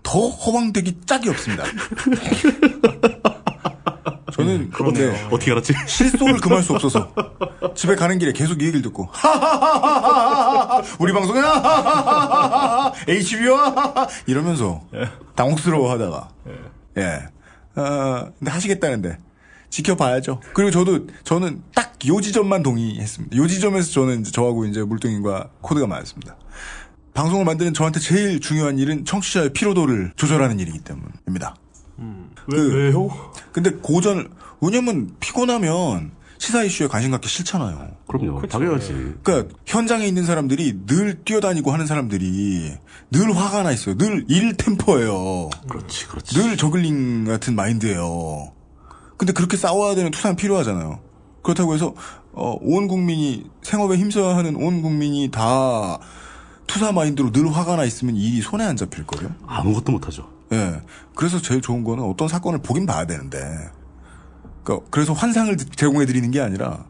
D: 더 허황되기 짝이 없습니다. 저는 그런데
B: 어떻게 알았지?
D: 실속을 금할 수 없어서 집에 가는 길에 계속 이 얘기를 듣고 하하하하하 우리 방송이야 HBO야 이러면서 당혹스러워하다가 예. 근데 하시겠다는데 지켜봐야죠. 그리고 저는 딱 요 지점만 동의했습니다. 요 지점에서 저는 이제 저하고 이제 물뚱이과 코드가 맞았습니다. 방송을 만드는 저한테 제일 중요한 일은 청취자의 피로도를 조절하는 일이기 때문입니다.
C: 왜요?
D: 근데 왜냐면 피곤하면 시사 이슈에 관심 갖기 싫잖아요.
B: 그럼요.
C: 그쵸.
B: 당연하지.
D: 그러니까 현장에 있는 사람들이 늘 뛰어다니고 하는 사람들이 늘 화가 나 있어요. 늘 일 템포예요.
B: 그렇지.
D: 늘 저글링 같은 마인드예요. 근데 그렇게 싸워야 되는 투사는 필요하잖아요. 그렇다고 해서 온 국민이 생업에 힘써야 하는 온 국민이 다 투사 마인드로 늘 화가 나 있으면 일이 손에 안 잡힐 거예요.
B: 아무것도 못하죠.
D: 예. 그래서 제일 좋은 거는 어떤 사건을 보긴 봐야 되는데, 그래서 환상을 제공해 드리는 게 아니라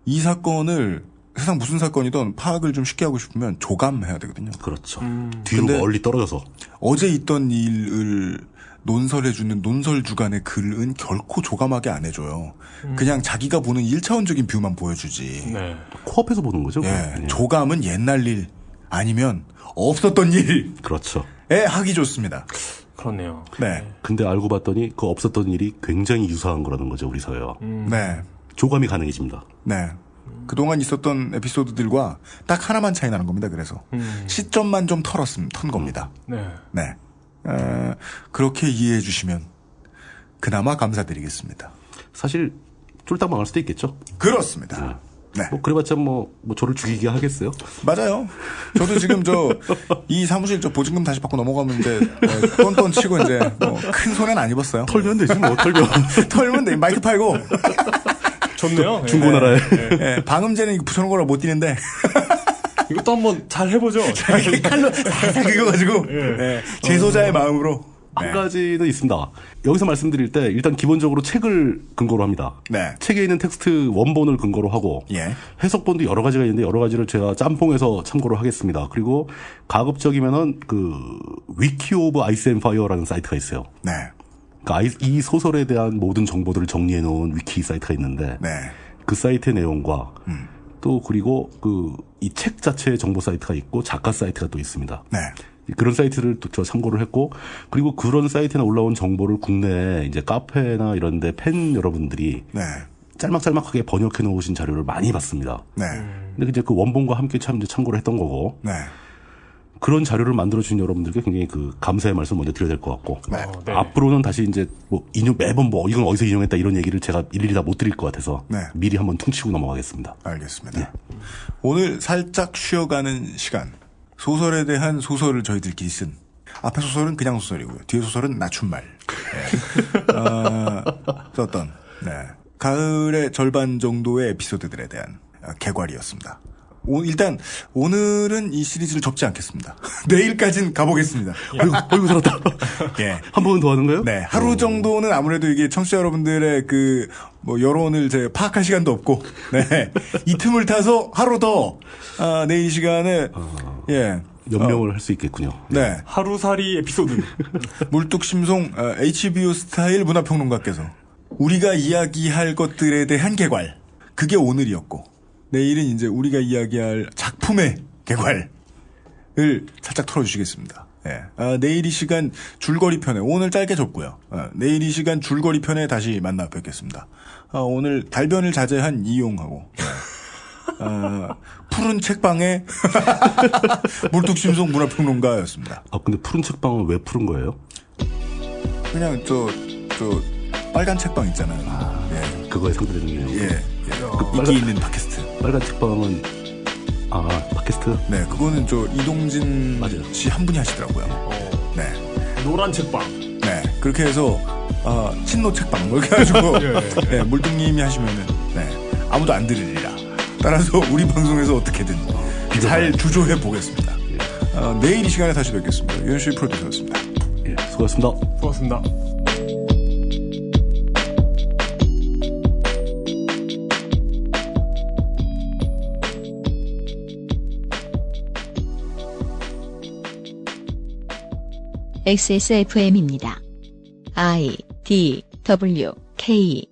D: 이 사건을 세상 무슨 사건이든 파악을 좀 쉽게 하고 싶으면 조감해야 되거든요.
B: 그렇죠. 뒤로 멀리 떨어져서
D: 어제 있던 일을 논설해주는 논설 주간의 글은 결코 조감하게 안 해줘요. 그냥 자기가 보는 1차원적인 뷰만 보여주지.
C: 네.
B: 코앞에서 보는 거죠.
D: 예,
B: 예.
D: 조감은 옛날 일 아니면 없었던 일.
B: 그렇죠.
D: 에 하기 좋습니다.
C: 그렇네요.
D: 네.
B: 근데 알고 봤더니 그 없었던 일이 굉장히 유사한 거라는 거죠, 우리 사회와.
D: 네.
B: 조감이 가능해집니다.
D: 네. 그동안 있었던 에피소드들과 딱 하나만 차이 나는 겁니다. 그래서 시점만 좀 턴 겁니다.
C: 네.
D: 네. 그렇게 이해해 주시면 그나마 감사드리겠습니다.
B: 사실 쫄딱 망할 수도 있겠죠.
D: 그렇습니다. 네.
B: 뭐 그래봤자 뭐 저를 죽이게 하겠어요?
D: 맞아요. 저도 지금 이 사무실 보증금 다시 받고 넘어가면 이제 똔똔 치고 이제 큰 손해는 안 입었어요.
B: 털면 되지 뭐
D: 털면 돼. 마이크 팔고.
C: 좋네요.
B: 중고나라에.
D: 네. 방음제는 붙여놓은 거라 못 뛰는데.
C: 이것도 한번 잘 해보죠.
D: 칼로 살살 긁어가지고. 네. 제소자의 마음으로.
B: 한 가지는 있습니다. 여기서 말씀드릴 때 일단 기본적으로 책을 근거로 합니다.
D: 네.
B: 책에 있는 텍스트 원본을 근거로 하고
D: 예.
B: 해석본도 여러 가지가 있는데 여러 가지를 제가 짬뽕해서 참고를 하겠습니다. 그리고 가급적이면은 위키 오브 아이스 앤 파이어라는 사이트가 있어요.
D: 네.
B: 그러니까 이 소설에 대한 모든 정보들을 정리해 놓은 위키 사이트가 있는데
D: 네.
B: 그 사이트의 내용과 또 그리고 이 책 자체의 정보 사이트가 있고 작가 사이트가 또 있습니다.
D: 네.
B: 그런 사이트를 또 참고를 했고, 그리고 그런 사이트에 올라온 정보를 국내 이제 카페나 이런 데 팬 여러분들이
D: 네.
B: 짤막짤막하게 번역해 놓으신 자료를 많이 봤습니다.
D: 네.
B: 근데 이제 그 원본과 함께 참고를 했던 거고,
D: 네.
B: 그런 자료를 만들어주신 여러분들께 굉장히 감사의 말씀 먼저 드려야 될 것 같고,
C: 네.
B: 앞으로는 다시 이제 매번 이건 어디서 인용했다 이런 얘기를 제가 일일이 다 못 드릴 것 같아서,
D: 네.
B: 미리 한번 퉁치고 넘어가겠습니다.
D: 알겠습니다. 네. 오늘 살짝 쉬어가는 시간. 소설에 대한 소설을 저희들끼리 쓴. 앞에 소설은 그냥 소설이고요. 뒤에 소설은 낮춤말. 네. 썼던. 네. 가을의 절반 정도의 에피소드들에 대한 개괄이었습니다. 일단 오늘은 이 시리즈를 접지 않겠습니다. 내일까지는 가보겠습니다.
B: 어이구 살았다.
D: 예.
B: 한 번 더 하는 거예요?
D: 네. 하루 정도는 아무래도 이게 청취자 여러분들의 여론을 파악할 시간도 없고, 네. 이 틈을 타서 하루 더, 내일 이 시간에, 예.
B: 연명을 할 수 있겠군요.
D: 네.
C: 하루살이 에피소드.
D: 물뚝심송, HBO 스타일 문화평론가께서 우리가 이야기할 것들에 대한 개괄. 그게 오늘이었고, 내일은 이제 우리가 이야기할 작품의 개괄을 살짝 털어주시겠습니다. 예. 내일 이 시간 줄거리 편에, 오늘 짧게 접고요. 내일 이 시간 줄거리 편에 다시 만나 뵙겠습니다. 오늘 달변을 자제한 이용하고, 푸른 책방의 물뚝심송 문화평론가였습니다.
B: 근데 푸른 책방은 왜 푸른 거예요?
D: 그냥 빨간 책방 있잖아요. 예.
B: 그거에 상대되는 게.
D: 예. 인기 있는 팟캐스트.
B: 빨간 책방은 팟캐스트.
D: 네, 그거는 이동진
B: 맞아요.
D: 씨 한 분이 하시더라고요. 네.
C: 노란 책방.
D: 네, 그렇게 해서 친노 책방 이렇게 해가지고 네, 물뚱님이 하시면은 아무도 안 들으리라. 따라서 우리 방송에서 어떻게든 잘 주조해 보겠습니다. 내일 이 시간에 다시 뵙겠습니다. 유현수의 프로듀서였습니다.
B: 예, 수고하셨습니다.
C: 수고하셨습니다.
A: XSFM입니다. I, D, W, K